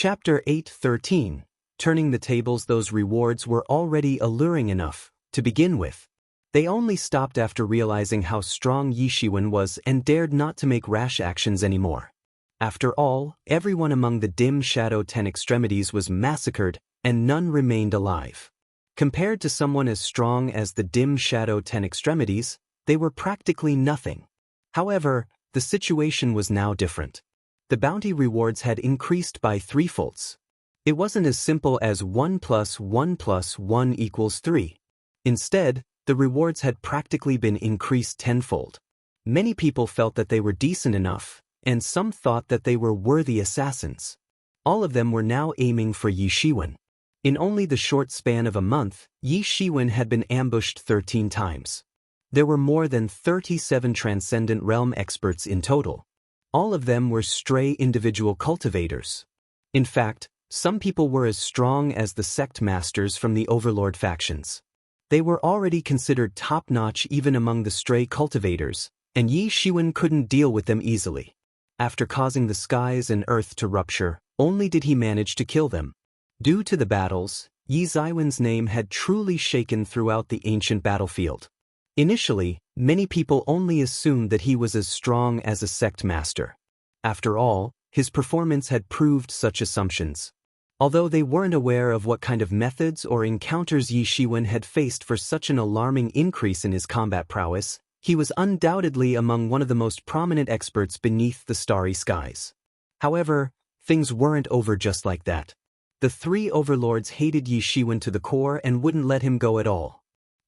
Chapter 8:13. Turning the tables. Those rewards were already alluring enough, to begin with. They only stopped after realizing how strong Yi Shiwen was and dared not to make rash actions anymore. After all, everyone among the dim shadow 10 extremities was massacred, and none remained alive. Compared to someone as strong as the dim shadow 10 extremities, they were practically nothing. However, the situation was now different. The bounty rewards had increased by threefolds. It wasn't as simple as 1 + 1 + 1 = 3. Instead, the rewards had practically been increased tenfold. Many people felt that they were decent enough, and some thought that they were worthy assassins. All of them were now aiming for Yi Shiwen. In only the short span of a month, Yi Shiwen had been ambushed 13 times. There were more than 37 Transcendent Realm experts in total. All of them were stray individual cultivators. In fact, some people were as strong as the sect masters from the Overlord factions. They were already considered top-notch even among the stray cultivators, and Yi Shiwen couldn't deal with them easily. After causing the skies and earth to rupture, only did he manage to kill them. Due to the battles, Yi Ziwen's name had truly shaken throughout the ancient battlefield. Initially, many people only assumed that he was as strong as a sect master. After all, his performance had proved such assumptions. Although they weren't aware of what kind of methods or encounters Yi Shiwen had faced for such an alarming increase in his combat prowess, he was undoubtedly among one of the most prominent experts beneath the starry skies. However, things weren't over just like that. The three overlords hated Yi Shiwen to the core and wouldn't let him go at all.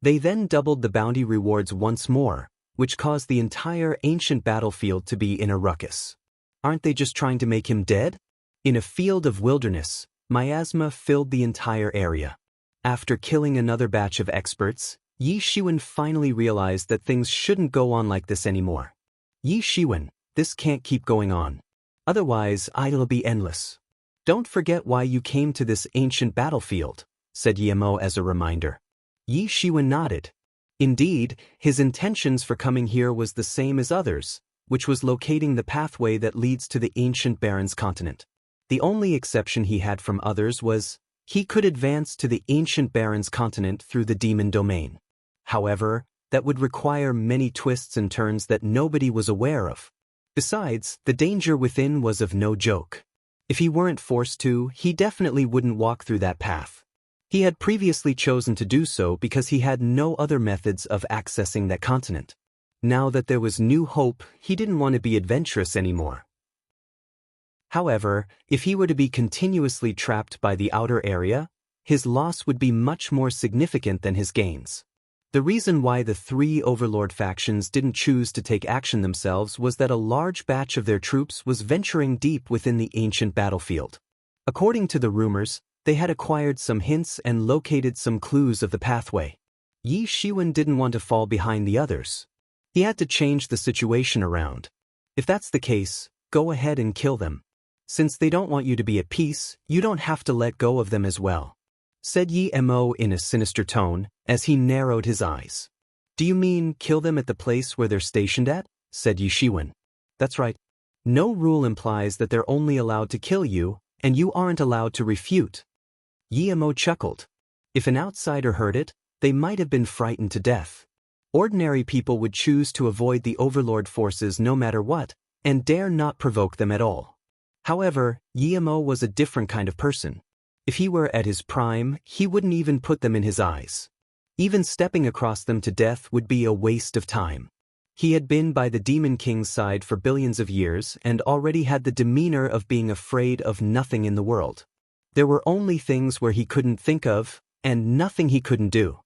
They then doubled the bounty rewards once more, which caused the entire ancient battlefield to be in a ruckus. Aren't they just trying to make him dead? In a field of wilderness, miasma filled the entire area. After killing another batch of experts, Yi Shiwen finally realized that things shouldn't go on like this anymore. Yi Shiwen, this can't keep going on. Otherwise, it'll be endless. Don't forget why you came to this ancient battlefield, said Yemo as a reminder. Yi Shiwen nodded. Indeed, his intentions for coming here was the same as others, which was locating the pathway that leads to the ancient Baron's continent. The only exception he had from others was, he could advance to the ancient Baron's continent through the demon domain. However, that would require many twists and turns that nobody was aware of. Besides, the danger within was of no joke. If he weren't forced to, he definitely wouldn't walk through that path. He had previously chosen to do so because he had no other methods of accessing that continent. Now that there was new hope, he didn't want to be adventurous anymore. However, if he were to be continuously trapped by the outer area, his loss would be much more significant than his gains. The reason why the three Overlord factions didn't choose to take action themselves was that a large batch of their troops was venturing deep within the ancient battlefield. According to the rumors, they had acquired some hints and located some clues of the pathway. Yi Shiwen didn't want to fall behind the others. He had to change the situation around. If that's the case, go ahead and kill them. Since they don't want you to be at peace, you don't have to let go of them as well, said Yi Mo in a sinister tone, as he narrowed his eyes. Do you mean kill them at the place where they're stationed at? Said Yi Shiwen. That's right. No rule implies that they're only allowed to kill you, and you aren't allowed to refute. Yi Mo chuckled. If an outsider heard it, they might have been frightened to death. Ordinary people would choose to avoid the Overlord forces no matter what, and dare not provoke them at all. However, Yi Mo was a different kind of person. If he were at his prime, he wouldn't even put them in his eyes. Even stepping across them to death would be a waste of time. He had been by the Demon King's side for billions of years and already had the demeanor of being afraid of nothing in the world. There were only things where he couldn't think of, and nothing he couldn't do.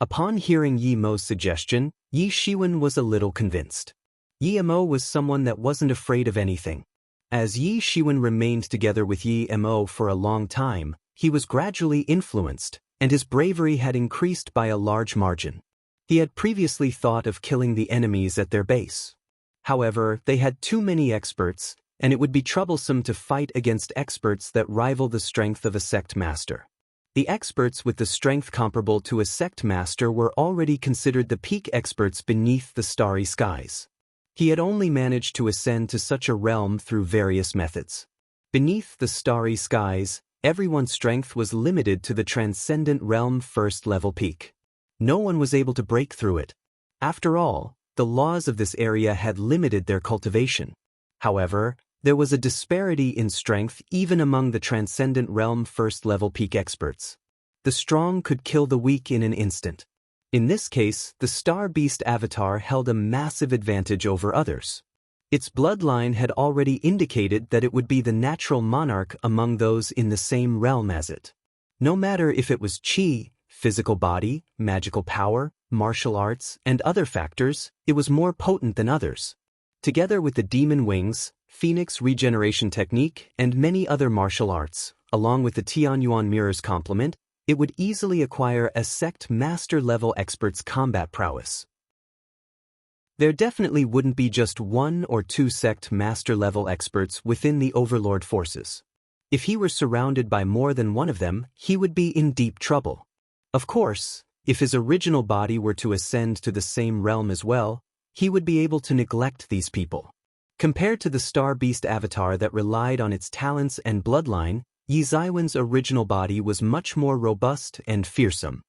Upon hearing Yi Mo's suggestion, Yi Shiwen was a little convinced. Yi Mo was someone that wasn't afraid of anything. As Yi Shiwen remained together with Yi Mo for a long time, he was gradually influenced, and his bravery had increased by a large margin. He had previously thought of killing the enemies at their base. However, they had too many experts, and it would be troublesome to fight against experts that rival the strength of a sect master. The experts with the strength comparable to a sect master were already considered the peak experts beneath the starry skies. He had only managed to ascend to such a realm through various methods. Beneath the starry skies, everyone's strength was limited to the transcendent realm first-level peak. No one was able to break through it. After all, the laws of this area had limited their cultivation. However, there was a disparity in strength even among the transcendent realm first-level peak experts. The strong could kill the weak in an instant. In this case, the Star Beast avatar held a massive advantage over others. Its bloodline had already indicated that it would be the natural monarch among those in the same realm as it. No matter if it was chi, physical body, magical power, martial arts, and other factors, it was more potent than others. Together with the demon wings, phoenix regeneration technique, and many other martial arts, along with the Tianyuan mirror's complement, it would easily acquire a sect master-level expert's combat prowess. There definitely wouldn't be just one or two sect master-level experts within the Overlord forces. If he were surrounded by more than one of them, he would be in deep trouble. Of course, if his original body were to ascend to the same realm as well, he would be able to neglect these people. Compared to the Star Beast avatar that relied on its talents and bloodline, Yi Zaiwen's original body was much more robust and fearsome.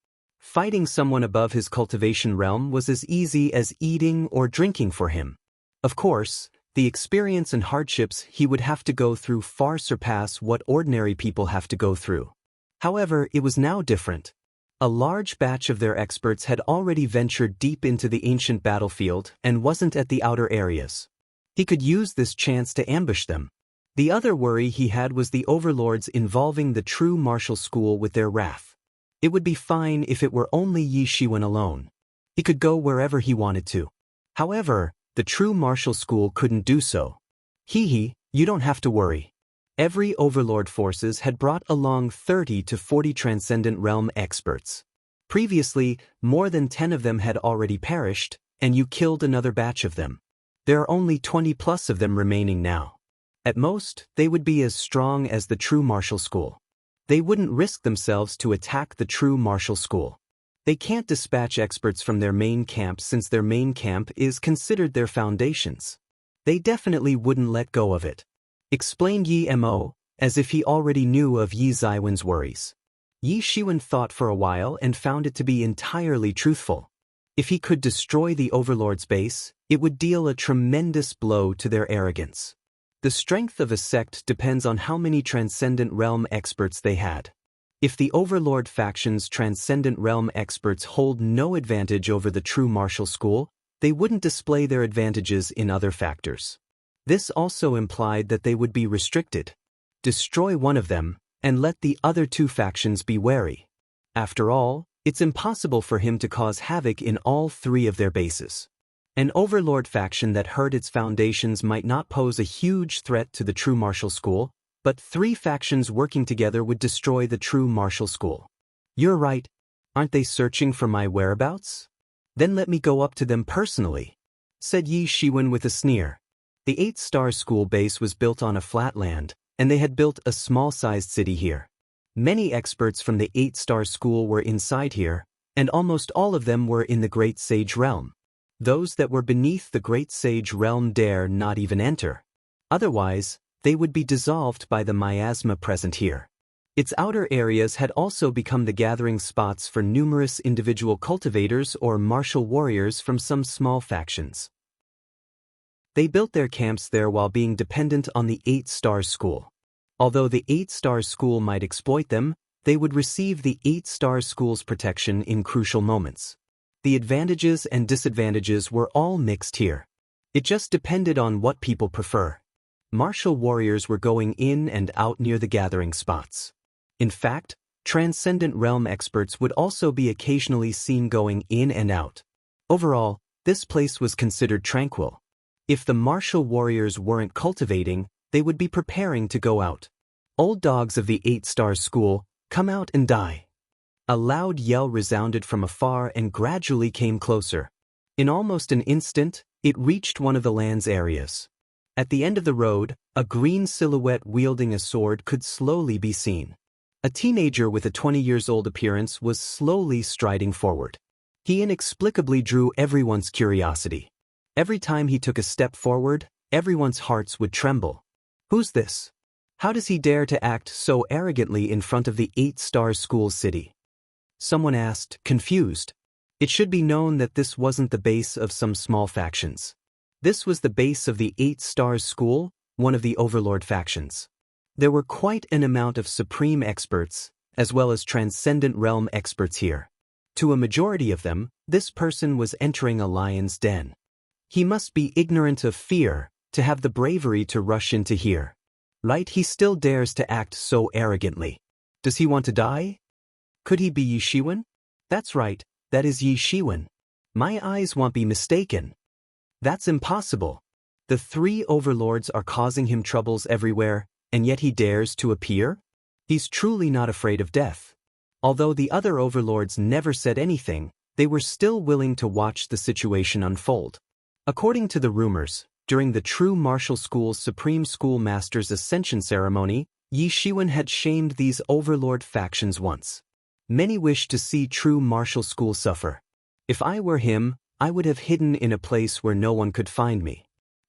Fighting someone above his cultivation realm was as easy as eating or drinking for him. Of course, the experience and hardships he would have to go through far surpass what ordinary people have to go through. However, it was now different. A large batch of their experts had already ventured deep into the ancient battlefield and wasn't at the outer areas. He could use this chance to ambush them. The other worry he had was the overlords involving the true martial school with their wrath. It would be fine if it were only Yi Shiwen alone. He could go wherever he wanted to. However, the true martial school couldn't do so. Hee, you don't have to worry. Every overlord forces had brought along 30 to 40 transcendent realm experts. Previously, more than 10 of them had already perished, and you killed another batch of them. There are only 20 plus of them remaining now. At most, they would be as strong as the true martial school. They wouldn't risk themselves to attack the true martial school. They can't dispatch experts from their main camp since their main camp is considered their foundations. They definitely wouldn't let go of it. Explained Yi Mo, as if he already knew of Yi Zaiwen's worries. Yi Shiwen thought for a while and found it to be entirely truthful. If he could destroy the Overlord's base, it would deal a tremendous blow to their arrogance. The strength of a sect depends on how many transcendent realm experts they had. If the Overlord faction's transcendent realm experts hold no advantage over the true martial school, they wouldn't display their advantages in other factors. This also implied that they would be restricted. Destroy one of them, and let the other two factions be wary. After all, it's impossible for him to cause havoc in all three of their bases. An Overlord faction that hurt its foundations might not pose a huge threat to the true martial school, but three factions working together would destroy the true martial school. You're right. Aren't they searching for my whereabouts? Then let me go up to them personally, said Yi Shiwen with a sneer. The 8-star school base was built on a flat land, and they had built a small-sized city here. Many experts from the 8-star school were inside here, and almost all of them were in the Great Sage realm. Those that were beneath the Great Sage realm dare not even enter. Otherwise, they would be dissolved by the miasma present here. Its outer areas had also become the gathering spots for numerous individual cultivators or martial warriors from some small factions. They built their camps there while being dependent on the 8-star school. Although the 8-star school might exploit them, they would receive the 8-star school's protection in crucial moments. The advantages and disadvantages were all mixed here. It just depended on what people prefer. Martial warriors were going in and out near the gathering spots. In fact, transcendent realm experts would also be occasionally seen going in and out. Overall, this place was considered tranquil. If the martial warriors weren't cultivating, they would be preparing to go out. Old dogs of the 8-star school, come out and die. A loud yell resounded from afar and gradually came closer. In almost an instant, it reached one of the land's areas. At the end of the road, a green silhouette wielding a sword could slowly be seen. A teenager with a 20-years-old appearance was slowly striding forward. He inexplicably drew everyone's curiosity. Every time he took a step forward, everyone's hearts would tremble. Who's this? How does he dare to act so arrogantly in front of the 8-star school city? Someone asked, confused. It should be known that this wasn't the base of some small factions. This was the base of the 8-star school, one of the overlord factions. There were quite an amount of supreme experts, as well as transcendent realm experts here. To a majority of them, this person was entering a lion's den. He must be ignorant of fear to have the bravery to rush into here. Right, he still dares to act so arrogantly. Does he want to die? Could he be Yi Shiwen? That's right, that is Yi Shiwen. My eyes won't be mistaken. That's impossible. The 3 overlords are causing him troubles everywhere, and yet he dares to appear? He's truly not afraid of death. Although the other overlords never said anything, they were still willing to watch the situation unfold. According to the rumors, during the True Martial School's Supreme School Master's Ascension Ceremony, Yi Shiwen had shamed these overlord factions once. Many wished to see True Martial School suffer. If I were him, I would have hidden in a place where no one could find me.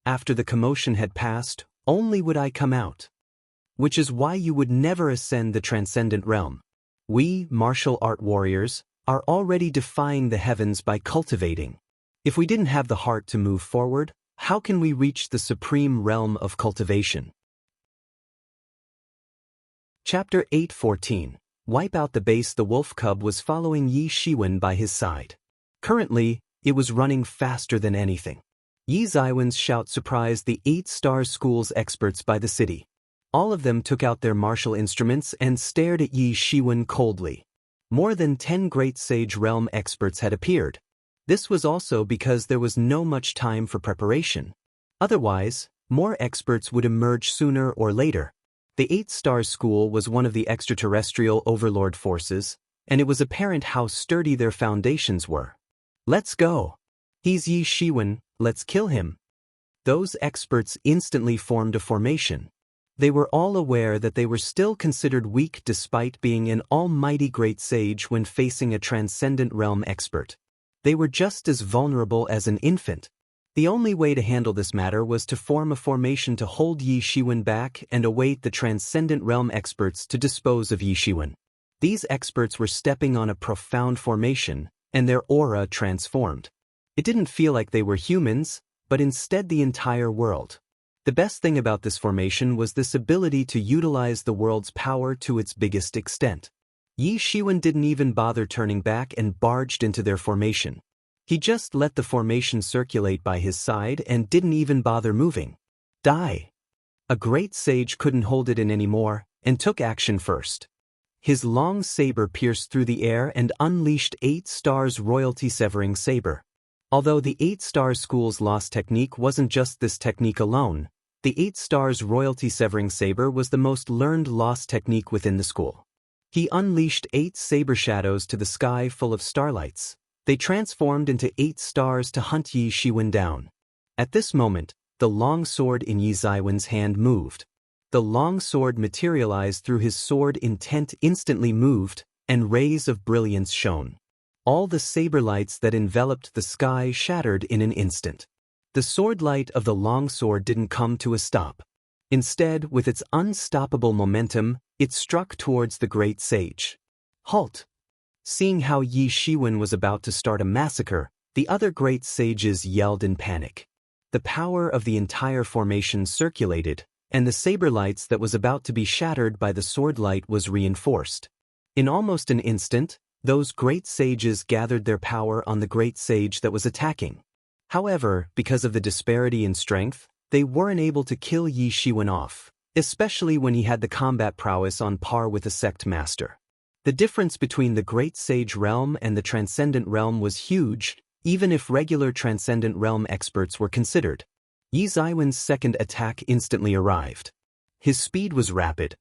After the commotion had passed, only would I come out. Which is why you would never ascend the transcendent realm. We, martial art warriors, are already defying the heavens by cultivating. If we didn't have the heart to move forward, how can we reach the supreme realm of cultivation? Chapter 8:14. Wipe out the base. The wolf cub was following Yi Shiwen by his side. Currently, it was running faster than anything. Yi Shiwen's shout surprised the 8-star school's experts by the city. All of them took out their martial instruments and stared at Yi Shiwen coldly. More than 10 great sage realm experts had appeared. This was also because there was no much time for preparation. Otherwise, more experts would emerge sooner or later. The 8-star school was one of the extraterrestrial overlord forces, and it was apparent how sturdy their foundations were. Let's go. He's Yi Shiwen, let's kill him. Those experts instantly formed a formation. They were all aware that they were still considered weak despite being an almighty great sage when facing a transcendent realm expert. They were just as vulnerable as an infant. The only way to handle this matter was to form a formation to hold Yi Shiwen back and await the transcendent realm experts to dispose of Yi Shiwen. These experts were stepping on a profound formation, and their aura transformed. It didn't feel like they were humans, but instead the entire world. The best thing about this formation was this ability to utilize the world's power to its biggest extent. Yi Shiwen didn't even bother turning back and barged into their formation. He just let the formation circulate by his side and didn't even bother moving. Die. A great sage couldn't hold it in anymore and took action first. His long saber pierced through the air and unleashed 8 stars royalty-severing saber. Although the 8-star school's lost technique wasn't just this technique alone, the 8 stars royalty-severing saber was the most learned lost technique within the school. He unleashed 8 saber shadows to the sky full of starlights. They transformed into 8 stars to hunt Yi Shiwen down. At this moment, the long sword in Yi Shiwen's hand moved. The long sword materialized through his sword intent instantly moved, and rays of brilliance shone. All the saber lights that enveloped the sky shattered in an instant. The sword light of the long sword didn't come to a stop. Instead, with its unstoppable momentum, it struck towards the great sage. Halt! Seeing how Yi Shiwen was about to start a massacre, the other great sages yelled in panic. The power of the entire formation circulated, and the saber lights that was about to be shattered by the sword light was reinforced. In almost an instant, those great sages gathered their power on the great sage that was attacking. However, because of the disparity in strength, they weren't able to kill Yi Shiwen off, especially when he had the combat prowess on par with a sect master. The difference between the Great Sage realm and the Transcendent realm was huge, even if regular Transcendent realm experts were considered. Yi Shiwen's second attack instantly arrived. His speed was rapid.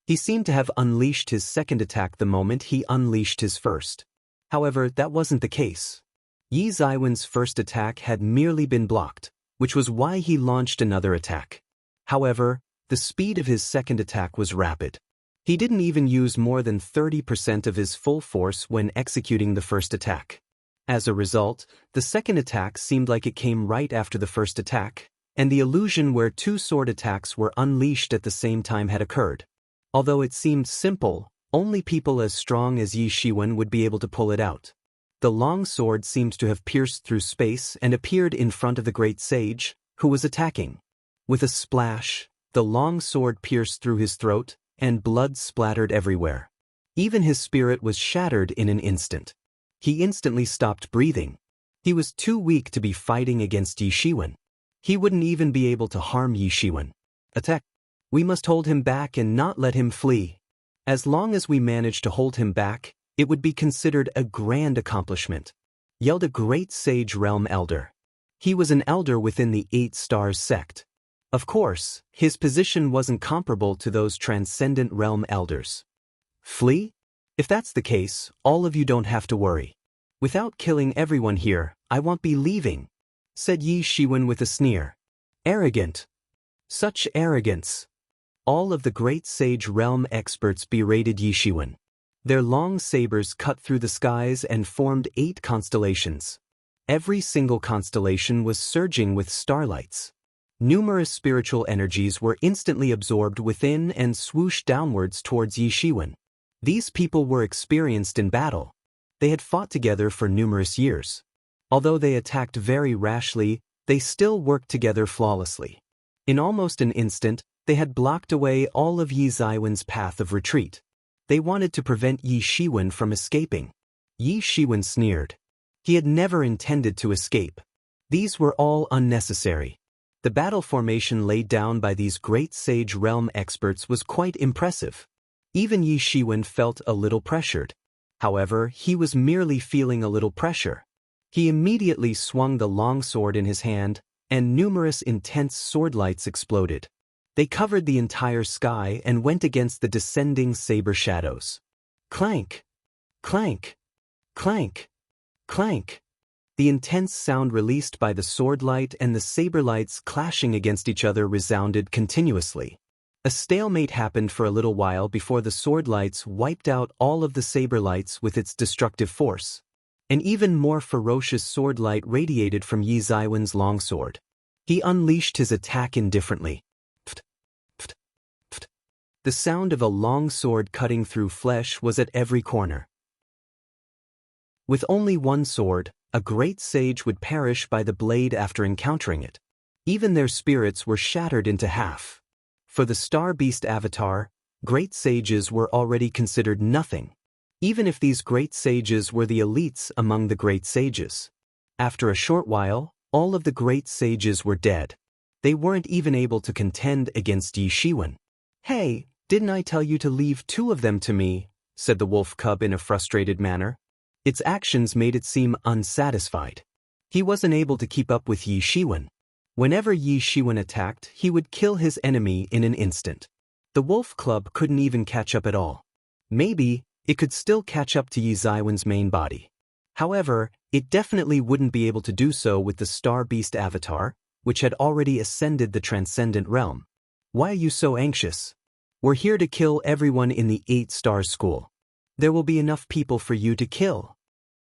He seemed to have unleashed his second attack the moment he unleashed his first. However, that wasn't the case. Yi Shiwen's first attack had merely been blocked, which was why he launched another attack. However, the speed of his second attack was rapid. He didn't even use more than 30% of his full force when executing the first attack. As a result, the second attack seemed like it came right after the first attack, and the illusion where two sword attacks were unleashed at the same time had occurred. Although it seemed simple, only people as strong as Yi Shiwen would be able to pull it out. The long sword seemed to have pierced through space and appeared in front of the great sage, who was attacking. With a splash, the long sword pierced through his throat, and blood splattered everywhere. Even his spirit was shattered in an instant. He instantly stopped breathing. He was too weak to be fighting against Yi Shiwen. He wouldn't even be able to harm Yi Shiwen. Attack! We must hold him back and not let him flee. As long as we manage to hold him back, it would be considered a grand accomplishment, yelled a great sage realm elder. He was an elder within the 8 Stars sect. Of course, his position wasn't comparable to those transcendent realm elders. Flee? If that's the case, all of you don't have to worry. Without killing everyone here, I won't be leaving, said Yi Shiwen with a sneer. Arrogant. Such arrogance. All of the great sage realm experts berated Yi Shiwen. Their long sabers cut through the skies and formed 8 constellations. Every single constellation was surging with starlights. Numerous spiritual energies were instantly absorbed within and swooshed downwards towards Yi Shiwen. These people were experienced in battle. They had fought together for numerous years. Although they attacked very rashly, they still worked together flawlessly. In almost an instant, they had blocked away all of Yi Ziwen's path of retreat. They wanted to prevent Yi Shiwen from escaping. Yi Shiwen sneered. He had never intended to escape. These were all unnecessary. The battle formation laid down by these great sage realm experts was quite impressive. Even Yi Shiwen felt a little pressured. However, he was merely feeling a little pressure. He immediately swung the long sword in his hand, and numerous intense sword lights exploded. They covered the entire sky and went against the descending saber shadows. Clank! Clank! Clank! Clank! The intense sound released by the sword light and the saber lights clashing against each other resounded continuously. A stalemate happened for a little while before the sword lights wiped out all of the saber lights with its destructive force. An even more ferocious sword light radiated from Yi Ziwen's longsword. He unleashed his attack indifferently. The sound of a long sword cutting through flesh was at every corner. With only one sword, a great sage would perish by the blade after encountering it. Even their spirits were shattered into half. For the Star Beast avatar, great sages were already considered nothing, even if these great sages were the elites among the great sages. After a short while, all of the great sages were dead. They weren't even able to contend against Yi Shiwen. Hey, didn't I tell you to leave 2 of them to me? Said the wolf cub in a frustrated manner. Its actions made it seem unsatisfied. He wasn't able to keep up with Yi Shiwen. Whenever Yi Shiwen attacked, he would kill his enemy in an instant. The wolf club couldn't even catch up at all. Maybe it could still catch up to Yi Ziwen's main body. However, it definitely wouldn't be able to do so with the Star Beast avatar, which had already ascended the transcendent realm. Why are you so anxious? We're here to kill everyone in the 8 Star School. There will be enough people for you to kill.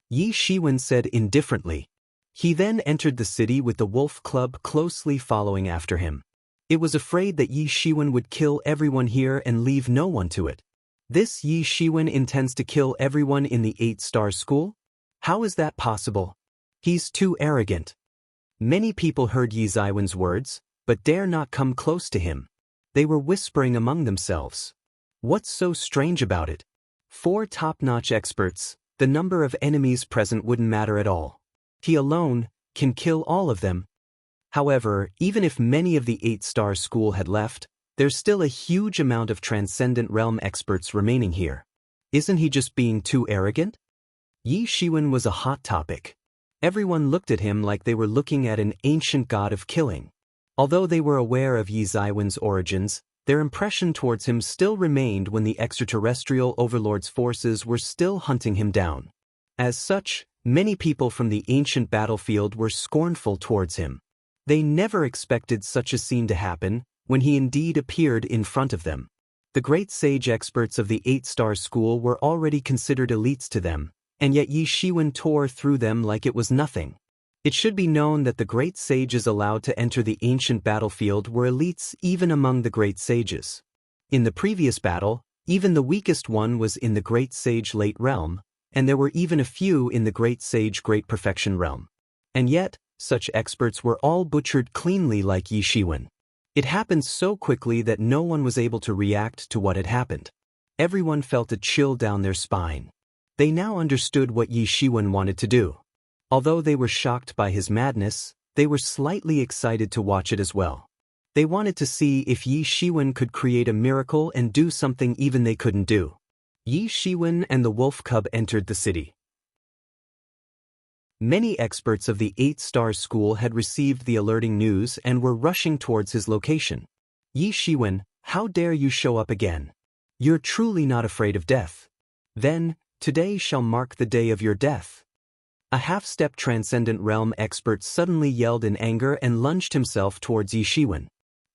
Yi Shiwen said indifferently. He then entered the city with the wolf club closely following after him. It was afraid that Yi Shiwen would kill everyone here and leave no one to it. This Yi Shiwen intends to kill everyone in the 8 Star School? How is that possible? He's too arrogant. Many people heard Yi Ziwen's words, but dare not come close to him. They were whispering among themselves. What's so strange about it? 4 top-notch experts, the number of enemies present wouldn't matter at all. He alone can kill all of them. However, even if many of the 8 Star School had left, there's still a huge amount of Transcendent Realm experts remaining here. Isn't he just being too arrogant? Yi Shiwen was a hot topic. Everyone looked at him like they were looking at an ancient god of killing. Although they were aware of Yi Ziwen's origins, their impression towards him still remained when the extraterrestrial overlord's forces were still hunting him down. As such, many people from the ancient battlefield were scornful towards him. They never expected such a scene to happen when he indeed appeared in front of them. The great sage experts of the 8 Star School were already considered elites to them, and yet Yi Shiwen tore through them like it was nothing. It should be known that the great sages allowed to enter the ancient battlefield were elites even among the great sages. In the previous battle, even the weakest one was in the great sage late realm, and there were even a few in the great sage great perfection realm. And yet, such experts were all butchered cleanly like Yi Shiwen. It happened so quickly that no one was able to react to what had happened. Everyone felt a chill down their spine. They now understood what Yi Shiwen wanted to do. Although they were shocked by his madness, they were slightly excited to watch it as well. They wanted to see if Yi Shiwen could create a miracle and do something even they couldn't do. Yi Shiwen and the wolf cub entered the city. Many experts of the 8-star school had received the alerting news and were rushing towards his location. Yi Shiwen, how dare you show up again? You're truly not afraid of death. Then, today shall mark the day of your death. A half-step transcendent realm expert suddenly yelled in anger and lunged himself towards Yi Shiwen.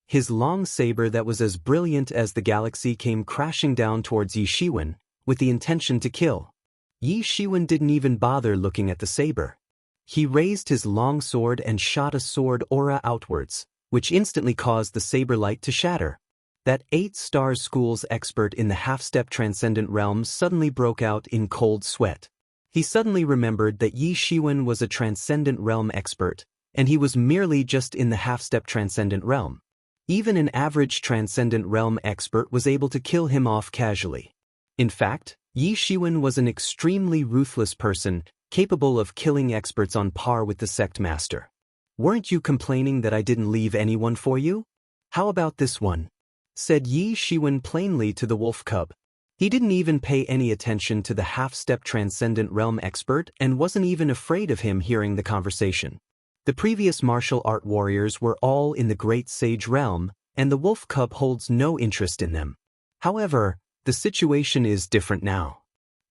His long saber that was as brilliant as the galaxy came crashing down towards Yi Shiwen, with the intention to kill. Yi Shiwen didn't even bother looking at the saber. He raised his long sword and shot a sword aura outwards, which instantly caused the saber light to shatter. That 8-star school's expert in the half-step transcendent realm suddenly broke out in cold sweat. He suddenly remembered that Yi Shiwen was a transcendent realm expert, and he was merely just in the half-step transcendent realm. Even an average transcendent realm expert was able to kill him off casually. In fact, Yi Shiwen was an extremely ruthless person, capable of killing experts on par with the sect master. Weren't you complaining that I didn't leave anyone for you? How about this one? Said Yi Shiwen plainly to the wolf cub. He didn't even pay any attention to the half-step transcendent realm expert and wasn't even afraid of him hearing the conversation. The previous martial art warriors were all in the great sage realm, and the wolf cub holds no interest in them. However, the situation is different now.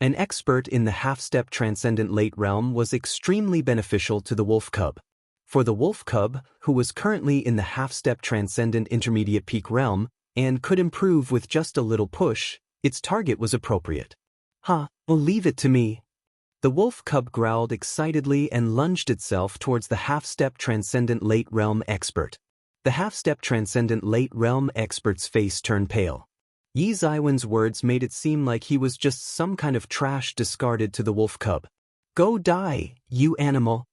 An expert in the half-step transcendent late realm was extremely beneficial to the wolf cub. For the wolf cub, who was currently in the half-step transcendent intermediate peak realm, and could improve with just a little push, its target was appropriate. Well, leave it to me. The wolf cub growled excitedly and lunged itself towards the half-step transcendent late realm expert. The half-step transcendent late realm expert's face turned pale. Yi Shiwen's words made it seem like he was just some kind of trash discarded to the wolf cub. Go die, you animal.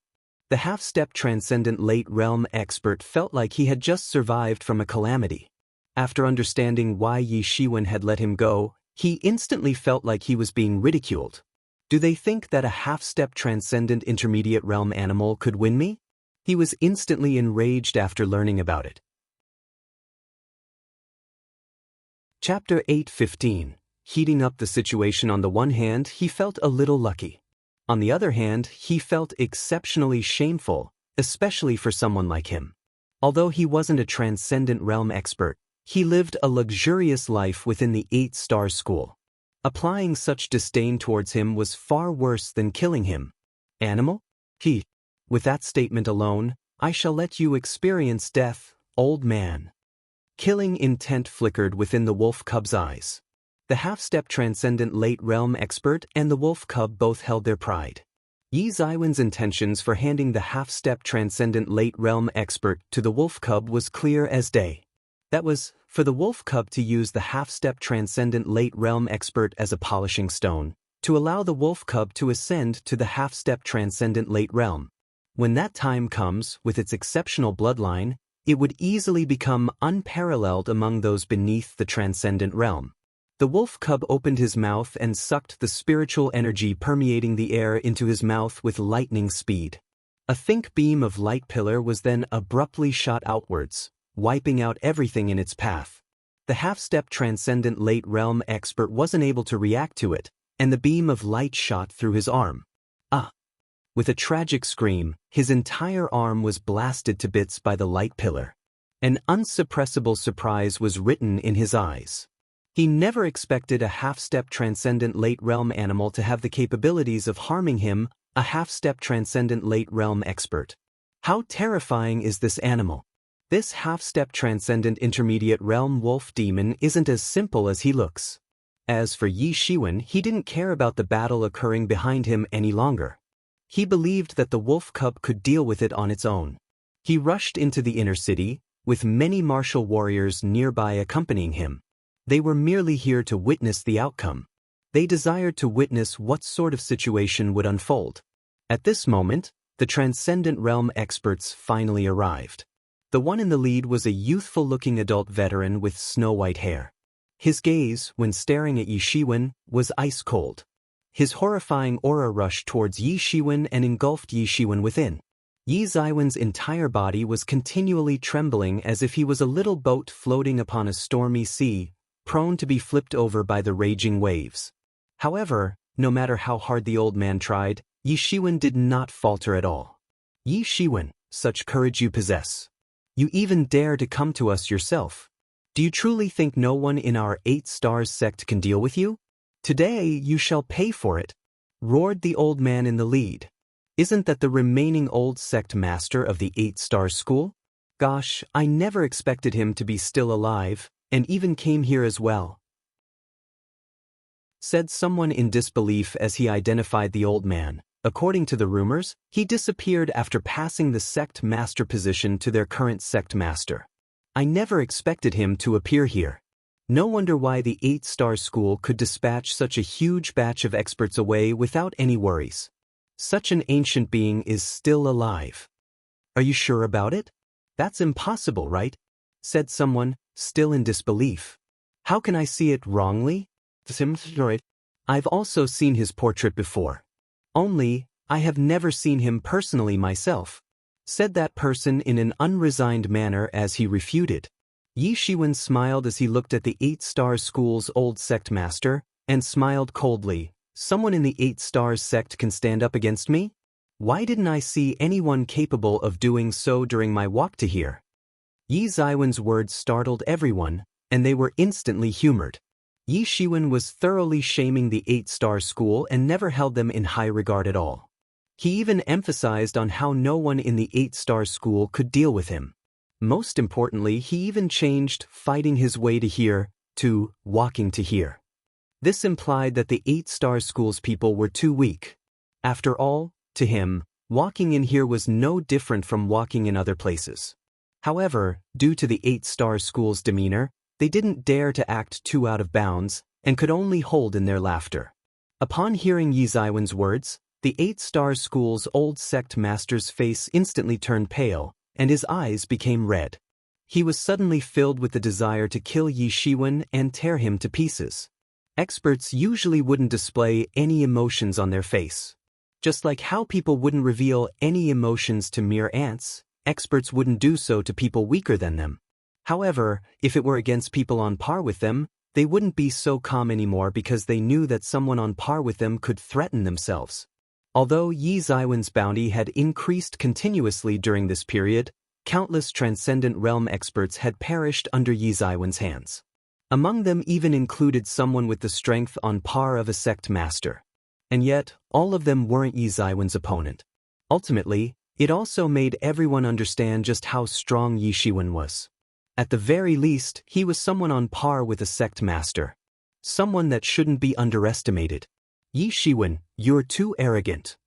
The half-step transcendent late realm expert felt like he had just survived from a calamity. After understanding why Yi Shiwen had let him go, he instantly felt like he was being ridiculed. Do they think that a half-step transcendent intermediate realm animal could win me? He was instantly enraged after learning about it. Chapter 8:15. Heating up the situation. On the one hand, he felt a little lucky. On the other hand, he felt exceptionally shameful, especially for someone like him. Although he wasn't a transcendent realm expert, he lived a luxurious life within the 8-star school. Applying such disdain towards him was far worse than killing him. Animal? With that statement alone, I shall let you experience death, old man. Killing intent flickered within the wolf cub's eyes. The half-step transcendent late realm expert and the wolf cub both held their pride. Yi Shiwen's intentions for handing the half-step transcendent late realm expert to the wolf cub was clear as day. That was, for the wolf cub to use the half-step transcendent late realm expert as a polishing stone, to allow the wolf cub to ascend to the half-step transcendent late realm. When that time comes, with its exceptional bloodline, it would easily become unparalleled among those beneath the transcendent realm. The wolf cub opened his mouth and sucked the spiritual energy permeating the air into his mouth with lightning speed. A thick beam of light pillar was then abruptly shot outwards, wiping out everything in its path. The half-step transcendent late realm expert wasn't able to react to it, and the beam of light shot through his arm. With a tragic scream, his entire arm was blasted to bits by the light pillar. An unsuppressible surprise was written in his eyes. He never expected a half-step transcendent late realm animal to have the capabilities of harming him, a half-step transcendent late realm expert. How terrifying is this animal? This half-step transcendent intermediate realm wolf demon isn't as simple as he looks. As for Yi Shiwen, he didn't care about the battle occurring behind him any longer. He believed that the wolf cub could deal with it on its own. He rushed into the inner city, with many martial warriors nearby accompanying him. They were merely here to witness the outcome. They desired to witness what sort of situation would unfold. At this moment, the Transcendent Realm experts finally arrived. The one in the lead was a youthful-looking adult veteran with snow-white hair. His gaze, when staring at Yi Shiwen, was ice-cold. His horrifying aura rushed towards Yi Shiwen and engulfed Yi Shiwen within. Yi Ziwen's entire body was continually trembling as if he was a little boat floating upon a stormy sea, prone to be flipped over by the raging waves. However, no matter how hard the old man tried, Yi Shiwen did not falter at all. Yi Shiwen, such courage you possess. You even dare to come to us yourself. Do you truly think no one in our 8 Stars sect can deal with you? Today you shall pay for it, roared the old man in the lead. Isn't that the remaining old sect master of the 8 Stars school? Gosh, I never expected him to be still alive, and even came here as well, said someone in disbelief as he identified the old man. According to the rumors, he disappeared after passing the sect master position to their current sect master. I never expected him to appear here. No wonder why the 8 Star School could dispatch such a huge batch of experts away without any worries. Such an ancient being is still alive. Are you sure about it? That's impossible, right? Said someone, still in disbelief. How can I see it wrongly? I've also seen his portrait before. Only, I have never seen him personally myself, said that person in an unresigned manner as he refuted. Yi Shiwen smiled as he looked at the 8 Star School's old sect master, and smiled coldly. Someone in the 8 Stars sect can stand up against me? Why didn't I see anyone capable of doing so during my walk to here? Yi Ziwen's words startled everyone, and they were instantly humored. Yi Shiwen was thoroughly shaming the 8 Star School and never held them in high regard at all. He even emphasized on how no one in the 8 Star School could deal with him. Most importantly, he even changed fighting his way to here to walking to here. This implied that the 8 Star School's people were too weak. After all, to him, walking in here was no different from walking in other places. However, due to the 8 Star School's demeanor, they didn't dare to act too out of bounds, and could only hold in their laughter. Upon hearing Yi Ziwen's words, the 8 Star School's old sect master's face instantly turned pale, and his eyes became red. He was suddenly filled with the desire to kill Yi Shiwen and tear him to pieces. Experts usually wouldn't display any emotions on their face. Just like how people wouldn't reveal any emotions to mere ants, experts wouldn't do so to people weaker than them. However, if it were against people on par with them, they wouldn't be so calm anymore because they knew that someone on par with them could threaten themselves. Although Yi Ziwen's bounty had increased continuously during this period, countless Transcendent Realm experts had perished under Yi Ziwen's hands. Among them even included someone with the strength on par of a sect master. And yet, all of them weren't Yi Ziwen's opponent. Ultimately, it also made everyone understand just how strong Yi Shiwen was. At the very least, he was someone on par with a sect master. Someone that shouldn't be underestimated. Yi Shiwen, you're too arrogant.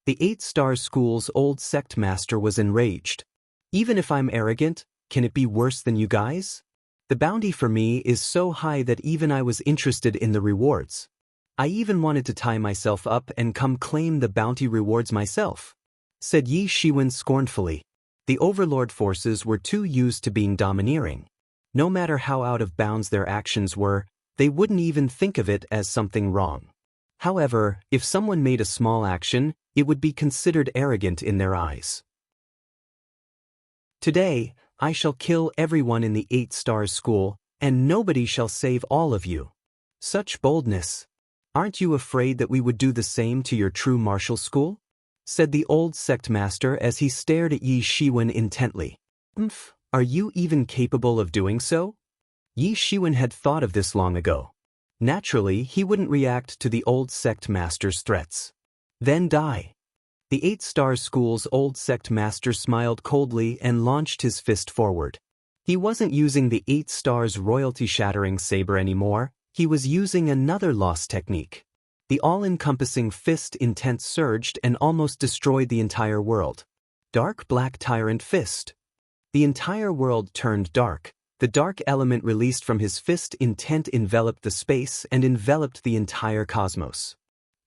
The 8 Star School's old sect master was enraged. Even if I'm arrogant, can it be worse than you guys? The bounty for me is so high that even I was interested in the rewards. I even wanted to tie myself up and come claim the bounty rewards myself, said Yi Shiwen scornfully. The Overlord forces were too used to being domineering. No matter how out of bounds their actions were, they wouldn't even think of it as something wrong. However, if someone made a small action, it would be considered arrogant in their eyes. Today, I shall kill everyone in the 8 Stars School, and nobody shall save all of you. Such boldness. Aren't you afraid that we would do the same to your true martial school? Said the old sect master as he stared at Yi Shiwen intently. Are you even capable of doing so? Yi Shiwen had thought of this long ago. Naturally, he wouldn't react to the old sect master's threats. Then die. The 8 Stars School's old sect master smiled coldly and launched his fist forward. He wasn't using the 8 Stars royalty-shattering saber anymore, he was using another lost technique. The all-encompassing fist intent surged and almost destroyed the entire world. Dark Black Tyrant Fist. The entire world turned dark. The dark element released from his fist intent enveloped the space and enveloped the entire cosmos.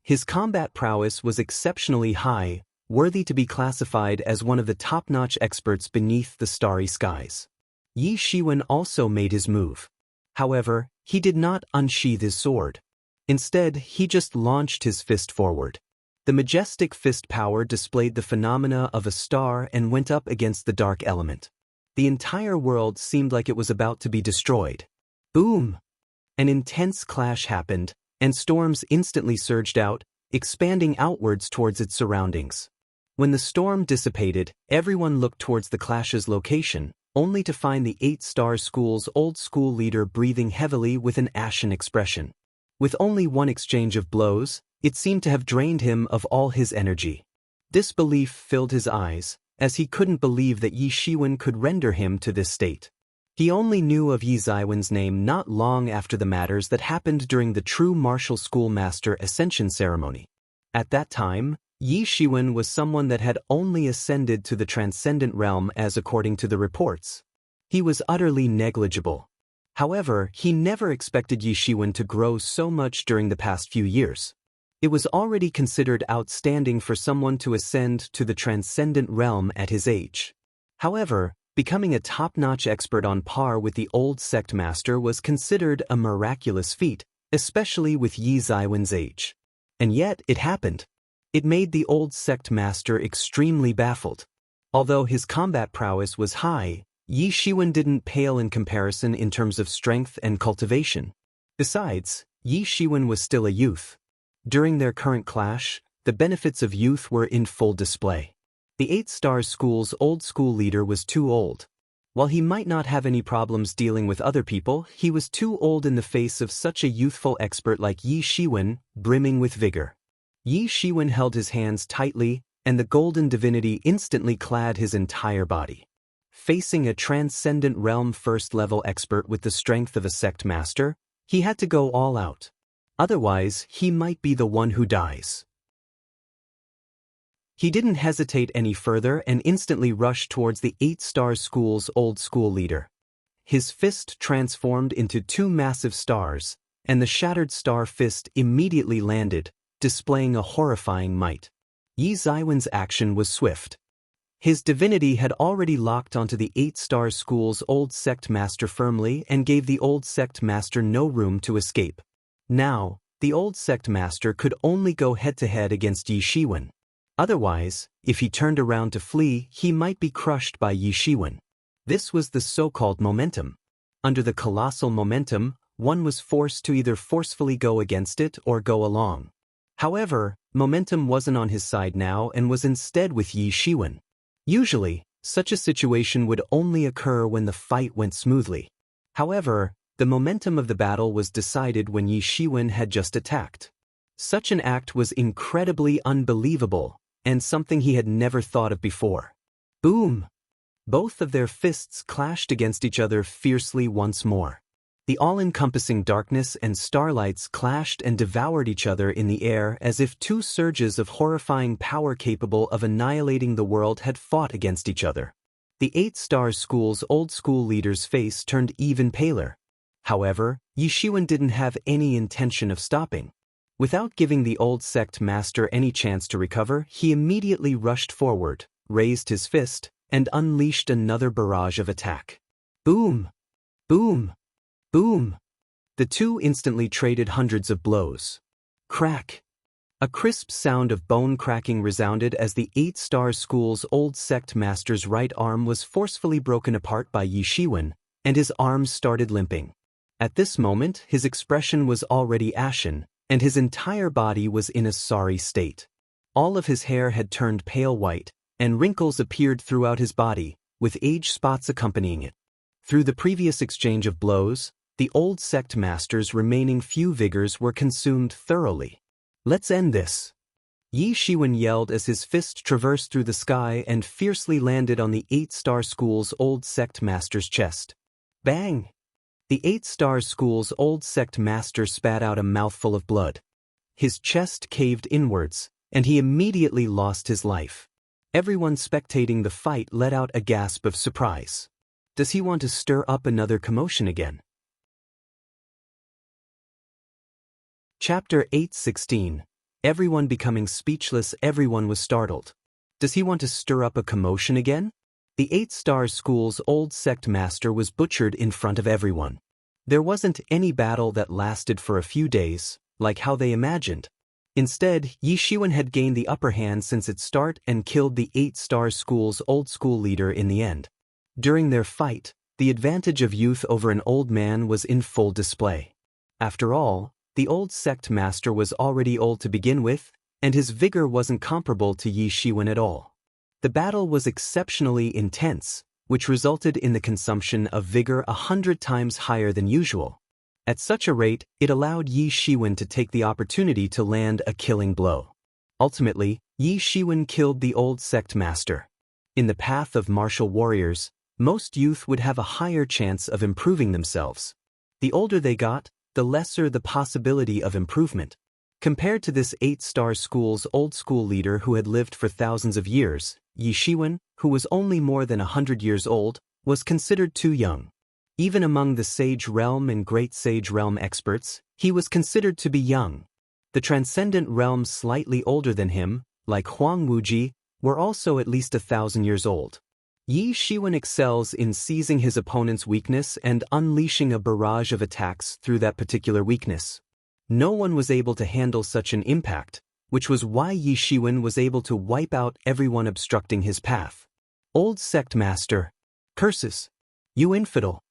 His combat prowess was exceptionally high, worthy to be classified as one of the top-notch experts beneath the starry skies. Yi Shiwen also made his move. However, he did not unsheath his sword. Instead, he just launched his fist forward. The majestic fist power displayed the phenomena of a star and went up against the dark element. The entire world seemed like it was about to be destroyed. Boom! An intense clash happened, and storms instantly surged out, expanding outwards towards its surroundings. When the storm dissipated, everyone looked towards the clash's location, only to find the 8-star school's old school leader breathing heavily with an ashen expression. With only one exchange of blows, it seemed to have drained him of all his energy. Disbelief filled his eyes, as he couldn't believe that Yi Shiwen could render him to this state. He only knew of Yi Ziwen's name not long after the matters that happened during the true martial school master ascension ceremony. At that time, Yi Shiwen was someone that had only ascended to the transcendent realm as according to the reports. He was utterly negligible. However, he never expected Yi Shiwen to grow so much during the past few years. It was already considered outstanding for someone to ascend to the transcendent realm at his age. However, becoming a top-notch expert on par with the old sect master was considered a miraculous feat, especially with Yi Ziwen's age. And yet, it happened. It made the old sect master extremely baffled. Although his combat prowess was high, Yi Shiwen didn't pale in comparison in terms of strength and cultivation. Besides, Yi Shiwen was still a youth. During their current clash, the benefits of youth were in full display. The 8-star school's old school leader was too old. While he might not have any problems dealing with other people, he was too old in the face of such a youthful expert like Yi Shiwen, brimming with vigor. Yi Shiwen held his hands tightly, and the golden divinity instantly clad his entire body. Facing a transcendent realm first-level expert with the strength of a sect master, he had to go all out. Otherwise, he might be the one who dies. He didn't hesitate any further and instantly rushed towards the 8-star school's old school leader. His fist transformed into 2 massive stars, and the shattered star fist immediately landed, displaying a horrifying might. Yi Ziwen's action was swift. His divinity had already locked onto the 8-star school's old sect master firmly and gave the old sect master no room to escape. Now, the old sect master could only go head-to-head against Yi Shiwen. Otherwise, if he turned around to flee, he might be crushed by Yi Shiwen. This was the so-called momentum. Under the colossal momentum, one was forced to either forcefully go against it or go along. However, momentum wasn't on his side now and was instead with Yi Shiwen. Usually, such a situation would only occur when the fight went smoothly. However, the momentum of the battle was decided when Yi Shiwen had just attacked. Such an act was incredibly unbelievable, and something he had never thought of before. Boom! Both of their fists clashed against each other fiercely once more. The all-encompassing darkness and starlights clashed and devoured each other in the air as if 2 surges of horrifying power capable of annihilating the world had fought against each other. The 8-star school's old school leader's face turned even paler. However, Yi Shiwen didn't have any intention of stopping. Without giving the old sect master any chance to recover, he immediately rushed forward, raised his fist, and unleashed another barrage of attack. Boom! Boom! Boom! The two instantly traded hundreds of blows. Crack! A crisp sound of bone cracking resounded as the 8-star school's old sect master's right arm was forcefully broken apart by Yi Shiwen, and his arms started limping. At this moment, his expression was already ashen, and his entire body was in a sorry state. All of his hair had turned pale white, and wrinkles appeared throughout his body, with age spots accompanying it. Through the previous exchange of blows, the old sect master's remaining few vigors were consumed thoroughly. Let's end this. Yi Shiwen yelled as his fist traversed through the sky and fiercely landed on the 8-star school's old sect master's chest. Bang! The 8-star school's old sect master spat out a mouthful of blood. his chest caved inwards, and he immediately lost his life. Everyone spectating the fight let out a gasp of surprise. Does he want to stir up another commotion again? Chapter 8:16. Everyone becoming speechless. Everyone was startled. Does he want to stir up a commotion again? The 8-star school's old sect master was butchered in front of everyone. There wasn't any battle that lasted for a few days, like how they imagined. Instead, Yi Shiwen had gained the upper hand since its start and killed the 8-star school's old school leader in the end. During their fight, the advantage of youth over an old man was in full display. After all, the old sect master was already old to begin with, and his vigor wasn't comparable to Yi Shiwen at all. The battle was exceptionally intense, which resulted in the consumption of vigor 100 times higher than usual. At such a rate, it allowed Yi Shiwen to take the opportunity to land a killing blow. Ultimately, Yi Shiwen killed the old sect master. In the path of martial warriors, most youth would have a higher chance of improving themselves. The older they got, the lesser the possibility of improvement. Compared to this 8-star school's old school leader who had lived for thousands of years, Yi Shiwen, who was only more than 100 years old, was considered too young. Even among the Sage Realm and Great Sage Realm experts, he was considered to be young. The Transcendent Realm slightly older than him, like Huang Wuji, were also at least 1,000 years old. Yi Shiwen excels in seizing his opponent's weakness and unleashing a barrage of attacks through that particular weakness. No one was able to handle such an impact, which was why Yi Shiwen was able to wipe out everyone obstructing his path. Old sect master. Curses. You infidel.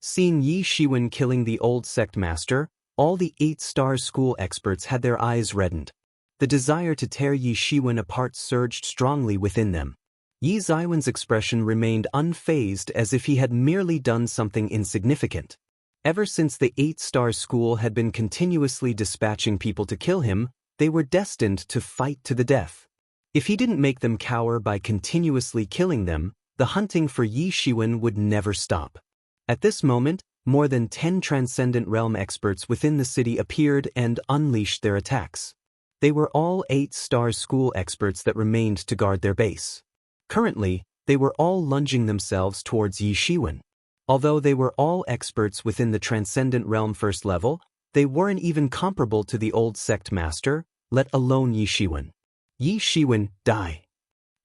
Seeing Yi Shiwen killing the old sect master, all the 8-star school experts had their eyes reddened. The desire to tear Yi Shiwen apart surged strongly within them. Yi Ziwen's expression remained unfazed as if he had merely done something insignificant. Ever since the 8-star school had been continuously dispatching people to kill him, they were destined to fight to the death. If he didn't make them cower by continuously killing them, the hunting for Yi Shiwen would never stop. At this moment, more than 10 Transcendent Realm experts within the city appeared and unleashed their attacks. They were all 8-star school experts that remained to guard their base. Currently, they were all lunging themselves towards Yi Shiwen. Although they were all experts within the Transcendent Realm first level, they weren't even comparable to the old sect master, let alone Yi Shiwen. Yi Shiwen, die.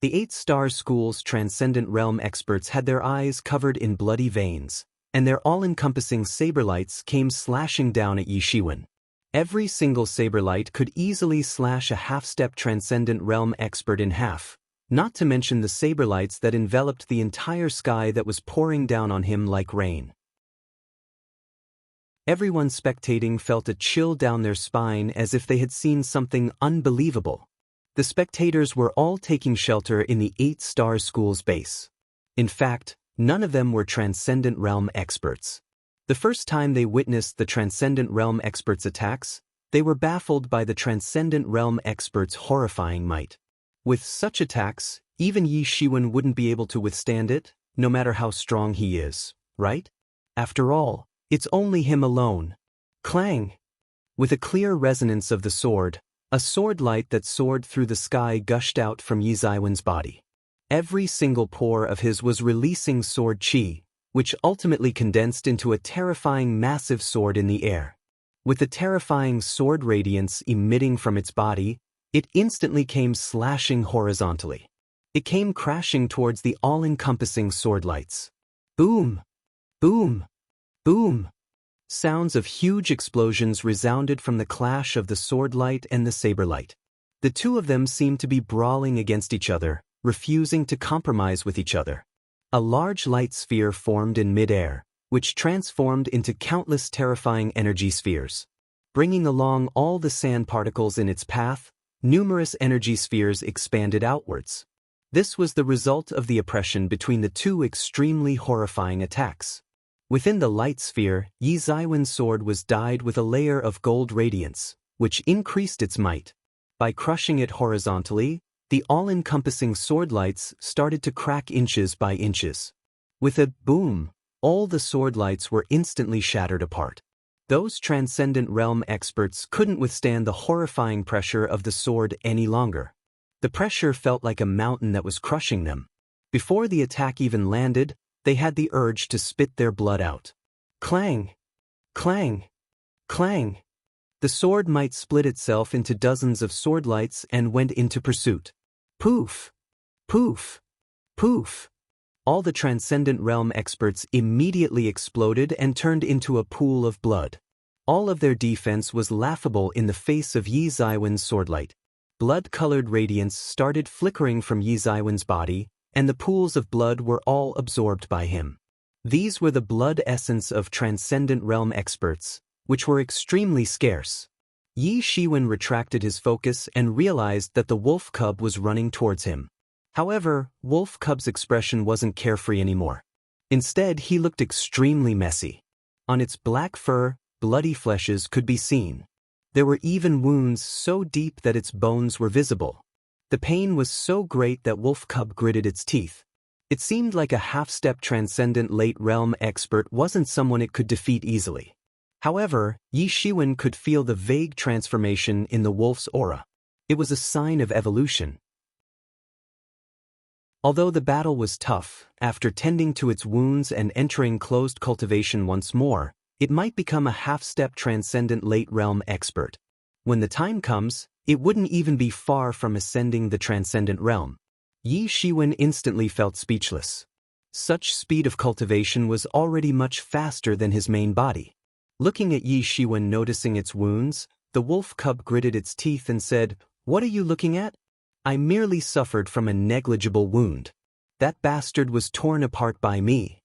The 8-star school's Transcendent Realm experts had their eyes covered in bloody veins, and their all-encompassing saberlights came slashing down at Yi Shiwen. Every single saberlight could easily slash a half-step Transcendent Realm expert in half, not to mention the saberlights that enveloped the entire sky that was pouring down on him like rain. Everyone spectating felt a chill down their spine as if they had seen something unbelievable. The spectators were all taking shelter in the 8-star school's base. In fact, none of them were Transcendent Realm experts. The first time they witnessed the Transcendent Realm experts' attacks, they were baffled by the Transcendent Realm experts' horrifying might. With such attacks, even Yi Shiwen wouldn't be able to withstand it, no matter how strong he is, right? After all, it's only him alone. Clang! With a clear resonance of the sword, a sword light that soared through the sky gushed out from Yi Ziwen's body. Every single pore of his was releasing sword chi, which ultimately condensed into a terrifying massive sword in the air. With the terrifying sword radiance emitting from its body, it instantly came slashing horizontally. It came crashing towards the all-encompassing sword lights. Boom! Boom! Boom! Sounds of huge explosions resounded from the clash of the sword light and the saber light. The two of them seemed to be brawling against each other, refusing to compromise with each other. A large light sphere formed in mid-air, which transformed into countless terrifying energy spheres. Bringing along all the sand particles in its path, numerous energy spheres expanded outwards. This was the result of the oppression between the two extremely horrifying attacks. Within the light sphere, Yi Ziwen's sword was dyed with a layer of gold radiance, which increased its might. By crushing it horizontally, the all-encompassing sword lights started to crack inches by inches. With a boom, all the sword lights were instantly shattered apart. Those Transcendent Realm experts couldn't withstand the horrifying pressure of the sword any longer. The pressure felt like a mountain that was crushing them. Before the attack even landed, they had the urge to spit their blood out. Clang! Clang! Clang! The sword might split itself into dozens of sword lights and went into pursuit. Poof! Poof! Poof! All the Transcendent Realm experts immediately exploded and turned into a pool of blood. All of their defense was laughable in the face of Yi Zaiwen's swordlight. Blood-colored radiance started flickering from Yi Zaiwen's body, and the pools of blood were all absorbed by him. These were the blood essence of Transcendent Realm experts, which were extremely scarce. Yi Shiwen retracted his focus and realized that the wolf cub was running towards him. However, Wolf Cub's expression wasn't carefree anymore. Instead, he looked extremely messy. On its black fur, bloody fleshes could be seen. There were even wounds so deep that its bones were visible. The pain was so great that Wolf Cub gritted its teeth. It seemed like a half-step Transcendent Late Realm expert wasn't someone it could defeat easily. However, Yi Shiwen could feel the vague transformation in the wolf's aura. It was a sign of evolution. Although the battle was tough, after tending to its wounds and entering closed cultivation once more, it might become a half-step Transcendent Late Realm expert. When the time comes, it wouldn't even be far from ascending the Transcendent Realm. Yi Shiwen instantly felt speechless. Such speed of cultivation was already much faster than his main body. Looking at Yi Shiwen, noticing its wounds, the wolf cub gritted its teeth and said, "What are you looking at? I merely suffered from a negligible wound. That bastard was torn apart by me."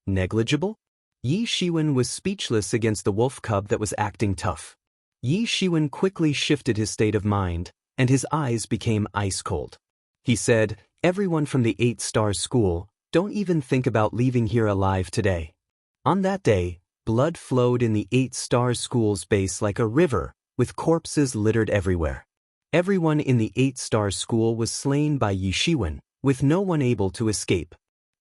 Negligible? Yi Shiwen was speechless against the wolf cub that was acting tough. Yi Shiwen quickly shifted his state of mind, and his eyes became ice cold. He said, "Everyone from the 8-star school, don't even think about leaving here alive today." On that day, blood flowed in the 8-star school's base like a river, with corpses littered everywhere. Everyone in the 8-star school was slain by Yi Shiwen, with no one able to escape.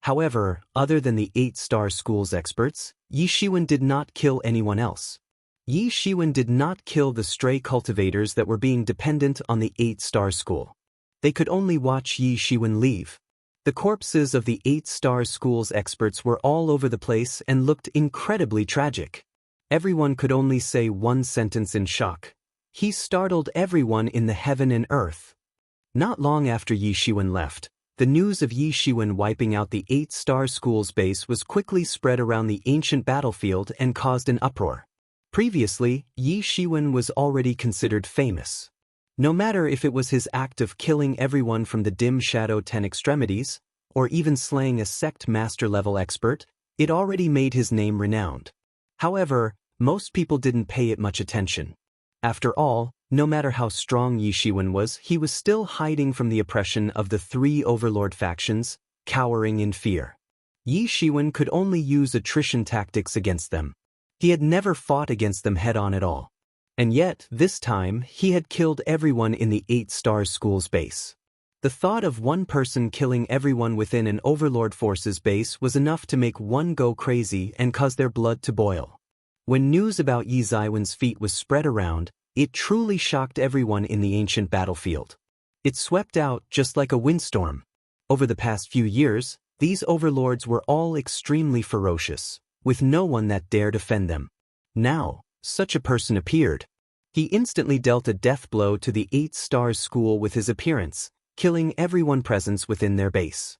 However, other than the 8-star school's experts, Yi Shiwen did not kill anyone else. Yi Shiwen did not kill the stray cultivators that were being dependent on the 8-star school. They could only watch Yi Shiwen leave. The corpses of the 8-star school's experts were all over the place and looked incredibly tragic. Everyone could only say one sentence in shock. He startled everyone in the heaven and earth. Not long after Yi Shiwen left, the news of Yi Shiwen wiping out the 8-star school's base was quickly spread around the ancient battlefield and caused an uproar. Previously, Yi Shiwen was already considered famous. No matter if it was his act of killing everyone from the dim shadow 10 extremities, or even slaying a sect master-level expert, it already made his name renowned. However, most people didn't pay it much attention. After all, no matter how strong Yi Shiwen was, he was still hiding from the oppression of the 3 overlord factions, cowering in fear. Yi Shiwen could only use attrition tactics against them. He had never fought against them head-on at all. And yet, this time, he had killed everyone in the 8-star school's base. The thought of one person killing everyone within an overlord force's base was enough to make one go crazy and cause their blood to boil. When news about Yi Zaiwen's feat was spread around, it truly shocked everyone in the ancient battlefield. It swept out just like a windstorm. Over the past few years, these overlords were all extremely ferocious, with no one that dared defend them. Now, such a person appeared. He instantly dealt a death blow to the 8-star school with his appearance, killing everyone present within their base.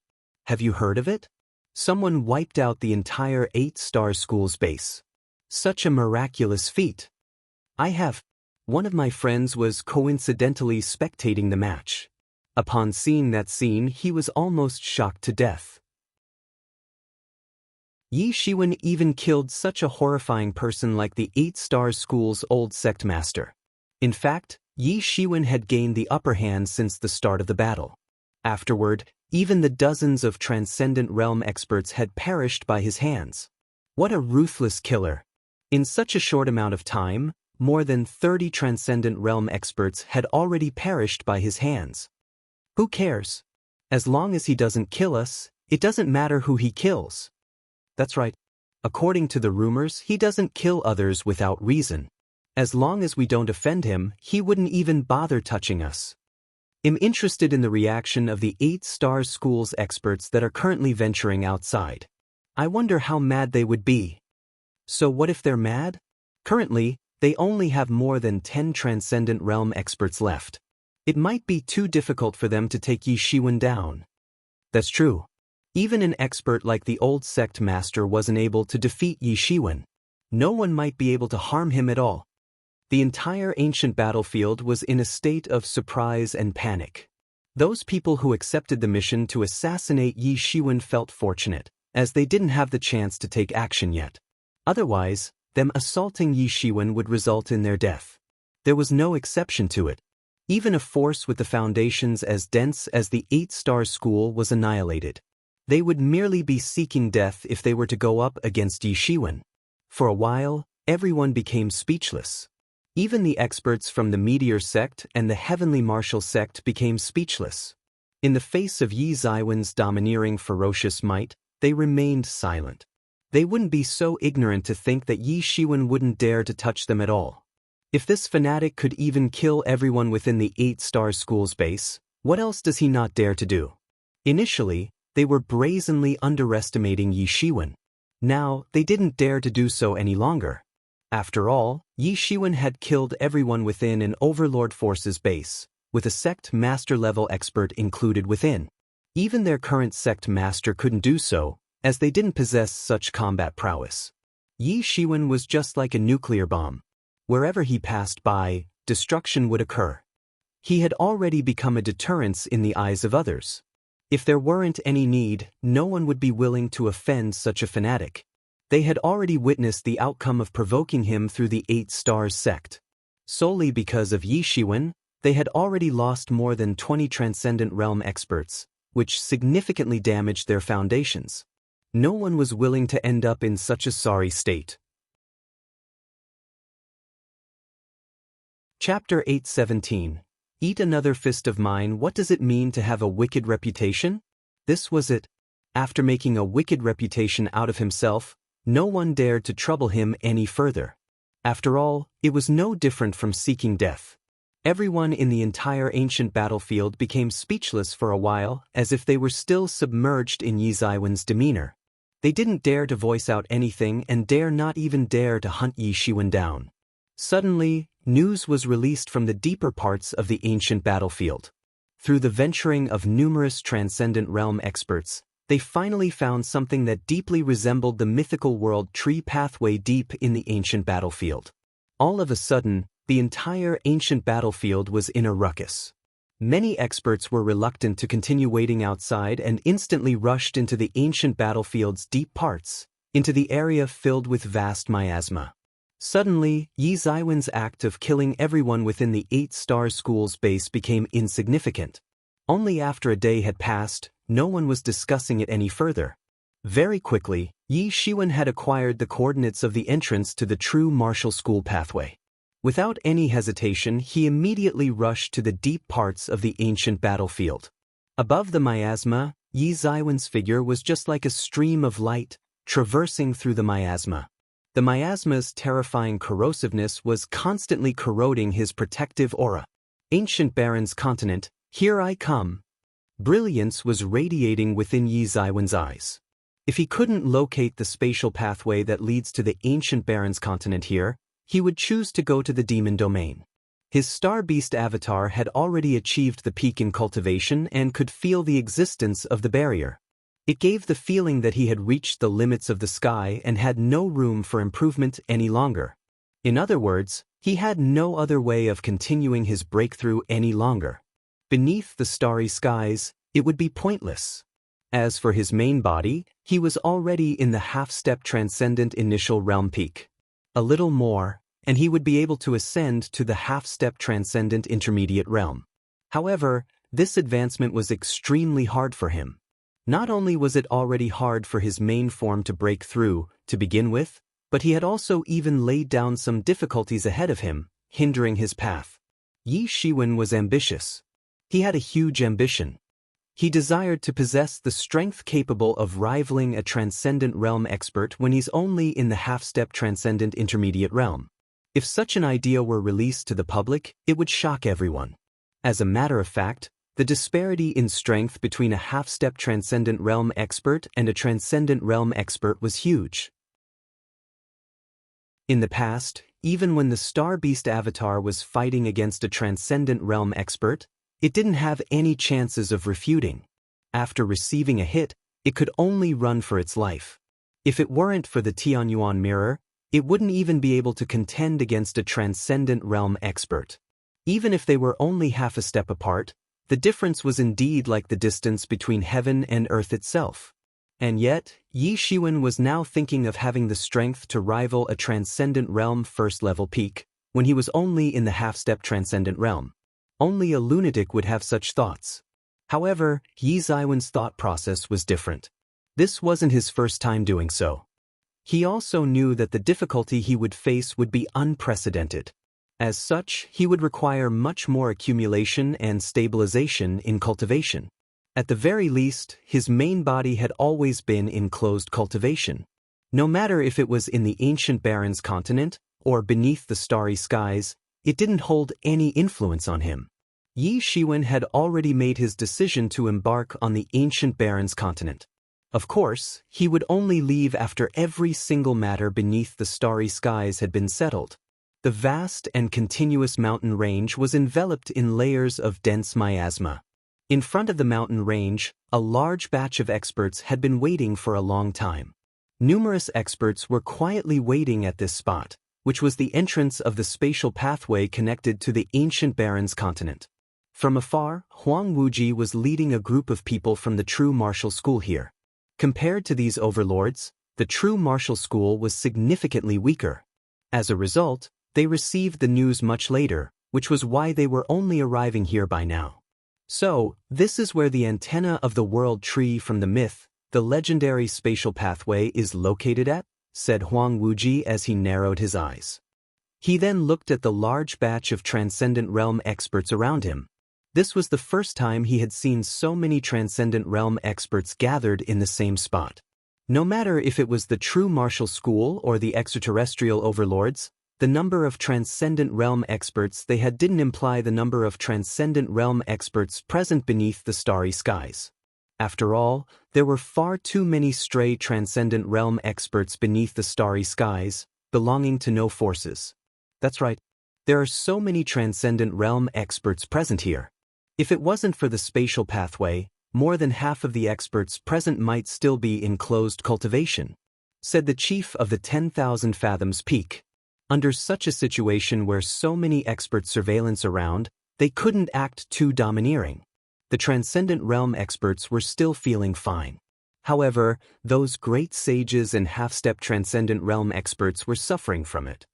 Have you heard of it? Someone wiped out the entire 8-star school's base. Such a miraculous feat. I have. One of my friends was coincidentally spectating the match. Upon seeing that scene, he was almost shocked to death. Yi Shiwen even killed such a horrifying person like the 8-star school's old sect master. In fact, Yi Shiwen had gained the upper hand since the start of the battle. Afterward, even the dozens of Transcendent Realm experts had perished by his hands. What a ruthless killer! In such a short amount of time, more than 30 Transcendent Realm experts had already perished by his hands. Who cares? As long as he doesn't kill us, it doesn't matter who he kills. That's right. According to the rumors, he doesn't kill others without reason. As long as we don't offend him, he wouldn't even bother touching us. I'm interested in the reaction of the 8-star school's experts that are currently venturing outside. I wonder how mad they would be. So what if they're mad? Currently, they only have more than 10 Transcendent Realm experts left. It might be too difficult for them to take Yi Shiwen down. That's true. Even an expert like the old sect master wasn't able to defeat Yi Shiwen. No one might be able to harm him at all. The entire ancient battlefield was in a state of surprise and panic. Those people who accepted the mission to assassinate Yi Shiwen felt fortunate, as they didn't have the chance to take action yet. Otherwise, them assaulting Yi Shiwen would result in their death. There was no exception to it. Even a force with the foundations as dense as the 8-star school was annihilated. They would merely be seeking death if they were to go up against Yi Shiwen. For a while, everyone became speechless. Even the experts from the Meteor sect and the Heavenly Martial sect became speechless. In the face of Yi Zaiwen's domineering ferocious might, they remained silent. They wouldn't be so ignorant to think that Yi Shiwen wouldn't dare to touch them at all. If this fanatic could even kill everyone within the 8-star school's base, what else does he not dare to do? Initially, they were brazenly underestimating Yi Shiwen. Now, they didn't dare to do so any longer. After all, Yi Shiwen had killed everyone within an Overlord Force's base, with a sect master-level expert included within. Even their current sect master couldn't do so, as they didn't possess such combat prowess. Yi Shiwen was just like a nuclear bomb. Wherever he passed by, destruction would occur. He had already become a deterrence in the eyes of others. If there weren't any need, no one would be willing to offend such a fanatic. They had already witnessed the outcome of provoking him through the 8-star sect. Solely because of Yi Shiwen, they had already lost more than 20 Transcendent Realm experts, which significantly damaged their foundations. No one was willing to end up in such a sorry state. Chapter 817. Eat another fist of mine. What does it mean to have a wicked reputation? This was it. After making a wicked reputation out of himself, no one dared to trouble him any further. After all, it was no different from seeking death. Everyone in the entire ancient battlefield became speechless for a while, as if they were still submerged in Yi Zaiwen's demeanor. They didn't dare to voice out anything and not even dare to hunt Yi Shiwen down. Suddenly, news was released from the deeper parts of the ancient battlefield. Through the venturing of numerous Transcendent Realm experts, they finally found something that deeply resembled the mythical world tree pathway deep in the ancient battlefield. All of a sudden, the entire ancient battlefield was in a ruckus. Many experts were reluctant to continue waiting outside and instantly rushed into the ancient battlefield's deep parts, into the area filled with vast miasma. Suddenly, Yi Zaiwen's act of killing everyone within the 8-star school's base became insignificant. Only after a day had passed, no one was discussing it any further. Very quickly, Yi Shiwen had acquired the coordinates of the entrance to the true martial school pathway. Without any hesitation, he immediately rushed to the deep parts of the ancient battlefield. Above the miasma, Yi Zaiwen's figure was just like a stream of light, traversing through the miasma. The miasma's terrifying corrosiveness was constantly corroding his protective aura. Ancient Baron's continent, here I come. Brilliance was radiating within Yi Zaiwen's eyes. If he couldn't locate the spatial pathway that leads to the Ancient Baron's continent here, he would choose to go to the demon domain. His Star Beast avatar had already achieved the peak in cultivation and could feel the existence of the barrier. It gave the feeling that he had reached the limits of the sky and had no room for improvement any longer. In other words, he had no other way of continuing his breakthrough any longer. Beneath the starry skies, it would be pointless. As for his main body, he was already in the half-step transcendent initial realm peak. A little more, and he would be able to ascend to the half-step transcendent intermediate realm. However, this advancement was extremely hard for him. Not only was it already hard for his main form to break through, to begin with, but he had also even laid down some difficulties ahead of him, hindering his path. Yi Shiwen was ambitious. He had a huge ambition. He desired to possess the strength capable of rivaling a transcendent realm expert when he's only in the half-step transcendent intermediate realm. If such an idea were released to the public, it would shock everyone. As a matter of fact, the disparity in strength between a half-step transcendent realm expert and a transcendent realm expert was huge. In the past, even when the Star Beast avatar was fighting against a transcendent realm expert, it didn't have any chances of refuting. After receiving a hit, it could only run for its life. If it weren't for the Tianyuan mirror, it wouldn't even be able to contend against a transcendent realm expert. Even if they were only half a step apart, the difference was indeed like the distance between heaven and earth itself. And yet, Yi Shiwen was now thinking of having the strength to rival a transcendent realm first-level peak, when he was only in the half-step transcendent realm. Only a lunatic would have such thoughts. However, Yi Ziwen's thought process was different. This wasn't his first time doing so. He also knew that the difficulty he would face would be unprecedented. As such, he would require much more accumulation and stabilization in cultivation. At the very least, his main body had always been in closed cultivation. No matter if it was in the ancient Barrens continent or beneath the starry skies, it didn't hold any influence on him. Yi Shiwen had already made his decision to embark on the ancient Barrens continent. Of course, he would only leave after every single matter beneath the starry skies had been settled. The vast and continuous mountain range was enveloped in layers of dense miasma. In front of the mountain range, a large batch of experts had been waiting for a long time. Numerous experts were quietly waiting at this spot, which was the entrance of the spatial pathway connected to the ancient Barrens continent. From afar, Huang Wuji was leading a group of people from the true martial school here. Compared to these overlords, the true martial school was significantly weaker. As a result, they received the news much later, which was why they were only arriving here by now. So, this is where the antenna of the world tree from the myth, the legendary spatial pathway, is located at, said Huang Wuji as he narrowed his eyes. He then looked at the large batch of transcendent realm experts around him. This was the first time he had seen so many transcendent realm experts gathered in the same spot. No matter if it was the true martial school or the extraterrestrial overlords, the number of transcendent realm experts they had didn't imply the number of transcendent realm experts present beneath the starry skies. After all, there were far too many stray transcendent realm experts beneath the starry skies, belonging to no forces. That's right, there are so many transcendent realm experts present here. If it wasn't for the spatial pathway, more than half of the experts present might still be in closed cultivation, said the chief of the 10,000 Fathoms Peak. Under such a situation where so many expert surveillance around, they couldn't act too domineering. The transcendent realm experts were still feeling fine. However, those great sages and half-step transcendent realm experts were suffering from it.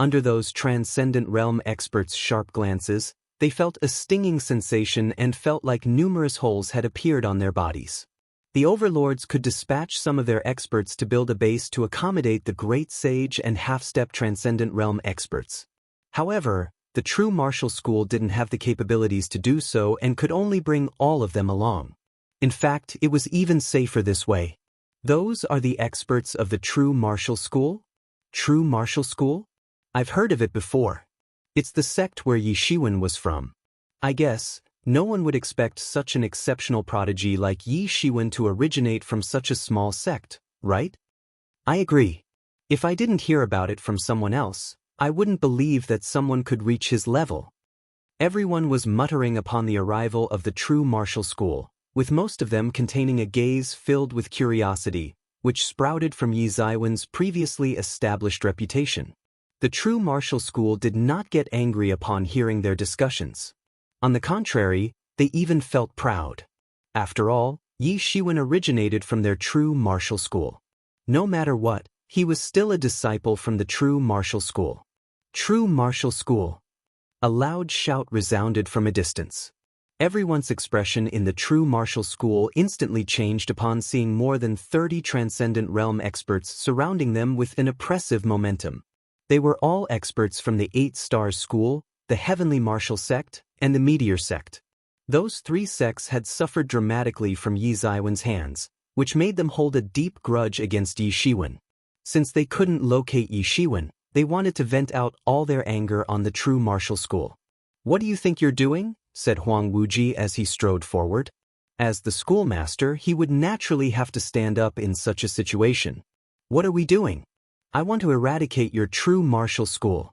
Under those transcendent realm experts' sharp glances, they felt a stinging sensation and felt like numerous holes had appeared on their bodies. The overlords could dispatch some of their experts to build a base to accommodate the great sage and half-step transcendent realm experts. However, the true martial school didn't have the capabilities to do so and could only bring all of them along. In fact, it was even safer this way. Those are the experts of the true martial school? True martial school? I've heard of it before. It's the sect where Yi Shiwen was from. I guess no one would expect such an exceptional prodigy like Yi Shiwen to originate from such a small sect, right? I agree. If I didn't hear about it from someone else, I wouldn't believe that someone could reach his level. Everyone was muttering upon the arrival of the true martial school, with most of them containing a gaze filled with curiosity, which sprouted from Yi Ziwen's previously established reputation. The true martial school did not get angry upon hearing their discussions. On the contrary, they even felt proud. After all, Yi Shiwen originated from their true martial school. No matter what, he was still a disciple from the true martial school. True martial school. A loud shout resounded from a distance. Everyone's expression in the true martial school instantly changed upon seeing more than 30 transcendent realm experts surrounding them with an oppressive momentum. They were all experts from the 8 Stars School, the Heavenly Martial Sect, and the Meteor Sect. Those three sects had suffered dramatically from Yi Ziwen's hands, which made them hold a deep grudge against Yi Shiwen. Since they couldn't locate Yi Shiwen, they wanted to vent out all their anger on the true martial school. "What do you think you're doing?" said Huang Wuji as he strode forward. As the schoolmaster, he would naturally have to stand up in such a situation. "What are we doing? I want to eradicate your true martial school."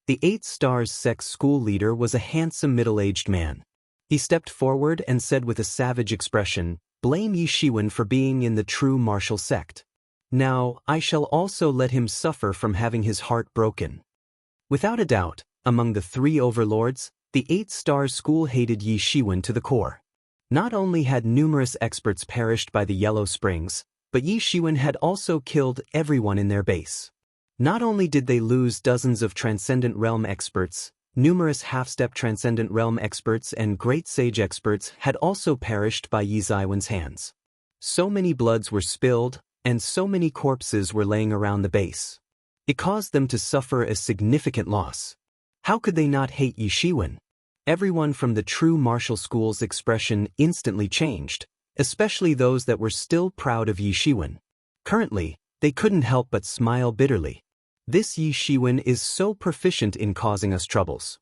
The 8 Stars sect school leader was a handsome middle-aged man. He stepped forward and said with a savage expression, "Blame Yi Shiwen for being in the true martial sect. Now, I shall also let him suffer from having his heart broken." Without a doubt, among the 3 overlords, the 8 Stars school hated Yi Shiwen to the core. Not only had numerous experts perished by the Yellow Springs, but Yi Shiwen had also killed everyone in their base. Not only did they lose dozens of Transcendent Realm experts, numerous half-step Transcendent Realm experts and Great Sage experts had also perished by Yi Ziwen's hands. So many bloods were spilled, and so many corpses were laying around the base. It caused them to suffer a significant loss. How could they not hate Yi Shiwen? Everyone from the true martial school's expression instantly changed, especially those that were still proud of Yi Shiwen. Currently, they couldn't help but smile bitterly. This Yi Shiwen is so proficient in causing us troubles.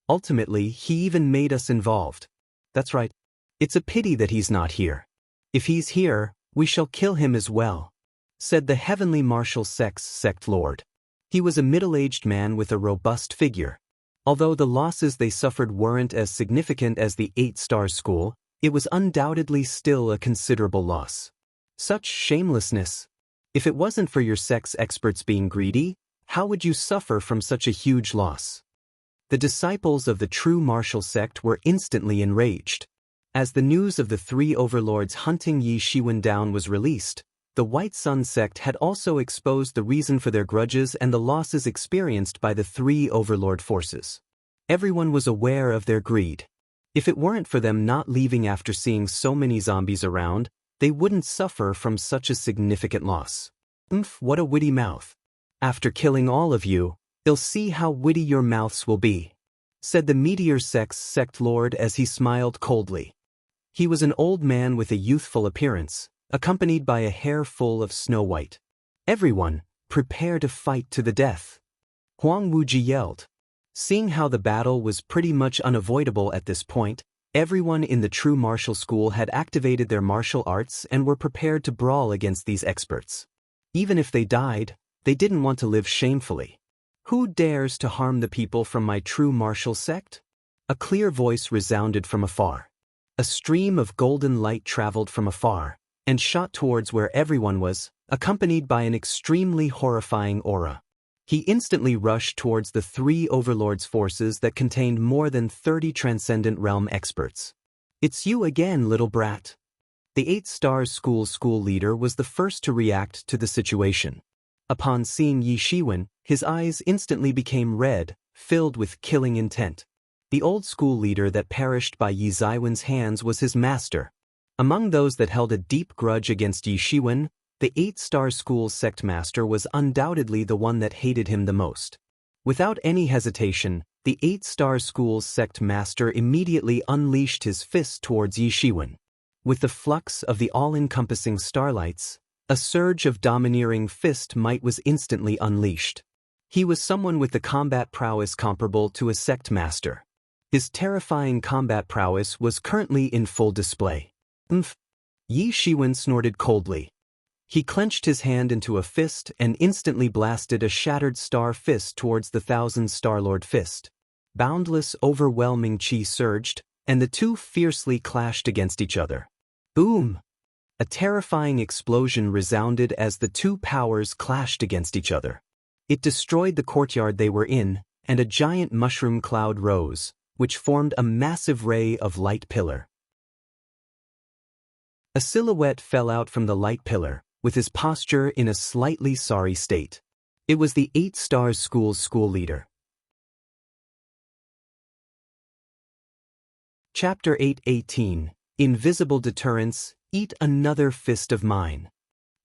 Ultimately, he even made us involved. That's right. It's a pity that he's not here. If he's here, we shall kill him as well," said the Heavenly Martial Sect's sect lord. He was a middle-aged man with a robust figure. Although the losses they suffered weren't as significant as the 8 Stars school, it was undoubtedly still a considerable loss. Such shamelessness! If it wasn't for your sect's experts being greedy, how would you suffer from such a huge loss? The disciples of the true martial sect were instantly enraged. As the news of the 3 overlords hunting Yi Shiwen down was released, the White Sun sect had also exposed the reason for their grudges and the losses experienced by the 3 overlord forces. Everyone was aware of their greed. If it weren't for them not leaving after seeing so many zombies around, they wouldn't suffer from such a significant loss. What a witty mouth. After killing all of you, you'll see how witty your mouths will be," said the Meteor sect's sect lord as he smiled coldly. He was an old man with a youthful appearance, accompanied by a hair full of snow white. "Everyone, prepare to fight to the death," Huang Wuji yelled. Seeing how the battle was pretty much unavoidable at this point, everyone in the true martial school had activated their martial arts and were prepared to brawl against these experts. Even if they died, they didn't want to live shamefully. "Who dares to harm the people from my true martial sect?" A clear voice resounded from afar. A stream of golden light traveled from afar and shot towards where everyone was, accompanied by an extremely horrifying aura. He instantly rushed towards the 3 overlords' forces that contained more than 30 Transcendent Realm experts. "It's you again, little brat." The 8 Stars school leader was the first to react to the situation. Upon seeing Yi Shiwen, his eyes instantly became red, filled with killing intent. The old school leader that perished by Yi Ziwen's hands was his master. Among those that held a deep grudge against Yi Shiwen, the 8 Stars school sect master was undoubtedly the one that hated him the most. Without any hesitation, the 8 Stars school sect master immediately unleashed his fist towards Yi Shiwen. With the flux of the all-encompassing starlights, a surge of domineering fist might was instantly unleashed. He was someone with the combat prowess comparable to a sect master. His terrifying combat prowess was currently in full display. Yi Shiwen snorted coldly. He clenched his hand into a fist and instantly blasted a shattered star fist towards the 1,000 Starlord fist. Boundless, overwhelming chi surged, and the two fiercely clashed against each other. Boom! A terrifying explosion resounded as the two powers clashed against each other. It destroyed the courtyard they were in, and a giant mushroom cloud rose, which formed a massive ray of light pillar. A silhouette fell out from the light pillar, with his posture in a slightly sorry state. It was the 8 Stars school leader. Chapter 8:18 Invisible Deterrence, Eat Another Fist of Mine.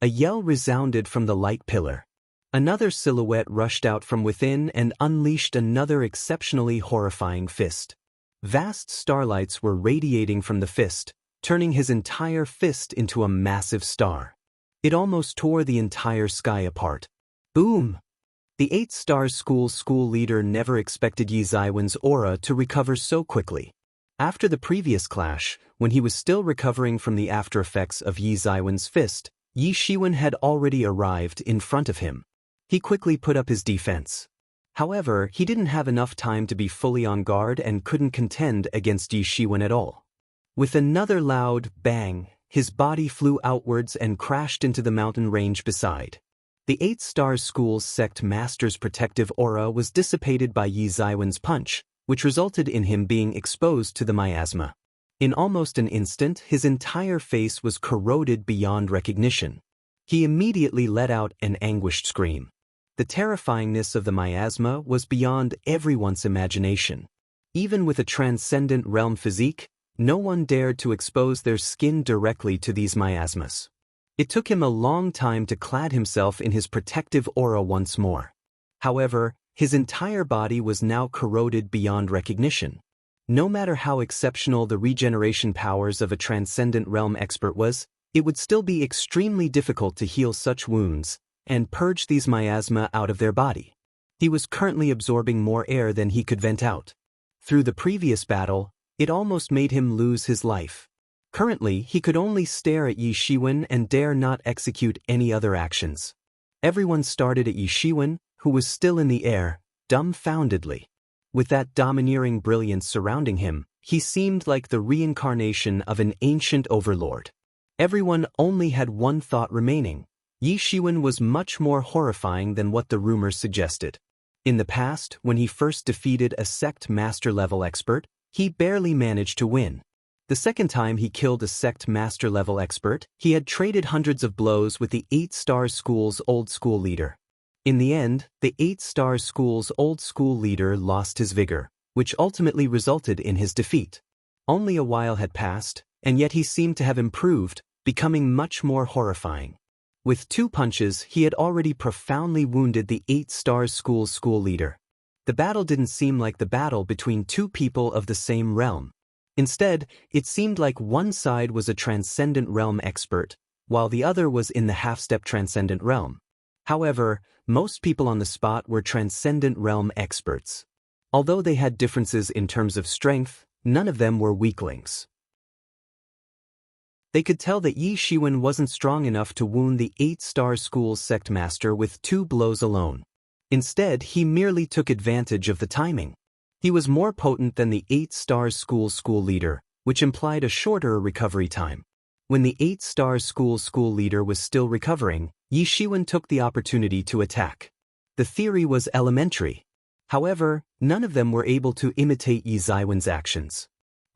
A yell resounded from the light pillar. Another silhouette rushed out from within and unleashed another exceptionally horrifying fist. Vast starlights were radiating from the fist, turning his entire fist into a massive star. It almost tore the entire sky apart. Boom! The 8 Stars school leader never expected Yi Zaiwen's aura to recover so quickly. After the previous clash, when he was still recovering from the after effects of Yi Zaiwen's fist, Yi Shiwen had already arrived in front of him. He quickly put up his defense. However, he didn't have enough time to be fully on guard and couldn't contend against Yi Shiwen at all. With another loud bang, his body flew outwards and crashed into the mountain range beside. The 8 Stars School's sect master's protective aura was dissipated by Yi Zaiwen's punch, which resulted in him being exposed to the miasma. In almost an instant, his entire face was corroded beyond recognition. He immediately let out an anguished scream. The terrifyingness of the miasma was beyond everyone's imagination. Even with a transcendent realm physique, no one dared to expose their skin directly to these miasmas. It took him a long time to clad himself in his protective aura once more. However, his entire body was now corroded beyond recognition. No matter how exceptional the regeneration powers of a transcendent realm expert was, it would still be extremely difficult to heal such wounds and purge these miasma out of their body. He was currently absorbing more air than he could vent out. Through the previous battle, it almost made him lose his life. Currently, he could only stare at Yi Shiwen and dare not execute any other actions. Everyone started at Yi Shiwen, who was still in the air, dumbfoundedly. With that domineering brilliance surrounding him, he seemed like the reincarnation of an ancient overlord. Everyone only had one thought remaining. Yi Shiwen was much more horrifying than what the rumors suggested. In the past, when he first defeated a sect master-level expert, he barely managed to win. The second time he killed a sect master-level expert, he had traded hundreds of blows with the 8 Stars School's old school leader. In the end, the 8 Stars School's old school leader lost his vigor, which ultimately resulted in his defeat. Only a while had passed, and yet he seemed to have improved, becoming much more horrifying. With 2 punches, he had already profoundly wounded the 8 Stars School's school leader. The battle didn't seem like the battle between 2 people of the same realm. Instead, it seemed like one side was a transcendent realm expert, while the other was in the half-step transcendent realm. However, most people on the spot were transcendent realm experts. Although they had differences in terms of strength, none of them were weaklings. They could tell that Yi Shiwen wasn't strong enough to wound the 8 Stars School's sect master with 2 blows alone. Instead, he merely took advantage of the timing. He was more potent than the 8 Stars school leader, which implied a shorter recovery time. When the 8 Stars school leader was still recovering, Yi Shiwen took the opportunity to attack. The theory was elementary. However, none of them were able to imitate Yi Zaiwen's actions.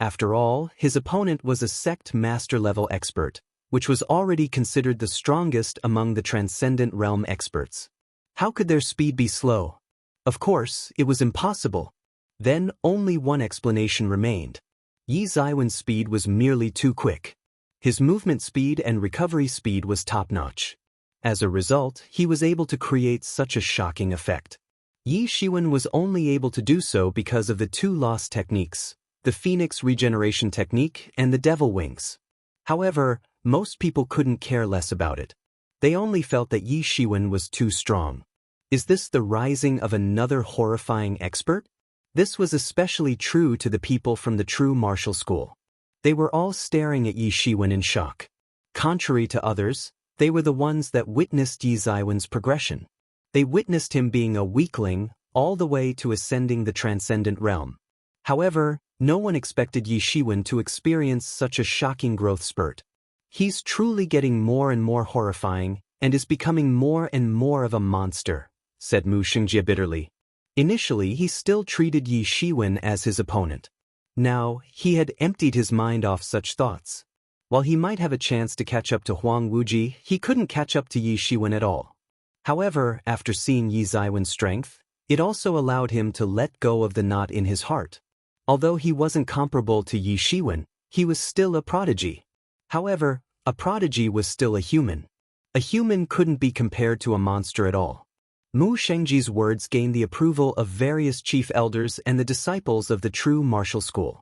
After all, his opponent was a sect master-level expert, which was already considered the strongest among the transcendent realm experts. How could their speed be slow? Of course, it was impossible. Then only one explanation remained. Yi Zaiwen's speed was merely too quick. His movement speed and recovery speed was top-notch. As a result, he was able to create such a shocking effect. Yi Shiwen was only able to do so because of the 2 lost techniques, the Phoenix regeneration technique and the Devil Wings. However, most people couldn't care less about it. They only felt that Yi Shiwen was too strong. Is this the rising of another horrifying expert? This was especially true to the people from the true martial school. They were all staring at Yi Shiwen in shock. Contrary to others, they were the ones that witnessed Yi Zaiwen's progression. They witnessed him being a weakling all the way to ascending the transcendent realm. However, no one expected Yi Shiwen to experience such a shocking growth spurt. He's truly getting more and more horrifying and is becoming more and more of a monster, said Mu Xingjie bitterly. Initially, he still treated Yi Shiwen as his opponent. Now, he had emptied his mind off such thoughts. While he might have a chance to catch up to Huang Wuji, he couldn't catch up to Yi Shiwen at all. However, after seeing Yi Zaiwen's strength, it also allowed him to let go of the knot in his heart. Although he wasn't comparable to Yi Shiwen, he was still a prodigy. However, a prodigy was still a human. A human couldn't be compared to a monster at all. Mu Shengji's words gained the approval of various chief elders and the disciples of the true martial school.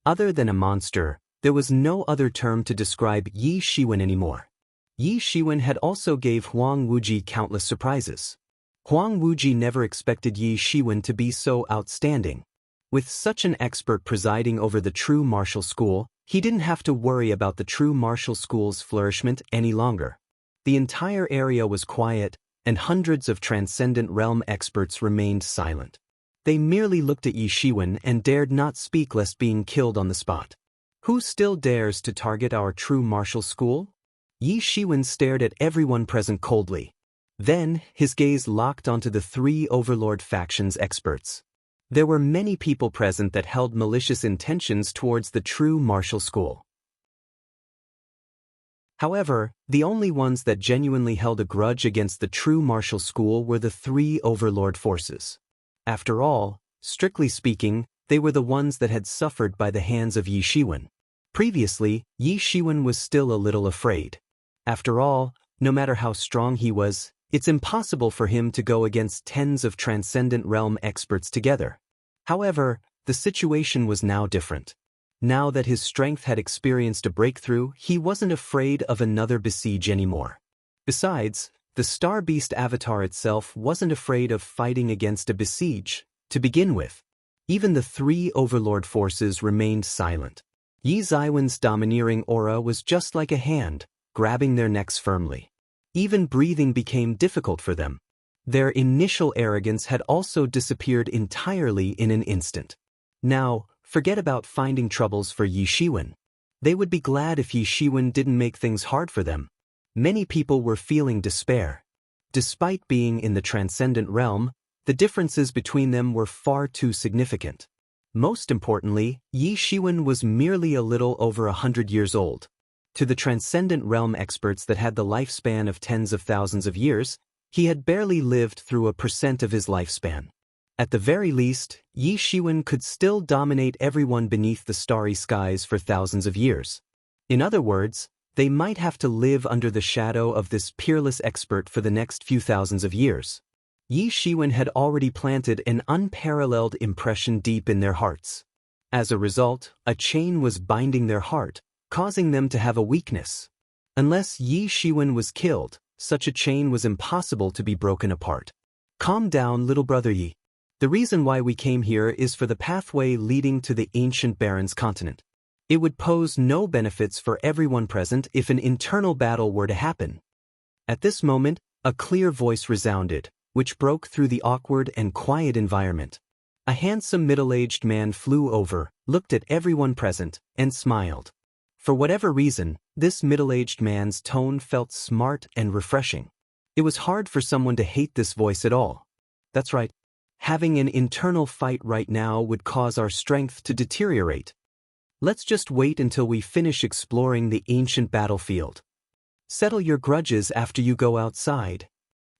Other than a monster, there was no other term to describe Yi Shiwen anymore. Yi Shiwen had also gave Huang Wuji countless surprises. Huang Wuji never expected Yi Shiwen to be so outstanding. With such an expert presiding over the true martial school, he didn't have to worry about the true martial school's flourishment any longer. The entire area was quiet, and hundreds of transcendent realm experts remained silent. They merely looked at Yi Shiwen and dared not speak lest being killed on the spot. Who still dares to target our true martial school? Yi Shiwen stared at everyone present coldly. Then, his gaze locked onto the three Overlord faction's experts. There were many people present that held malicious intentions towards the true martial school. However, the only ones that genuinely held a grudge against the true martial school were the three Overlord forces. After all, strictly speaking, they were the ones that had suffered by the hands of Yi Shiwen. Previously, Yi Shiwen was still a little afraid. After all, no matter how strong he was, it's impossible for him to go against tens of transcendent realm experts together. However, the situation was now different. Now that his strength had experienced a breakthrough, he wasn't afraid of another besiege anymore. Besides, the Star Beast avatar itself wasn't afraid of fighting against a besiege, to begin with. Even the three Overlord forces remained silent. Yi Zaiwen's domineering aura was just like a hand, grabbing their necks firmly. Even breathing became difficult for them. Their initial arrogance had also disappeared entirely in an instant. Now, forget about finding troubles for Yi Shiwen. They would be glad if Yi Shiwen didn't make things hard for them. Many people were feeling despair. Despite being in the transcendent realm, the differences between them were far too significant. Most importantly, Yi Shiwen was merely a little over 100 years old. To the transcendent realm experts that had the lifespan of tens of thousands of years, he had barely lived through 1% of his lifespan. At the very least, Yi Shiwen could still dominate everyone beneath the starry skies for thousands of years. In other words, they might have to live under the shadow of this peerless expert for the next few thousands of years. Yi Shiwen had already planted an unparalleled impression deep in their hearts. As a result, a chain was binding their heart, causing them to have a weakness. Unless Yi Shiwen was killed, such a chain was impossible to be broken apart. Calm down, little brother Yi. The reason why we came here is for the pathway leading to the ancient Baron's continent. It would pose no benefits for everyone present if an internal battle were to happen. At this moment, a clear voice resounded, which broke through the awkward and quiet environment. A handsome middle-aged man flew over, looked at everyone present, and smiled. For whatever reason, this middle-aged man's tone felt smart and refreshing. It was hard for someone to hate this voice at all. That's right. Having an internal fight right now would cause our strength to deteriorate. Let's just wait until we finish exploring the ancient battlefield. Settle your grudges after you go outside.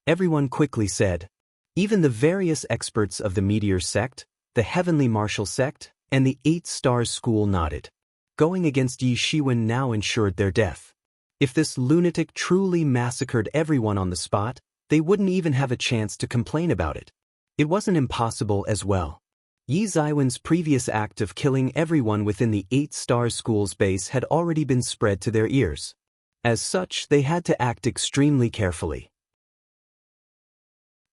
Everyone quickly said. Even the various experts of the Meteor Sect, the Heavenly Martial Sect, and the 8 Stars School nodded. Going against Yi Shiwen now ensured their death. If this lunatic truly massacred everyone on the spot, they wouldn't even have a chance to complain about it. It wasn't impossible as well. Yi Zaiwen's previous act of killing everyone within the 8 Stars School's base had already been spread to their ears. As such, they had to act extremely carefully.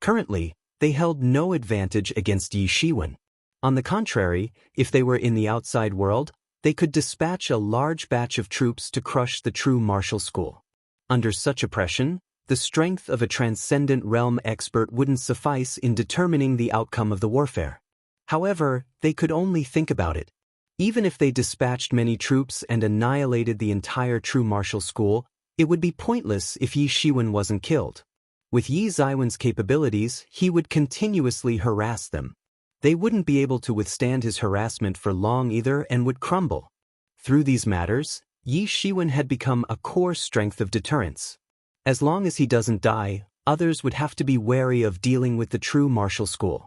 Currently, they held no advantage against Yi Shiwen. On the contrary, if they were in the outside world, they could dispatch a large batch of troops to crush the true martial school. Under such oppression, the strength of a transcendent realm expert wouldn't suffice in determining the outcome of the warfare. However, they could only think about it. Even if they dispatched many troops and annihilated the entire true martial school, it would be pointless if Yi Shiwen wasn't killed. With Yi Zaiwen's capabilities, he would continuously harass them. They wouldn't be able to withstand his harassment for long either and would crumble. Through these matters, Yi Shiwen had become a core strength of deterrence. As long as he doesn't die, others would have to be wary of dealing with the true martial school.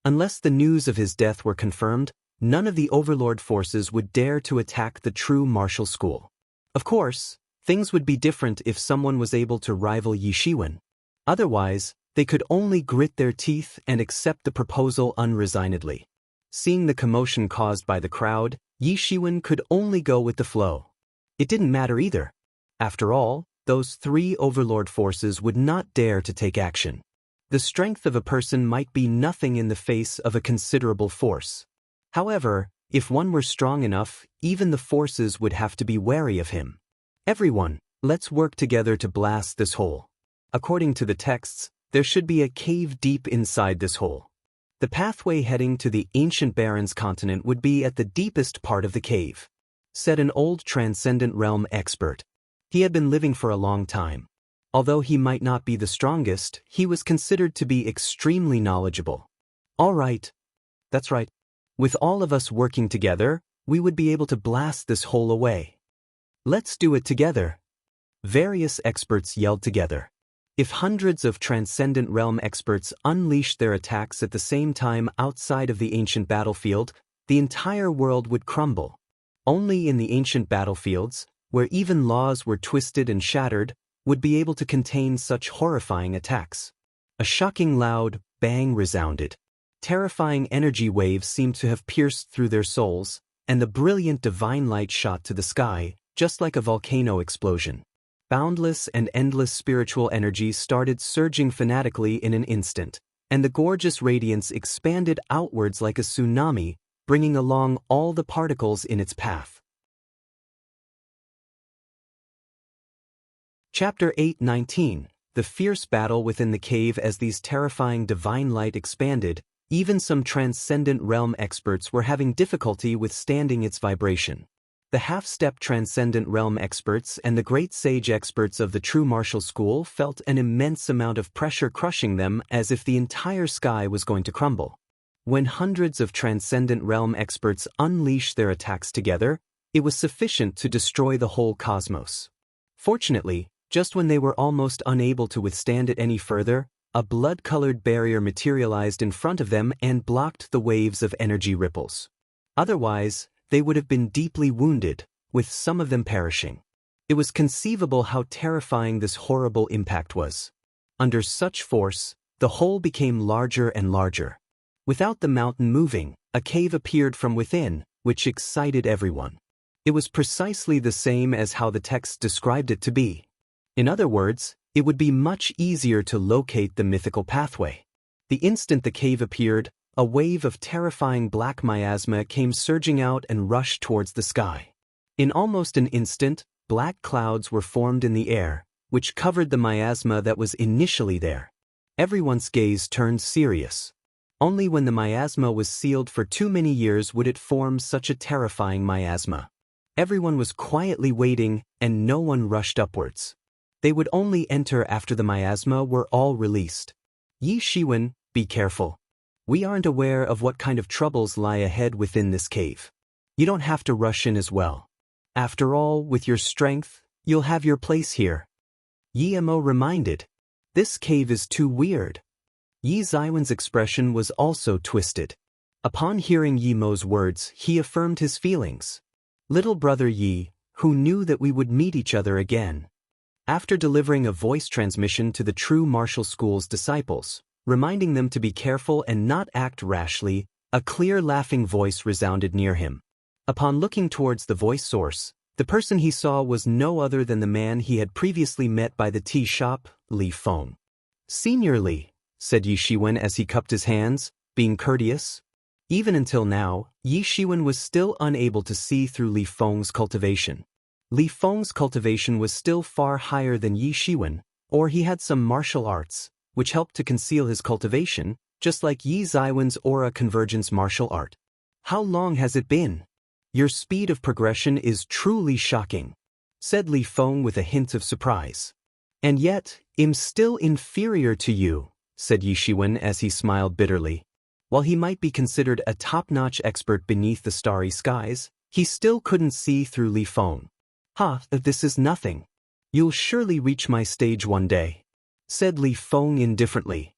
Unless the news of his death were confirmed, none of the Overlord forces would dare to attack the true martial school. Of course, things would be different if someone was able to rival Yi Shiwen. Otherwise, They could only grit their teeth and accept the proposal unresignedly. Seeing the commotion caused by the crowd, Yi Shiwen could only go with the flow. It didn't matter either. After all, those three overlord forces would not dare to take action. The strength of a person might be nothing in the face of a considerable force. However, if one were strong enough, even the forces would have to be wary of him. Everyone, let's work together to blast this hole. According to the texts, there should be a cave deep inside this hole. The pathway heading to the ancient Barrens continent would be at the deepest part of the cave, said an old transcendent realm expert. He had been living for a long time. Although he might not be the strongest, he was considered to be extremely knowledgeable. All right. That's right. With all of us working together, we would be able to blast this hole away. Let's do it together. Various experts yelled together. If hundreds of transcendent realm experts unleashed their attacks at the same time outside of the ancient battlefield, the entire world would crumble. Only in the ancient battlefields, where even laws were twisted and shattered, would be able to contain such horrifying attacks. A shocking loud bang resounded. Terrifying energy waves seemed to have pierced through their souls, and the brilliant divine light shot to the sky, just like a volcano explosion. Boundless and endless spiritual energy started surging fanatically in an instant, and the gorgeous radiance expanded outwards like a tsunami, bringing along all the particles in its path. Chapter 8:19. The fierce battle within the cave. As these terrifying divine light expanded, even some transcendent realm experts were having difficulty withstanding its vibration. The half-step transcendent realm experts and the great sage experts of the true martial school felt an immense amount of pressure crushing them, as if the entire sky was going to crumble. When hundreds of transcendent realm experts unleashed their attacks together, it was sufficient to destroy the whole cosmos. Fortunately, just when they were almost unable to withstand it any further, a blood-colored barrier materialized in front of them and blocked the waves of energy ripples. Otherwise, they would have been deeply wounded, with some of them perishing. It was conceivable how terrifying this horrible impact was. Under such force, the hole became larger and larger. Without the mountain moving, a cave appeared from within, which excited everyone. It was precisely the same as how the text described it to be. In other words, it would be much easier to locate the mythical pathway. The instant the cave appeared, a wave of terrifying black miasma came surging out and rushed towards the sky. In almost an instant, black clouds were formed in the air, which covered the miasma that was initially there. Everyone's gaze turned serious. Only when the miasma was sealed for too many years would it form such a terrifying miasma. Everyone was quietly waiting, and no one rushed upwards. They would only enter after the miasma were all released. Yi Shiwen, be careful. We aren't aware of what kind of troubles lie ahead within this cave. You don't have to rush in as well. After all, with your strength, you'll have your place here. Yi Mo reminded. This cave is too weird. Yi Ziwen's expression was also twisted. Upon hearing Yi Mo's words, he affirmed his feelings. Little brother Yi, who knew that we would meet each other again. After delivering a voice transmission to the true martial school's disciples, reminding them to be careful and not act rashly, a clear laughing voice resounded near him. Upon looking towards the voice source, the person he saw was no other than the man he had previously met by the tea shop, Li Feng. Senior Li, said Yi Shiwen as he cupped his hands, being courteous. Even until now, Yi Shiwen was still unable to see through Li Feng's cultivation. Li Feng's cultivation was still far higher than Yi Shiwen, or he had some martial arts, which helped to conceal his cultivation, just like Yi Ziwen's aura convergence martial art. How long has it been? Your speed of progression is truly shocking, said Li Feng with a hint of surprise. And yet, I'm still inferior to you, said Yi Shiwen as he smiled bitterly. While he might be considered a top-notch expert beneath the starry skies, he still couldn't see through Li Feng. This is nothing. You'll surely reach my stage one day, said Li Feng indifferently.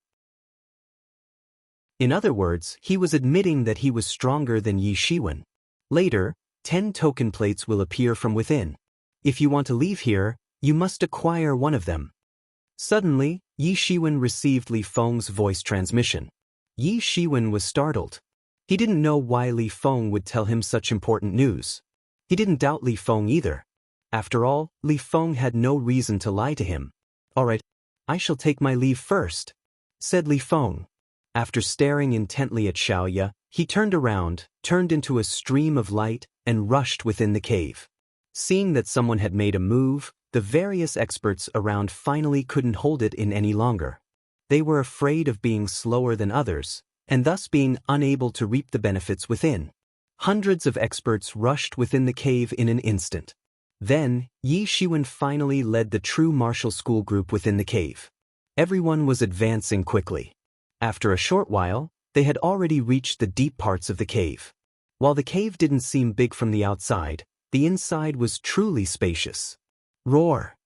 In other words, he was admitting that he was stronger than Yi Shiwen. Later, 10 token plates will appear from within. If you want to leave here, you must acquire one of them. Suddenly, Yi Shiwen received Li Feng's voice transmission. Yi Shiwen was startled. He didn't know why Li Feng would tell him such important news. He didn't doubt Li Feng either. After all, Li Feng had no reason to lie to him. "All right, I shall take my leave first," said Li Feng. After staring intently at Xiaoya, he turned around, turned into a stream of light, and rushed within the cave. Seeing that someone had made a move, the various experts around finally couldn't hold it in any longer. They were afraid of being slower than others, and thus being unable to reap the benefits within. Hundreds of experts rushed within the cave in an instant. Then, Yi Shiwen finally led the true martial school group within the cave. Everyone was advancing quickly. After a short while, they had already reached the deep parts of the cave. While the cave didn't seem big from the outside, the inside was truly spacious. Roar!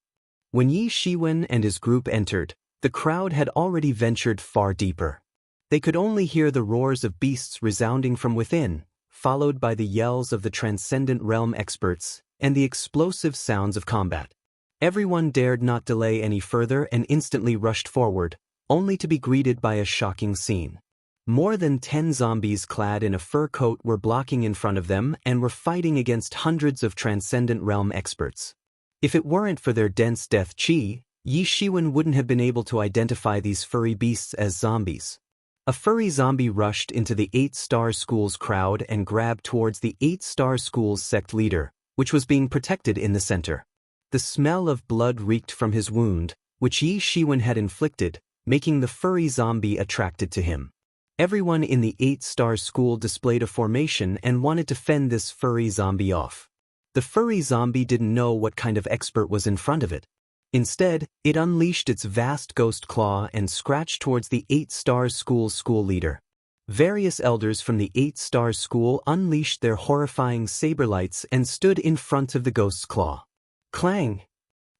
When Yi Shiwen and his group entered, the crowd had already ventured far deeper. They could only hear the roars of beasts resounding from within, followed by the yells of the Transcendent Realm experts and the explosive sounds of combat. Everyone dared not delay any further and instantly rushed forward, only to be greeted by a shocking scene. More than 10 zombies clad in a fur coat were blocking in front of them and were fighting against hundreds of Transcendent Realm experts. If it weren't for their dense death chi, Yi Shiwen wouldn't have been able to identify these furry beasts as zombies. A furry zombie rushed into the 8-Star School's crowd and grabbed towards the 8-Star School's sect leader, which was being protected in the center. The smell of blood reeked from his wound, which Yi Shiwen had inflicted, making the furry zombie attracted to him. Everyone in the 8-Star School displayed a formation and wanted to fend this furry zombie off. The furry zombie didn't know what kind of expert was in front of it. Instead, it unleashed its vast ghost claw and scratched towards the 8-Star School's school leader. Various elders from the 8-Star School unleashed their horrifying saber lights and stood in front of the ghost's claw. Clang!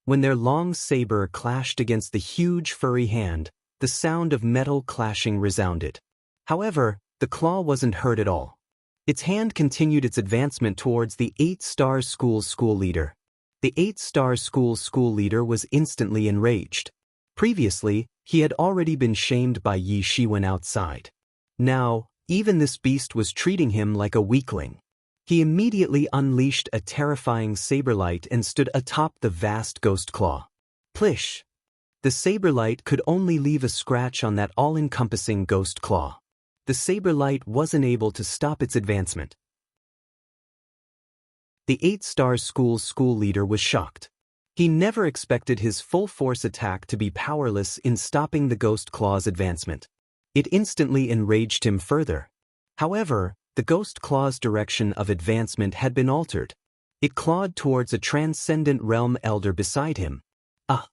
When their long saber clashed against the huge furry hand, the sound of metal clashing resounded. However, the claw wasn't hurt at all. Its hand continued its advancement towards the 8-Star School's school leader. The 8-Star School's school leader was instantly enraged. Previously, he had already been shamed by Yi Shiwen outside. Now, even this beast was treating him like a weakling. He immediately unleashed a terrifying saberlight and stood atop the vast ghost claw. Plish! The saberlight could only leave a scratch on that all-encompassing ghost claw. The saberlight wasn't able to stop its advancement. The 8-Star School's school leader was shocked. He never expected his full-force attack to be powerless in stopping the ghost claw's advancement. It instantly enraged him further. However, the ghost claw's direction of advancement had been altered. It clawed towards a Transcendent Realm elder beside him. Ah!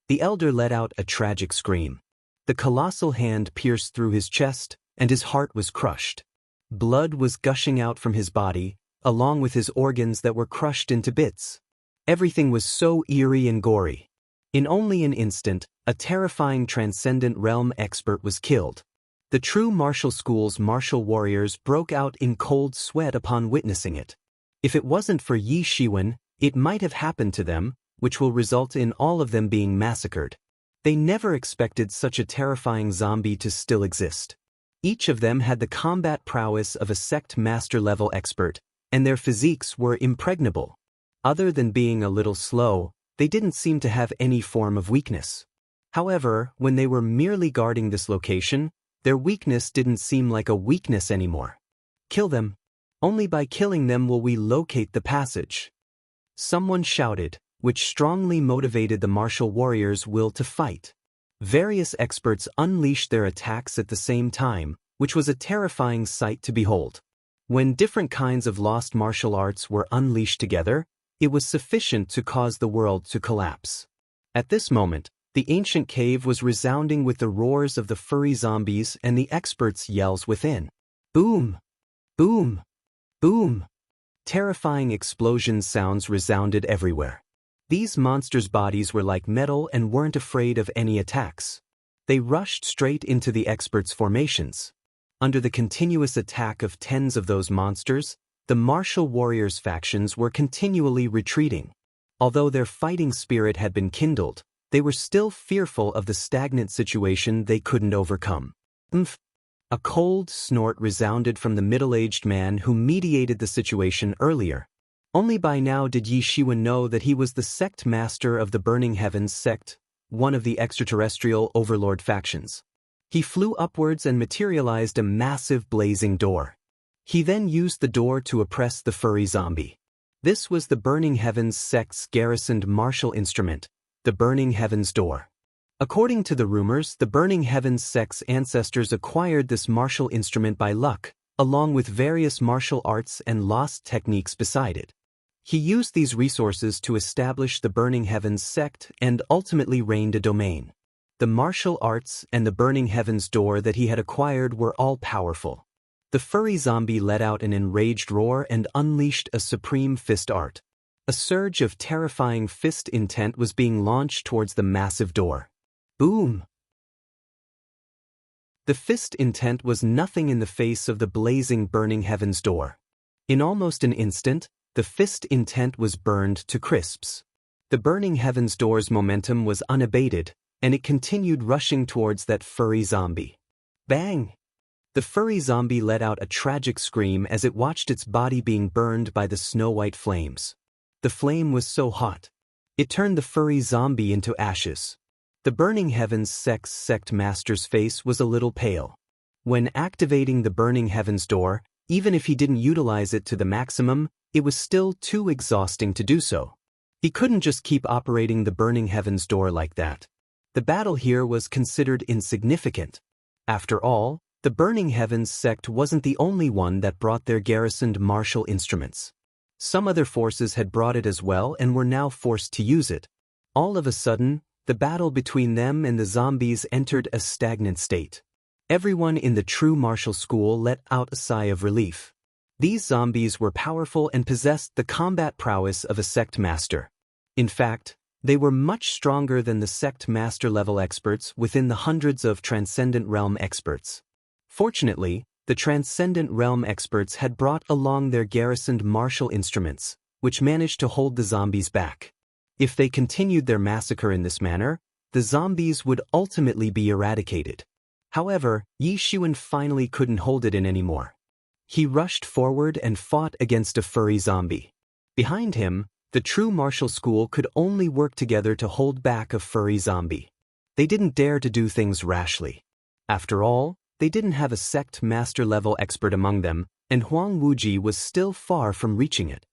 The elder let out a tragic scream. The colossal hand pierced through his chest, and his heart was crushed. Blood was gushing out from his body, along with his organs that were crushed into bits. Everything was so eerie and gory. In only an instant, a terrifying Transcendent Realm expert was killed. The true martial school's martial warriors broke out in cold sweat upon witnessing it. If it wasn't for Yi Shiwen, it might have happened to them, which will result in all of them being massacred. They never expected such a terrifying zombie to still exist. Each of them had the combat prowess of a sect master-level expert, and their physiques were impregnable. Other than being a little slow, they didn't seem to have any form of weakness. However, when they were merely guarding this location, their weakness didn't seem like a weakness anymore. Kill them. Only by killing them will we locate the passage. Someone shouted, which strongly motivated the martial warriors' will to fight. Various experts unleashed their attacks at the same time, which was a terrifying sight to behold. When different kinds of lost martial arts were unleashed together, it was sufficient to cause the world to collapse. At this moment, the ancient cave was resounding with the roars of the furry zombies and the experts' yells within. Boom! Boom! Boom! Terrifying explosion sounds resounded everywhere. These monsters' bodies were like metal and weren't afraid of any attacks. They rushed straight into the experts' formations. Under the continuous attack of tens of those monsters, the martial warriors' factions were continually retreating. Although their fighting spirit had been kindled, They were still fearful of the stagnant situation they couldn't overcome. Umph. A cold snort resounded from the middle-aged man who mediated the situation earlier. Only by now did Yi Shiwen know that he was the sect master of the Burning Heavens sect, one of the extraterrestrial overlord factions. He flew upwards and materialized a massive blazing door. He then used the door to oppress the furry zombie. This was the Burning Heavens sect's garrisoned martial instrument, the Burning Heavens Door. According to the rumors, the Burning Heavens sect's ancestors acquired this martial instrument by luck, along with various martial arts and lost techniques beside it. He used these resources to establish the Burning Heavens sect and ultimately reigned a domain. The martial arts and the Burning Heavens Door that he had acquired were all powerful. The furry zombie let out an enraged roar and unleashed a supreme fist art. A surge of terrifying fist intent was being launched towards the massive door. Boom! The fist intent was nothing in the face of the blazing Burning Heavens Door. In almost an instant, the fist intent was burned to crisps. The Burning Heavens Door's momentum was unabated, and it continued rushing towards that furry zombie. Bang! The furry zombie let out a tragic scream as it watched its body being burned by the snow-white flames. The flame was so hot. It turned the furry zombie into ashes. The Burning Heavens sect's sect master's face was a little pale. When activating the Burning Heavens Door, even if he didn't utilize it to the maximum, it was still too exhausting to do so. He couldn't just keep operating the Burning Heavens Door like that. The battle here was considered insignificant. After all, the Burning Heavens sect wasn't the only one that brought their garrisoned martial instruments. Some other forces had brought it as well and were now forced to use it. All of a sudden, the battle between them and the zombies entered a stagnant state. Everyone in the true martial school let out a sigh of relief. These zombies were powerful and possessed the combat prowess of a sect master. In fact, they were much stronger than the sect master level experts within the hundreds of Transcendent Realm experts. Fortunately, the Transcendent Realm experts had brought along their garrisoned martial instruments, which managed to hold the zombies back. If they continued their massacre in this manner, the zombies would ultimately be eradicated. However, Yi Shiwen finally couldn't hold it in anymore. He rushed forward and fought against a furry zombie. Behind him, the true martial school could only work together to hold back a furry zombie. They didn't dare to do things rashly. After all, they didn't have a sect master level expert among them, and Huang Wuji was still far from reaching it.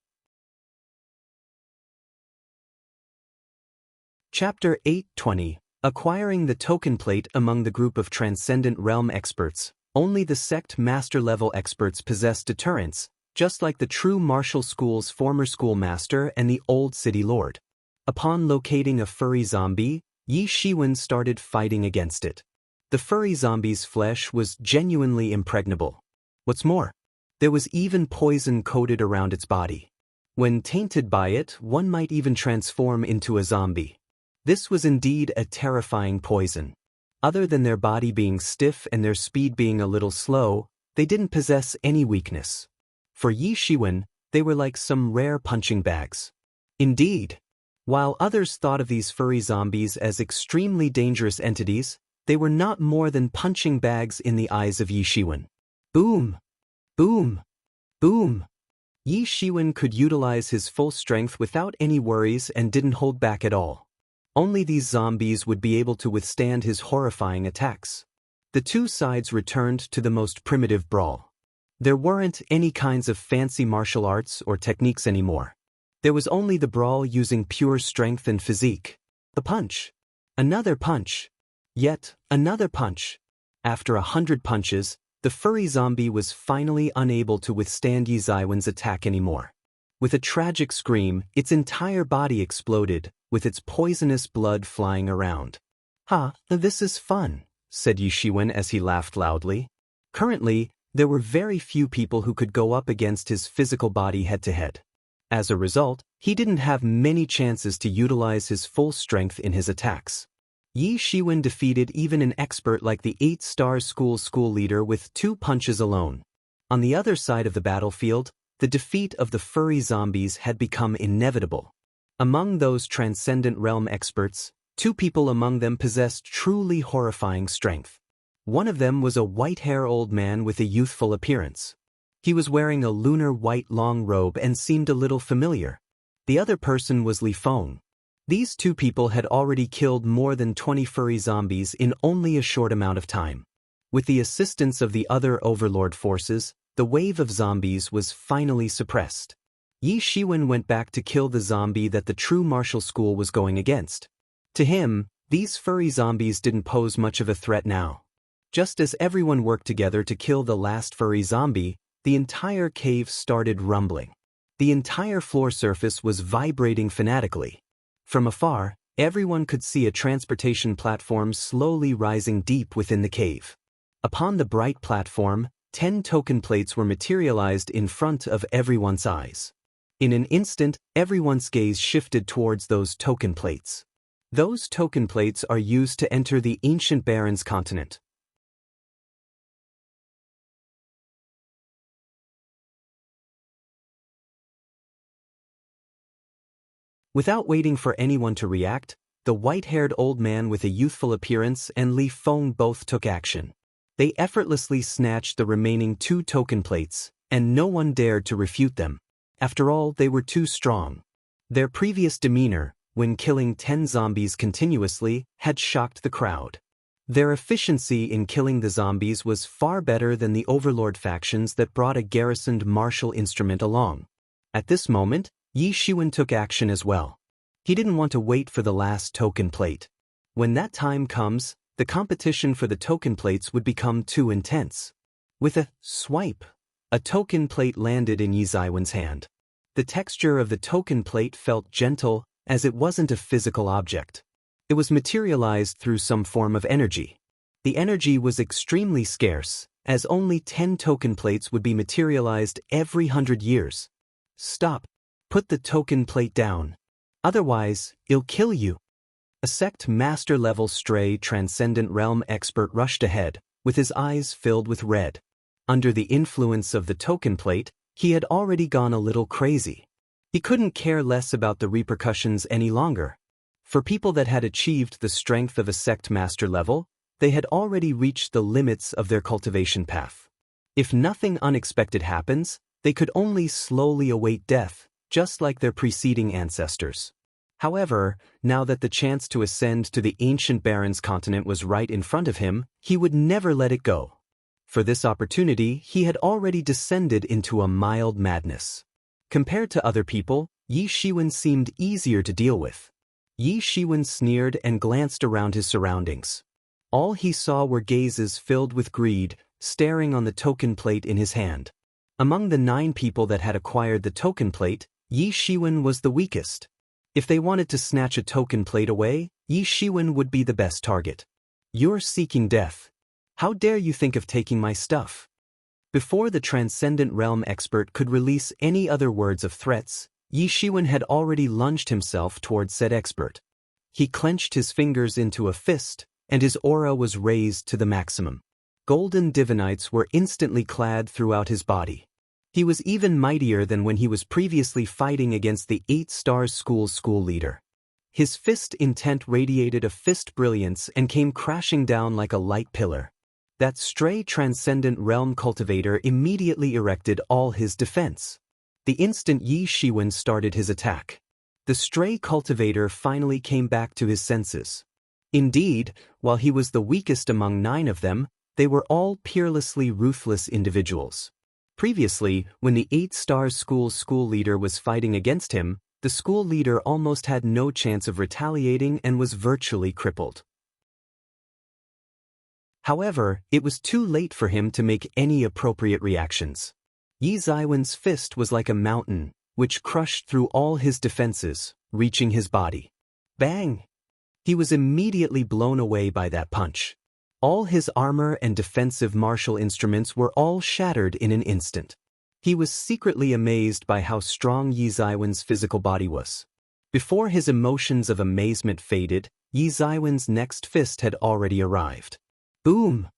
Chapter 8:20 Acquiring the token plate among the group of Transcendent Realm experts. Only the sect master level experts possess deterrence, just like the true martial school's former schoolmaster and the old city lord. Upon locating a furry zombie, Yi Shiwen started fighting against it. The furry zombie's flesh was genuinely impregnable. What's more, there was even poison coated around its body. When tainted by it, one might even transform into a zombie. This was indeed a terrifying poison. Other than their body being stiff and their speed being a little slow, they didn't possess any weakness. For Yi Shiwen, they were like some rare punching bags. Indeed, while others thought of these furry zombies as extremely dangerous entities, they were not more than punching bags in the eyes of Yi Shiwen. Boom! Boom! Boom! Yi Shiwen could utilize his full strength without any worries and didn't hold back at all. Only these zombies would be able to withstand his horrifying attacks. The two sides returned to the most primitive brawl. There weren't any kinds of fancy martial arts or techniques anymore. There was only the brawl using pure strength and physique. A punch. Another punch. Yet another punch. After 100 punches, the furry zombie was finally unable to withstand Yi Shiwen's attack anymore. With a tragic scream, its entire body exploded, with its poisonous blood flying around. "Ha, this is fun," said Yi Shiwen as he laughed loudly. Currently, there were very few people who could go up against his physical body head-to-head. As a result, he didn't have many chances to utilize his full strength in his attacks. Yi Shiwen defeated even an expert like the 8-star school leader with 2 punches alone. On the other side of the battlefield, the defeat of the furry zombies had become inevitable. Among those Transcendent Realm experts, Two people among them possessed truly horrifying strength. One of them was a white-haired old man with a youthful appearance. He was wearing a lunar white long robe and seemed a little familiar. The other person was Li Feng. These two people had already killed more than 20 furry zombies in only a short amount of time. With the assistance of the other overlord forces, the wave of zombies was finally suppressed. Yi Shiwen went back to kill the zombie that the true martial school was going against. To him, these furry zombies didn't pose much of a threat now. Just as everyone worked together to kill the last furry zombie, the entire cave started rumbling. The entire floor surface was vibrating fanatically. From afar, everyone could see a transportation platform slowly rising deep within the cave. Upon the bright platform, 10 token plates were materialized in front of everyone's eyes. In an instant, everyone's gaze shifted towards those token plates. Those token plates are used to enter the ancient Baron's continent. Without waiting for anyone to react, the white-haired old man with a youthful appearance and Li Feng both took action. They effortlessly snatched the remaining 2 token plates, and no one dared to refute them. After all, they were too strong. Their previous demeanor, when killing 10 zombies continuously, had shocked the crowd. Their efficiency in killing the zombies was far better than the overlord factions that brought a garrisoned martial instrument along. At this moment, Yi Shiwen took action as well. He didn't want to wait for the last token plate. When that time comes, the competition for the token plates would become too intense. With a swipe, a token plate landed in Yi Ziwen's hand. The texture of the token plate felt gentle, as it wasn't a physical object. It was materialized through some form of energy. The energy was extremely scarce, as only 10 token plates would be materialized every 100 years. Stop. Put the token plate down. Otherwise, it'll kill you. A sect master-level stray transcendent realm expert rushed ahead, with his eyes filled with red. Under the influence of the token plate, he had already gone a little crazy. He couldn't care less about the repercussions any longer. For people that had achieved the strength of a sect master level, they had already reached the limits of their cultivation path. If nothing unexpected happens, they could only slowly await death, just like their preceding ancestors. However, now that the chance to ascend to the ancient Baron's continent was right in front of him, he would never let it go. For this opportunity, he had already descended into a mild madness. Compared to other people, Yi Shiwen seemed easier to deal with. Yi Shiwen sneered and glanced around his surroundings. All he saw were gazes filled with greed, staring on the token plate in his hand. Among the 9 people that had acquired the token plate, Yi Shiwen was the weakest. If they wanted to snatch a token plate away, Yi Shiwen would be the best target. You're seeking death. How dare you think of taking my stuff? Before the Transcendent Realm expert could release any other words of threats, Yi Shiwen had already lunged himself towards said expert. He clenched his fingers into a fist, and his aura was raised to the maximum. Golden divinites were instantly clad throughout his body. He was even mightier than when he was previously fighting against the 8 Stars school leader. His fist intent radiated a fist brilliance and came crashing down like a light pillar. That stray Transcendent Realm cultivator immediately erected all his defense. The instant Yi Shiwen started his attack, the stray cultivator finally came back to his senses. Indeed, while he was the weakest among 9 of them, they were all peerlessly ruthless individuals. Previously, when the 8 Stars school leader was fighting against him, the school leader almost had no chance of retaliating and was virtually crippled. However, it was too late for him to make any appropriate reactions. Yi Ziwen's fist was like a mountain, which crushed through all his defenses, reaching his body. Bang! He was immediately blown away by that punch. All his armor and defensive martial instruments were all shattered in an instant. He was secretly amazed by how strong Yi Ziwen's physical body was. Before his emotions of amazement faded, Yi Ziwen's next fist had already arrived. Boom!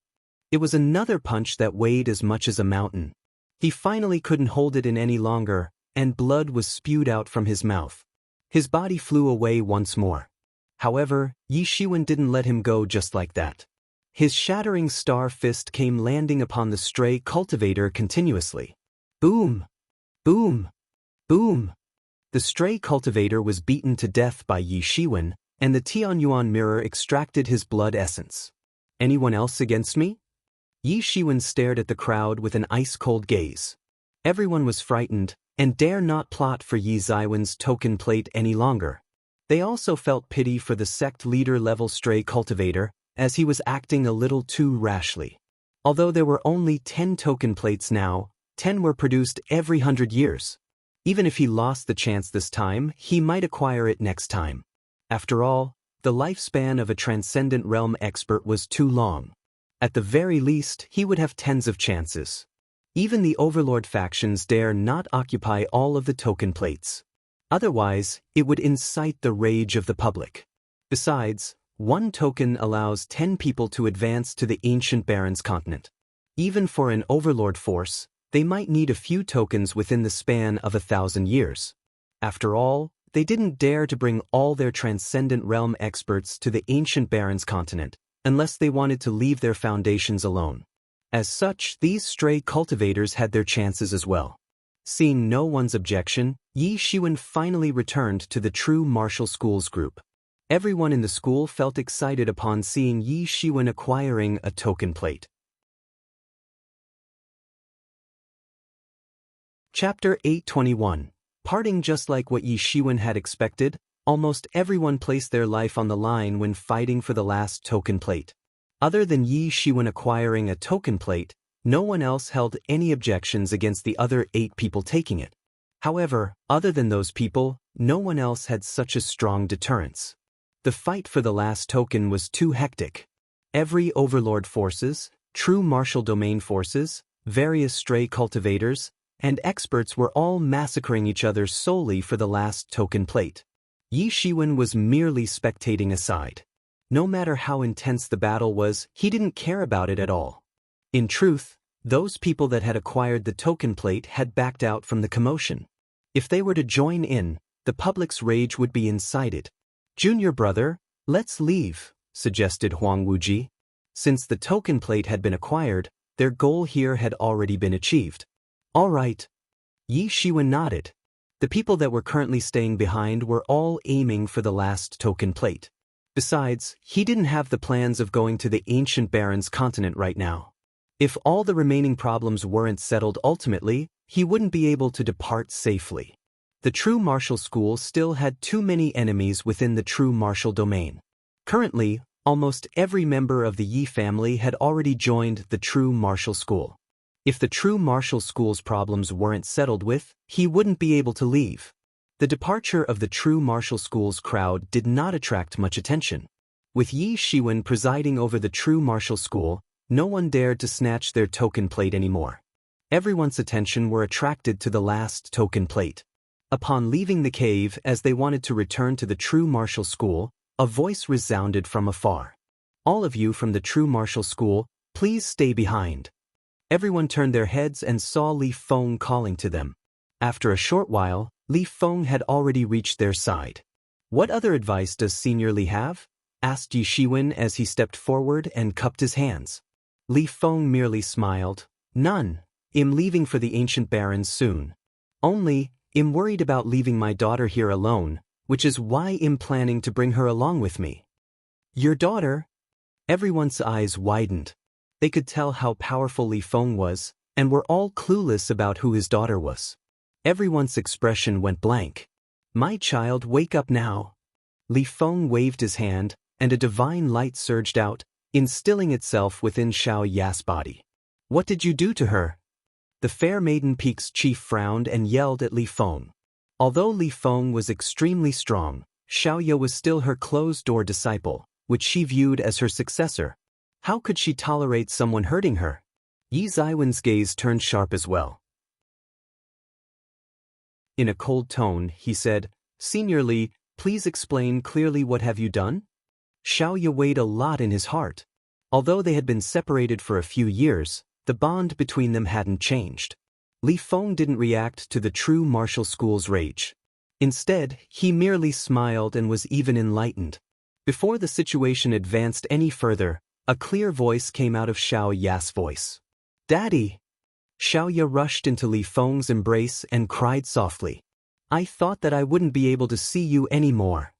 It was another punch that weighed as much as a mountain. He finally couldn't hold it in any longer, and blood was spewed out from his mouth. His body flew away once more. However, Yi Shiwen didn't let him go just like that. His shattering star fist came landing upon the stray cultivator continuously. Boom! Boom! Boom! The stray cultivator was beaten to death by Yi Shiwen, and the Tianyuan mirror extracted his blood essence. Anyone else against me? Yi Shiwen stared at the crowd with an ice-cold gaze. Everyone was frightened, and dare not plot for Yi Zaiwen's token plate any longer. They also felt pity for the sect leader-level stray cultivator, as he was acting a little too rashly. Although there were only 10 token plates now, 10 were produced every 100 years. Even if he lost the chance this time, he might acquire it next time. After all, the lifespan of a transcendent realm expert was too long. At the very least, he would have tens of chances. Even the Overlord factions dare not occupy all of the token plates. Otherwise, it would incite the rage of the public. Besides, one token allows 10 people to advance to the ancient Baron's continent. Even for an Overlord force, they might need a few tokens within the span of 1,000 years. After all, they didn't dare to bring all their transcendent realm experts to the ancient Baron's continent, unless they wanted to leave their foundations alone. As such, these stray cultivators had their chances as well. Seeing no one's objection, Yi Shiwen finally returned to the true martial schools group. Everyone in the school felt excited upon seeing Yi Shiwen acquiring a token plate. Chapter 821. Parting. Just like what Yi Shiwen had expected, almost everyone placed their life on the line when fighting for the last token plate. Other than Yi Shiwen acquiring a token plate, no one else held any objections against the other 8 people taking it. However, other than those people, no one else had such a strong deterrence. The fight for the last token was too hectic. Every Overlord forces, true martial domain forces, various stray cultivators, and experts were all massacring each other solely for the last token plate. Yi Shiwen was merely spectating aside. No matter how intense the battle was, he didn't care about it at all. In truth, those people that had acquired the token plate had backed out from the commotion. If they were to join in, the public's rage would be incited. "Junior brother, let's leave," suggested Huang Wuji. Since the token plate had been acquired, their goal here had already been achieved. "All right." Yi Shiwen nodded. The people that were currently staying behind were all aiming for the last token plate. Besides, he didn't have the plans of going to the ancient Baron's continent right now. If all the remaining problems weren't settled ultimately, he wouldn't be able to depart safely. The true martial school still had too many enemies within the true martial domain. Currently, almost every member of the Yi family had already joined the true martial school. If the true martial school's problems weren't settled with, he wouldn't be able to leave. The departure of the true martial school's crowd did not attract much attention. With Yi Shiwen presiding over the true martial school, no one dared to snatch their token plate anymore. Everyone's attention were attracted to the last token plate. Upon leaving the cave as they wanted to return to the true martial school, a voice resounded from afar. "All of you from the true martial school, please stay behind." Everyone turned their heads and saw Li Feng calling to them. After a short while, Li Feng had already reached their side. "What other advice does Senior Li have?" asked Yi Shiwen as he stepped forward and cupped his hands. Li Feng merely smiled. "None. I'm leaving for the ancient Barons soon. Only, I'm worried about leaving my daughter here alone, which is why I'm planning to bring her along with me." "Your daughter?" Everyone's eyes widened. They could tell how powerful Li Feng was, and were all clueless about who his daughter was. Everyone's expression went blank. "My child, wake up now." Li Feng waved his hand, and a divine light surged out, instilling itself within Xiao Ya's body. "What did you do to her?" The Fair Maiden Peak's chief frowned and yelled at Li Feng. Although Li Feng was extremely strong, Xiao Ya was still her closed-door disciple, which she viewed as her successor. How could she tolerate someone hurting her? Yi Zaiwen's gaze turned sharp as well. In a cold tone, he said, "Senior Li, please explain clearly, what have you done?" Xiao Ya weighed a lot in his heart. Although they had been separated for a few years, the bond between them hadn't changed. Li Feng didn't react to the true martial school's rage. Instead, he merely smiled and was even enlightened. Before the situation advanced any further, a clear voice came out of Xiao Ya's voice. "Daddy!" Xiao Ya rushed into Li Feng's embrace and cried softly. "I thought that I wouldn't be able to see you anymore."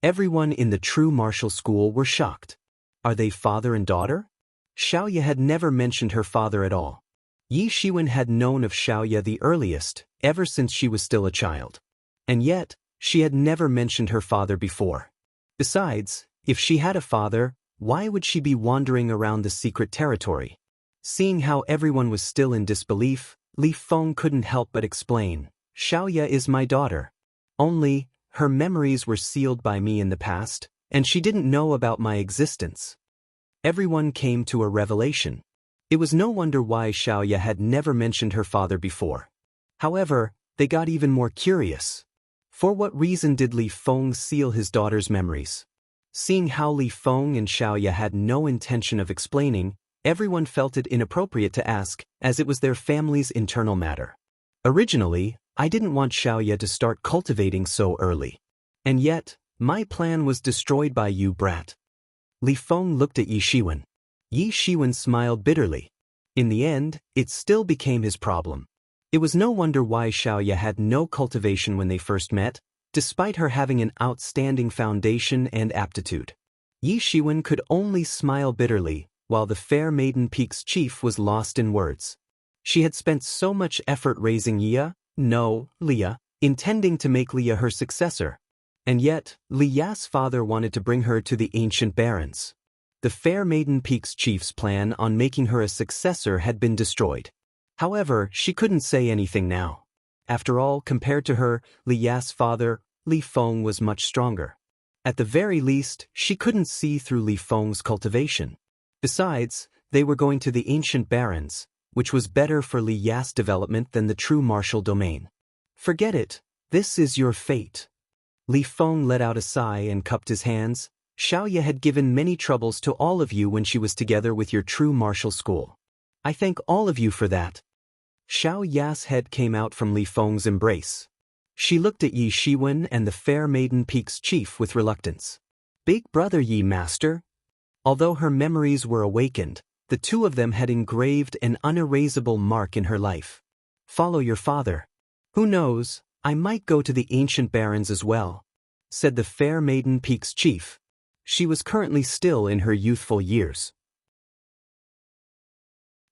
Everyone in the true martial school were shocked. Are they father and daughter? Xiao Ya had never mentioned her father at all. Yi Shiwen had known of Xiao Ya the earliest, ever since she was still a child. And yet, she had never mentioned her father before. Besides, if she had a father, why would she be wandering around the secret territory? Seeing how everyone was still in disbelief, Li Feng couldn't help but explain, "Xiao Ya is my daughter. Only, her memories were sealed by me in the past, and she didn't know about my existence." Everyone came to a revelation. It was no wonder why Xiao Ya had never mentioned her father before. However, they got even more curious. For what reason did Li Feng seal his daughter's memories? Seeing how Li Feng and Xiao Ya had no intention of explaining, everyone felt it inappropriate to ask, as it was their family's internal matter. Originally, I didn't want Xiao Ya to start cultivating so early. And yet, my plan was destroyed by you, brat. Li Feng looked at Yi Shiwen. Yi Shiwen smiled bitterly. In the end, it still became his problem. It was no wonder why Xiao Ya had no cultivation when they first met, despite her having an outstanding foundation and aptitude. Yi Shiwen could only smile bitterly, while the Fair Maiden Peak's chief was lost in words. She had spent so much effort raising Leah, intending to make Leah her successor. And yet, Leah's father wanted to bring her to the ancient barons. The Fair Maiden Peak's chief's plan on making her a successor had been destroyed. However, she couldn't say anything now. After all, compared to her, Leah's father, Li Feng was much stronger. At the very least, she couldn't see through Li Feng's cultivation. Besides, they were going to the ancient barons, which was better for Li Ya's development than the true martial domain. "Forget it, this is your fate." Li Feng let out a sigh and cupped his hands. "Xiao Ya had given many troubles to all of you when she was together with your true martial school. I thank all of you for that." Xiao Ya's head came out from Li Feng's embrace. She looked at Yi Shiwen and the Fair Maiden Peak's chief with reluctance. "Big brother Yi, master." Although her memories were awakened, the two of them had engraved an unerasable mark in her life. "Follow your father. Who knows, I might go to the ancient barons as well," said the Fair Maiden Peak's chief. She was currently still in her youthful years.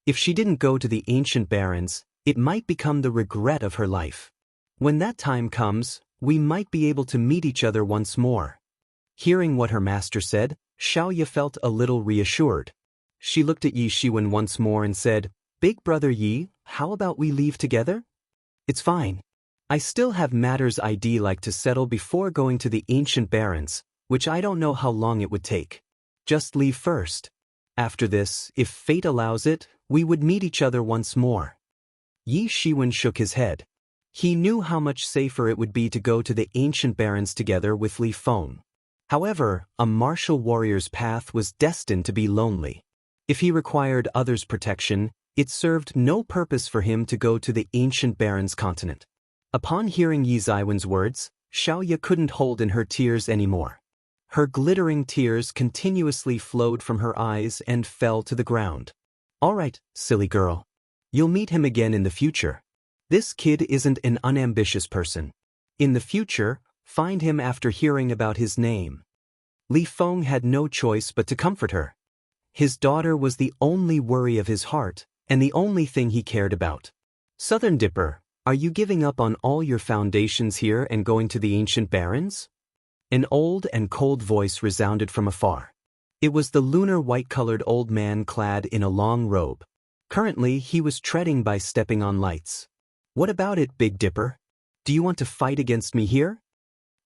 If she didn't go to the ancient barons, it might become the regret of her life. When that time comes, we might be able to meet each other once more. Hearing what her master said, Xiao Ya felt a little reassured. She looked at Yi Shiwen once more and said, "Big brother Yi, how about we leave together?" "It's fine. I still have matters I'd like to settle before going to the ancient barons, which I don't know how long it would take. Just leave first. After this, if fate allows it, we would meet each other once more." Yi Shiwen shook his head. He knew how much safer it would be to go to the ancient barons together with Li Feng. However, a martial warrior's path was destined to be lonely. If he required others' protection, it served no purpose for him to go to the ancient barons' continent. Upon hearing Yi Ziwen's words, Xiao Ya couldn't hold in her tears anymore. Her glittering tears continuously flowed from her eyes and fell to the ground. "All right, silly girl. You'll meet him again in the future. This kid isn't an unambitious person. In the future, find him after hearing about his name." Li Feng had no choice but to comfort her. His daughter was the only worry of his heart, and the only thing he cared about. "Southern Dipper, are you giving up on all your foundations here and going to the ancient barons?" An old and cold voice resounded from afar. It was the lunar white-colored old man clad in a long robe. Currently, he was treading by stepping on lights. "What about it, Big Dipper? Do you want to fight against me here?"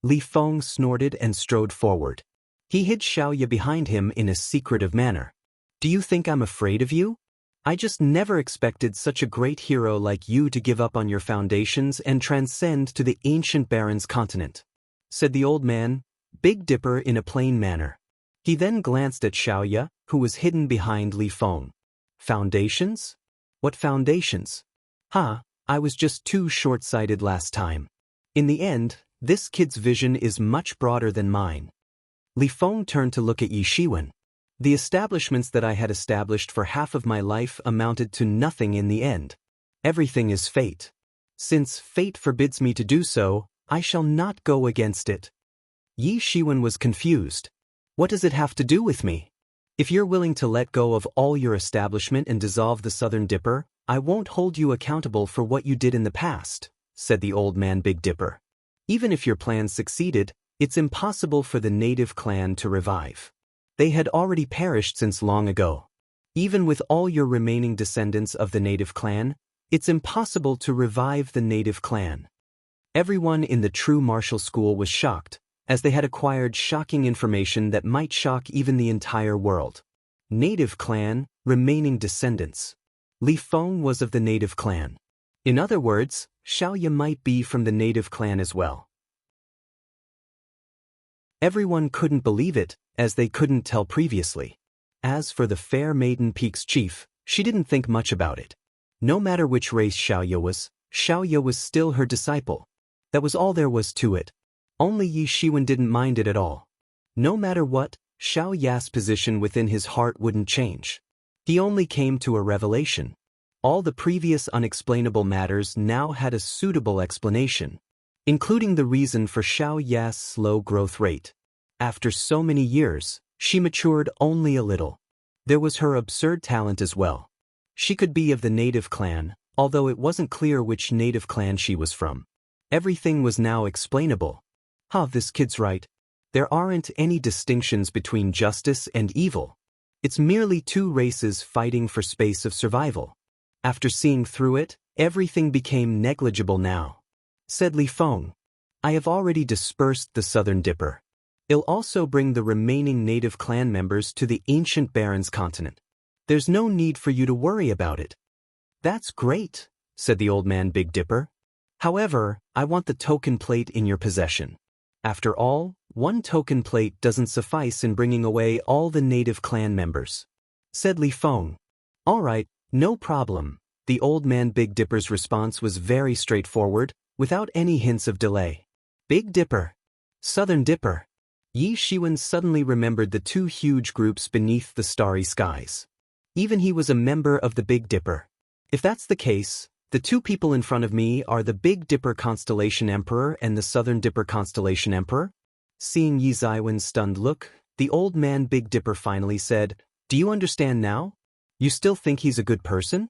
Li Feng snorted and strode forward. He hid Xiao Ya behind him in a secretive manner. "Do you think I'm afraid of you? I just never expected such a great hero like you to give up on your foundations and transcend to the ancient barons' continent," said the old man, Big Dipper, in a plain manner. He then glanced at Xiao Ya, who was hidden behind Li Feng. "Foundations? What foundations? I was just too short-sighted last time. In the end, this kid's vision is much broader than mine." Li Feng turned to look at Yi Shiwen. The establishments that I had established for half of my life amounted to nothing in the end. Everything is fate. Since fate forbids me to do so, I shall not go against it. Yi Shiwen was confused. What does it have to do with me? If you're willing to let go of all your establishment and dissolve the Southern Dipper, I won't hold you accountable for what you did in the past, said the old man Big Dipper. Even if your plan succeeded, it's impossible for the native clan to revive. They had already perished since long ago. Even with all your remaining descendants of the native clan, it's impossible to revive the native clan. Everyone in the true martial school was shocked, as they had acquired shocking information that might shock even the entire world. Native clan, remaining descendants. Li Feng was of the native clan. In other words, Xiaoya might be from the native clan as well. Everyone couldn't believe it, as they couldn't tell previously. As for the Fair Maiden Peak's chief, she didn't think much about it. No matter which race Xiaoya was still her disciple. That was all there was to it. Only Yi Shiwen didn't mind it at all. No matter what, Xiaoya's position within his heart wouldn't change. He only came to a revelation. All the previous unexplainable matters now had a suitable explanation, including the reason for Xiaoya's slow growth rate. After so many years, she matured only a little. There was her absurd talent as well. She could be of the native clan, although it wasn't clear which native clan she was from. Everything was now explainable. This kid's right. There aren't any distinctions between justice and evil. It's merely two races fighting for space of survival. After seeing through it, everything became negligible now. Said Li Feng, I have already dispersed the Southern Dipper. It'll also bring the remaining native clan members to the ancient Barrens continent. There's no need for you to worry about it. That's great, said the old man Big Dipper. However, I want the token plate in your possession. After all, one token plate doesn't suffice in bringing away all the native clan members. Said Li Feng. All right, no problem. The old man Big Dipper's response was very straightforward, without any hints of delay. Big Dipper. Southern Dipper. Yi Shiwen suddenly remembered the two huge groups beneath the starry skies. Even he was a member of the Big Dipper. If that's the case, the two people in front of me are the Big Dipper Constellation Emperor and the Southern Dipper Constellation Emperor? Seeing Yi Shiwen's stunned look, the old man Big Dipper finally said, Do you understand now? You still think he's a good person?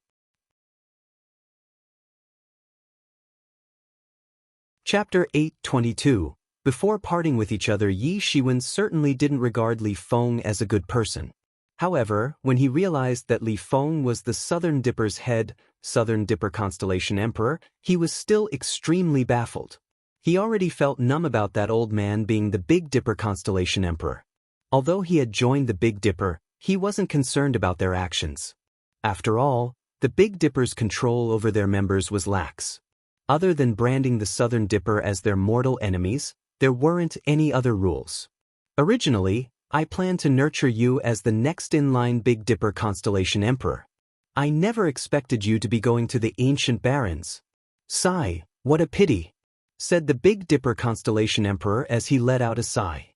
Chapter 8:22. Before parting with each other, Yi Shiwen certainly didn't regard Li Feng as a good person. However, when he realized that Li Feng was the Southern Dipper's head, Southern Dipper Constellation Emperor, he was still extremely baffled. He already felt numb about that old man being the Big Dipper Constellation Emperor. Although he had joined the Big Dipper, he wasn't concerned about their actions. After all, the Big Dipper's control over their members was lax. Other than branding the Southern Dipper as their mortal enemies, there weren't any other rules. Originally, I planned to nurture you as the next-in-line Big Dipper Constellation Emperor. I never expected you to be going to the ancient Barrens. Sigh, what a pity, said the Big Dipper Constellation Emperor as he let out a sigh.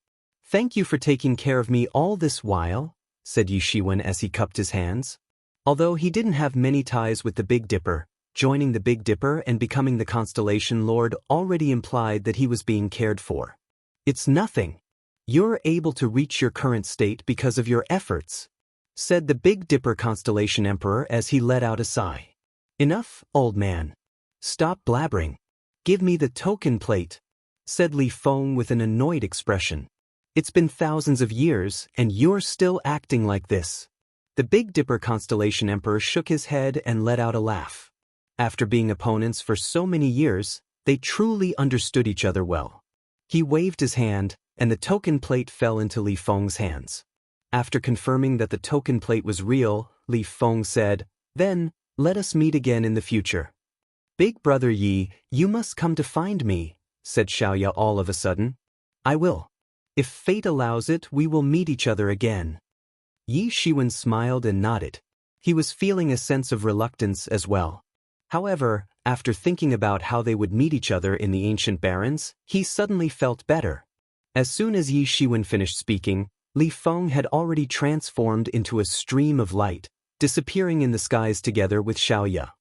Thank you for taking care of me all this while, said Yi Shiwen as he cupped his hands. Although he didn't have many ties with the Big Dipper, joining the Big Dipper and becoming the Constellation Lord already implied that he was being cared for. It's nothing. You're able to reach your current state because of your efforts, said the Big Dipper Constellation Emperor as he let out a sigh. Enough, old man. Stop blabbering. Give me the token plate, said Li Feng with an annoyed expression. It's been thousands of years, and you're still acting like this. The Big Dipper Constellation Emperor shook his head and let out a laugh. After being opponents for so many years, they truly understood each other well. He waved his hand, and the token plate fell into Li Feng's hands. After confirming that the token plate was real, Li Feng said, Then, let us meet again in the future. Big brother Yi, you must come to find me, said Xiaoya all of a sudden. I will. If fate allows it, we will meet each other again. Yi Shiwen smiled and nodded. He was feeling a sense of reluctance as well. However, after thinking about how they would meet each other in the ancient Barrens, he suddenly felt better. As soon as Yi Shiwen finished speaking, Li Feng had already transformed into a stream of light, disappearing in the skies together with Xiaoya.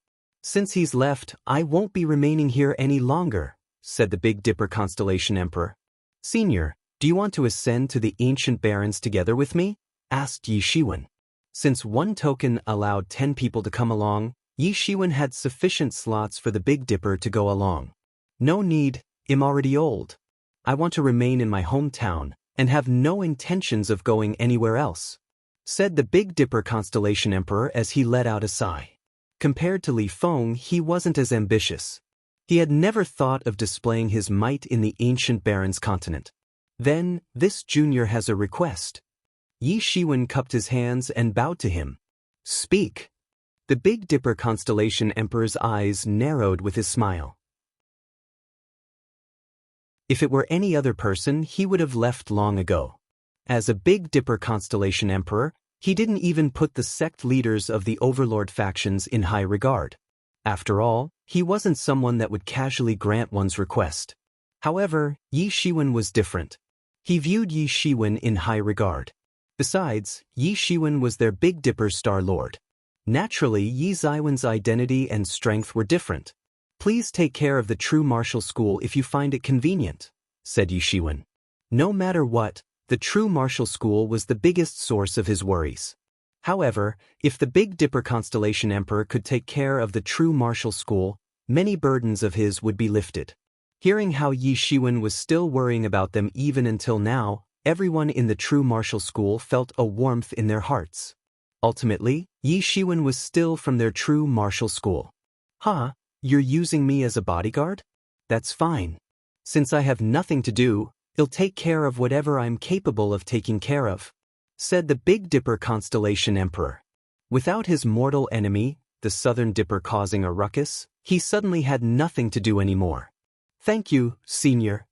"Since he's left, I won't be remaining here any longer," said the Big Dipper Constellation Emperor. "Senior, do you want to ascend to the Ancient Barrens together with me?" asked Yi Shiwen. Since one token allowed 10 people to come along, Yi Shiwen had sufficient slots for the Big Dipper to go along. "No need, I'm already old. I want to remain in my hometown and have no intentions of going anywhere else," said the Big Dipper Constellation Emperor as he let out a sigh. Compared to Li Feng, he wasn't as ambitious. He had never thought of displaying his might in the Ancient Barrens continent. "Then, this junior has a request." Yi Shiwen cupped his hands and bowed to him. "Speak." The Big Dipper Constellation Emperor's eyes narrowed with his smile. If it were any other person, he would have left long ago. As a Big Dipper Constellation Emperor, he didn't even put the sect leaders of the Overlord factions in high regard. After all, he wasn't someone that would casually grant one's request. However, Yi Shiwen was different. He viewed Yi Shiwen in high regard. Besides, Yi Shiwen was their Big Dipper Star Lord. Naturally, Yi Ziwen's identity and strength were different. "Please take care of the true martial school if you find it convenient," said Yi Shiwen. No matter what, the true martial school was the biggest source of his worries. However, if the Big Dipper Constellation Emperor could take care of the true martial school, many burdens of his would be lifted. Hearing how Yi Shiwen was still worrying about them even until now, everyone in the true martial school felt a warmth in their hearts. Ultimately, Yi Shiwen was still from their true martial school. "Huh, you're using me as a bodyguard? That's fine. Since I have nothing to do, I'll take care of whatever I'm capable of taking care of," said the Big Dipper Constellation Emperor. Without his mortal enemy, the Southern Dipper, causing a ruckus, he suddenly had nothing to do anymore. "Thank you, Senior."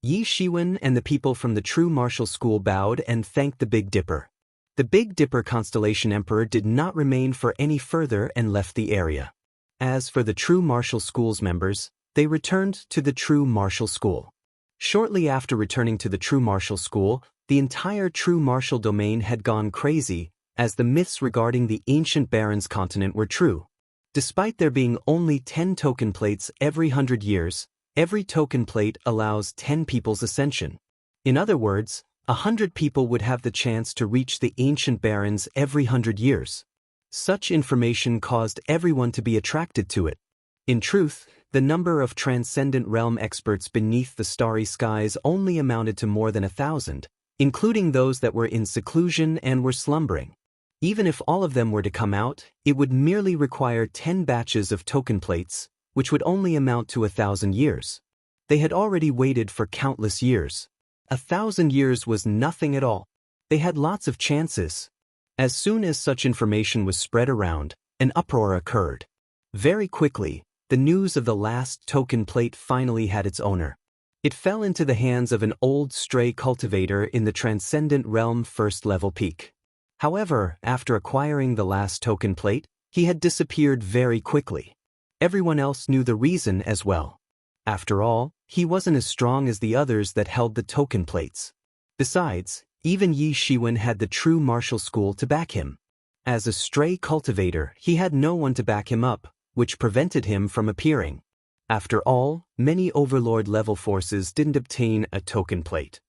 Yi Shiwen and the people from the True Martial School bowed and thanked the Big Dipper. The Big Dipper Constellation Emperor did not remain for any further and left the area. As for the True Martial School's members, they returned to the True Martial School. Shortly after returning to the True Martial School, the entire True Martial domain had gone crazy, as the myths regarding the Ancient Barrens continent were true. Despite there being only 10 token plates every 100 years, every token plate allows 10 people's ascension. In other words, 100 people would have the chance to reach the Ancient Barrens every 100 years. Such information caused everyone to be attracted to it. In truth, the number of Transcendent Realm experts beneath the starry skies only amounted to more than 1,000, including those that were in seclusion and were slumbering. Even if all of them were to come out, it would merely require 10 batches of token plates, which would only amount to 1,000 years. They had already waited for countless years. 1,000 years was nothing at all. They had lots of chances. As soon as such information was spread around, an uproar occurred. Very quickly, the news of the last token plate finally had its owner. It fell into the hands of an old stray cultivator in the Transcendent Realm first-level peak. However, after acquiring the last token plate, he had disappeared very quickly. Everyone else knew the reason as well. After all, he wasn't as strong as the others that held the token plates. Besides, even Yi Shiwen had the True Martial School to back him. As a stray cultivator, he had no one to back him up, which prevented him from appearing. After all, many Overlord-level forces didn't obtain a token plate.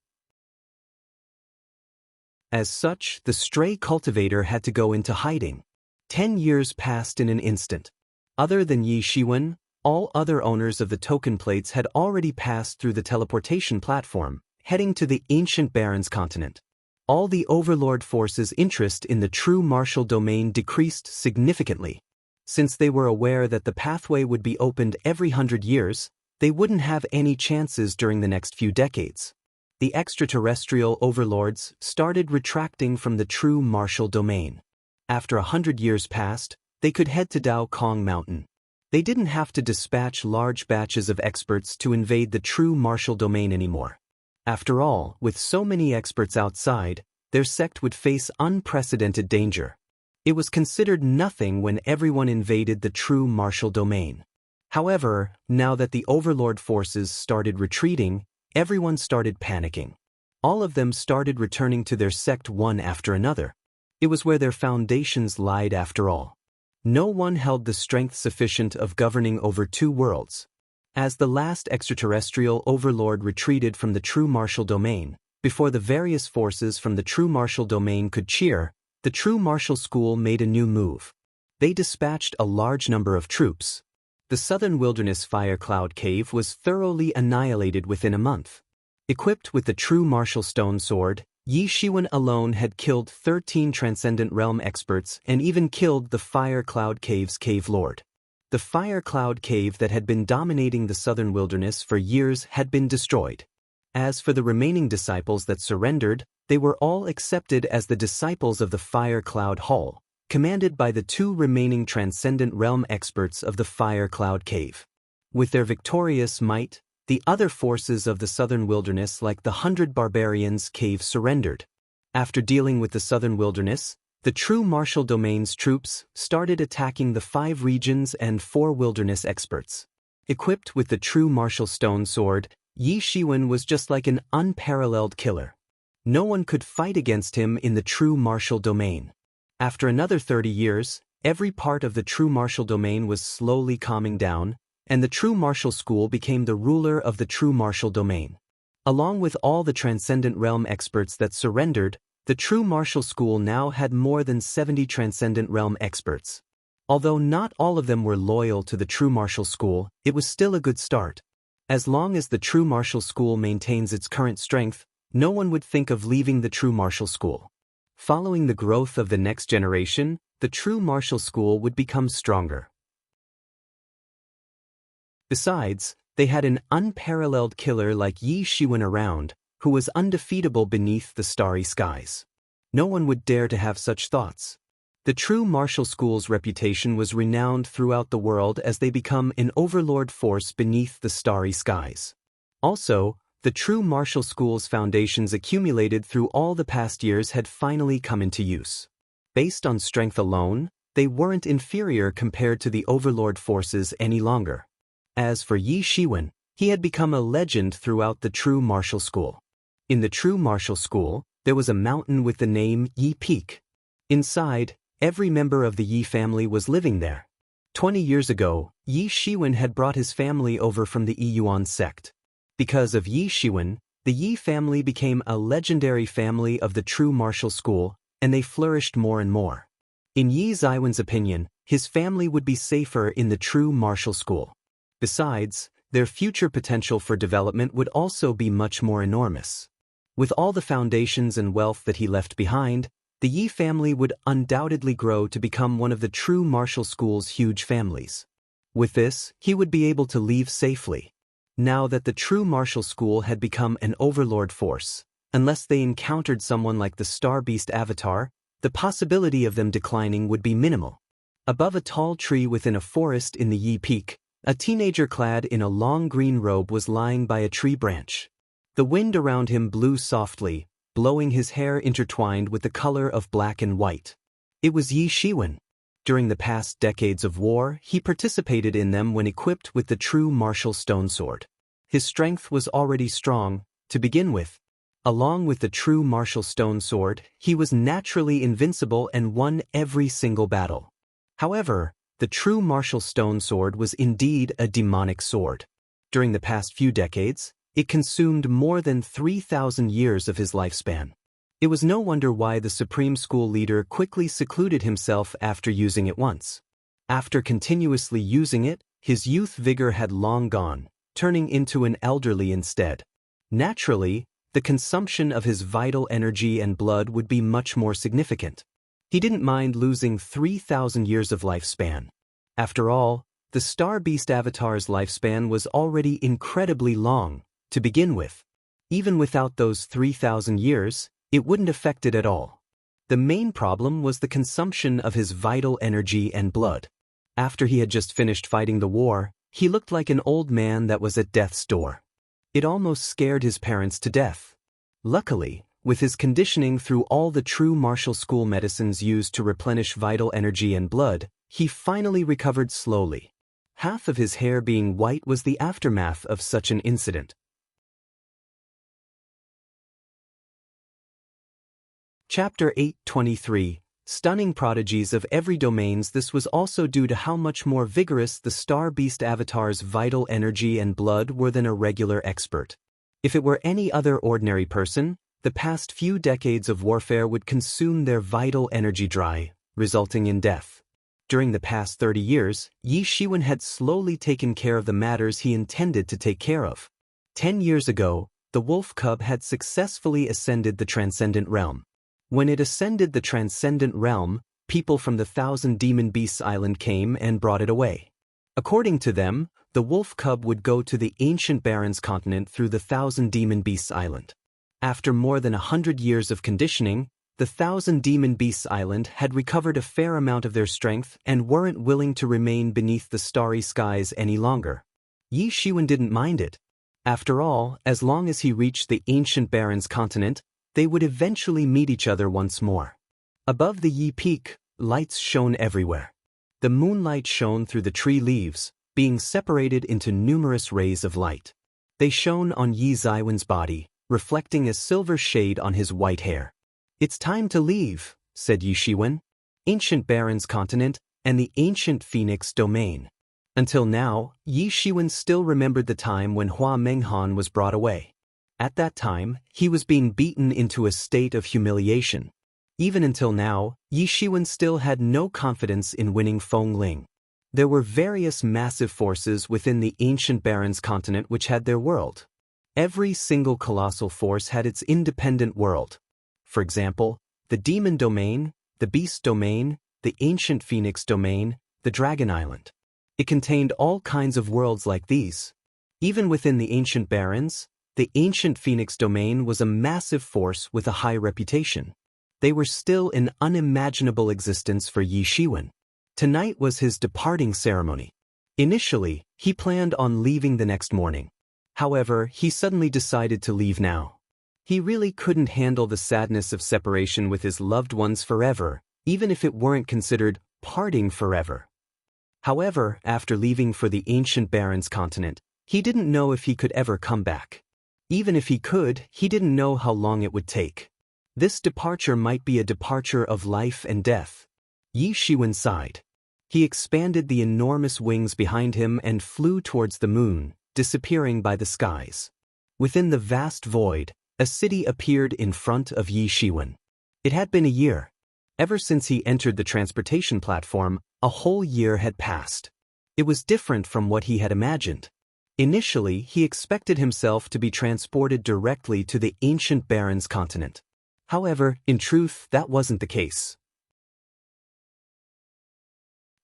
As such, the stray cultivator had to go into hiding. 10 years passed in an instant. Other than Yi Shiwen, all other owners of the token plates had already passed through the teleportation platform, heading to the Ancient Barrens continent. All the Overlord forces' interest in the True Martial domain decreased significantly. Since they were aware that the pathway would be opened every 100 years, they wouldn't have any chances during the next few decades. The extraterrestrial overlords started retracting from the True Martial domain. After 100 years passed, they could head to Dao Kong Mountain. They didn't have to dispatch large batches of experts to invade the True Martial domain anymore. After all, with so many experts outside, their sect would face unprecedented danger. It was considered nothing when everyone invaded the True Martial domain. However, now that the Overlord forces started retreating, everyone started panicking. All of them started returning to their sect one after another. It was where their foundations lied after all. No one held the strength sufficient of governing over two worlds. As the last extraterrestrial overlord retreated from the true martial domain, before the various forces from the true martial domain could cheer, the true martial school made a new move. They dispatched a large number of troops. The southern wilderness fire cloud cave was thoroughly annihilated within a month. Equipped with the true martial stone sword, Yi Shiwen alone had killed 13 Transcendent Realm experts and even killed the Fire Cloud Cave's cave lord. The Fire Cloud Cave that had been dominating the southern wilderness for years had been destroyed. As for the remaining disciples that surrendered, they were all accepted as the disciples of the Fire Cloud Hall, commanded by the 2 remaining Transcendent Realm experts of the Fire Cloud Cave. With their victorious might, the other forces of the southern wilderness like the 100 Barbarians Cave surrendered. After dealing with the southern wilderness, the true martial domain's troops started attacking the 5 regions and 4 wilderness experts. Equipped with the true martial stone sword, Yi Shiwen was just like an unparalleled killer. No one could fight against him in the true martial domain. After another 30 years, every part of the true martial domain was slowly calming down, and the true martial school became the ruler of the true martial domain. Along with all the Transcendent Realm experts that surrendered, the true martial school now had more than 70 Transcendent Realm experts. Although not all of them were loyal to the true martial school, it was still a good start. As long as the true martial school maintains its current strength, no one would think of leaving the true martial school. Following the growth of the next generation, the true martial school would become stronger. Besides, they had an unparalleled killer like Yi Shiwen around, who was undefeatable beneath the starry skies. No one would dare to have such thoughts. The true martial school's reputation was renowned throughout the world as they become an overlord force beneath the starry skies. Also, the true martial school's foundations accumulated through all the past years had finally come into use. Based on strength alone, they weren't inferior compared to the overlord forces any longer. As for Yi Shiwen, he had become a legend throughout the true martial school. In the true martial school, there was a mountain with the name Yi Peak. Inside, every member of the Yi family was living there. 20 years ago, Yi Shiwen had brought his family over from the Yuan sect. Because of Yi Shiwen, the Yi family became a legendary family of the true martial school, and they flourished more and more. In Yi Ziwen's opinion, his family would be safer in the true martial school. Besides, their future potential for development would also be much more enormous. With all the foundations and wealth that he left behind, the Yi family would undoubtedly grow to become one of the true martial school's huge families. With this, he would be able to leave safely. Now that the true martial school had become an overlord force, unless they encountered someone like the Star Beast Avatar, the possibility of them declining would be minimal. Above a tall tree within a forest in the Yi Peak, a teenager clad in a long green robe was lying by a tree branch. The wind around him blew softly, blowing his hair intertwined with the color of black and white. It was Yi Shiwen. During the past decades of war, he participated in them when equipped with the true martial stone sword. His strength was already strong, to begin with. Along with the true martial stone sword, he was naturally invincible and won every single battle. However, the true martial stone sword was indeed a demonic sword. During the past few decades, it consumed more than 3,000 years of his lifespan. It was no wonder why the Supreme School leader quickly secluded himself after using it once. After continuously using it, his youth vigor had long gone, turning into an elderly instead. Naturally, the consumption of his vital energy and blood would be much more significant. He didn't mind losing 3,000 years of lifespan. After all, the Star Beast Avatar's lifespan was already incredibly long, to begin with. Even without those 3,000 years, it wouldn't affect it at all. The main problem was the consumption of his vital energy and blood. After he had just finished fighting the war, he looked like an old man that was at death's door. It almost scared his parents to death. Luckily, with his conditioning through all the true martial school medicines used to replenish vital energy and blood, he finally recovered slowly. Half of his hair being white was the aftermath of such an incident. Chapter 8:23. Stunning prodigies of every domains. This was also due to how much more vigorous the Star Beast avatar's vital energy and blood were than a regular expert. If it were any other ordinary person, the past few decades of warfare would consume their vital energy dry, resulting in death. During the past 30 years, Yi Shiwen had slowly taken care of the matters he intended to take care of. 10 years ago, the wolf cub had successfully ascended the Transcendent Realm. When it ascended the Transcendent Realm, people from the Thousand Demon Beasts Island came and brought it away. According to them, the wolf cub would go to the ancient Barrens continent through the Thousand Demon Beasts Island. After more than 100 years of conditioning, the Thousand Demon Beasts Island had recovered a fair amount of their strength and weren't willing to remain beneath the starry skies any longer. Yi Shiwen didn't mind it. After all, as long as he reached the ancient Barrens continent, they would eventually meet each other once more. Above the Yi Peak, lights shone everywhere. The moonlight shone through the tree leaves, being separated into numerous rays of light. They shone on Yi Ziwen's body, reflecting a silver shade on his white hair. "It's time to leave," said Yi Shiwen. "Ancient Barrens continent and the ancient Phoenix domain." Until now, Yi Shiwen still remembered the time when Hua Menghan was brought away. At that time, he was being beaten into a state of humiliation. Even until now, Yi Shiwen still had no confidence in winning Feng Ling. There were various massive forces within the ancient Barrens continent which had their world. Every single colossal force had its independent world. For example, the Demon Domain, the Beast Domain, the Ancient Phoenix Domain, the Dragon Island. It contained all kinds of worlds like these. Even within the ancient Barrens, the Ancient Phoenix Domain was a massive force with a high reputation. They were still an unimaginable existence for Yi Shiwen. Tonight was his departing ceremony. Initially, he planned on leaving the next morning. However, he suddenly decided to leave now. He really couldn't handle the sadness of separation with his loved ones forever, even if it weren't considered parting forever. However, after leaving for the ancient Barrens continent, he didn't know if he could ever come back. Even if he could, he didn't know how long it would take. This departure might be a departure of life and death. Yi Shiwen sighed. He expanded the enormous wings behind him and flew towards the moon, disappearing by the skies. Within the vast void, a city appeared in front of Yi Shiwen. It had been a year. Ever since he entered the transportation platform, a whole year had passed. It was different from what he had imagined. Initially, he expected himself to be transported directly to the ancient Barrens continent. However, in truth, that wasn't the case.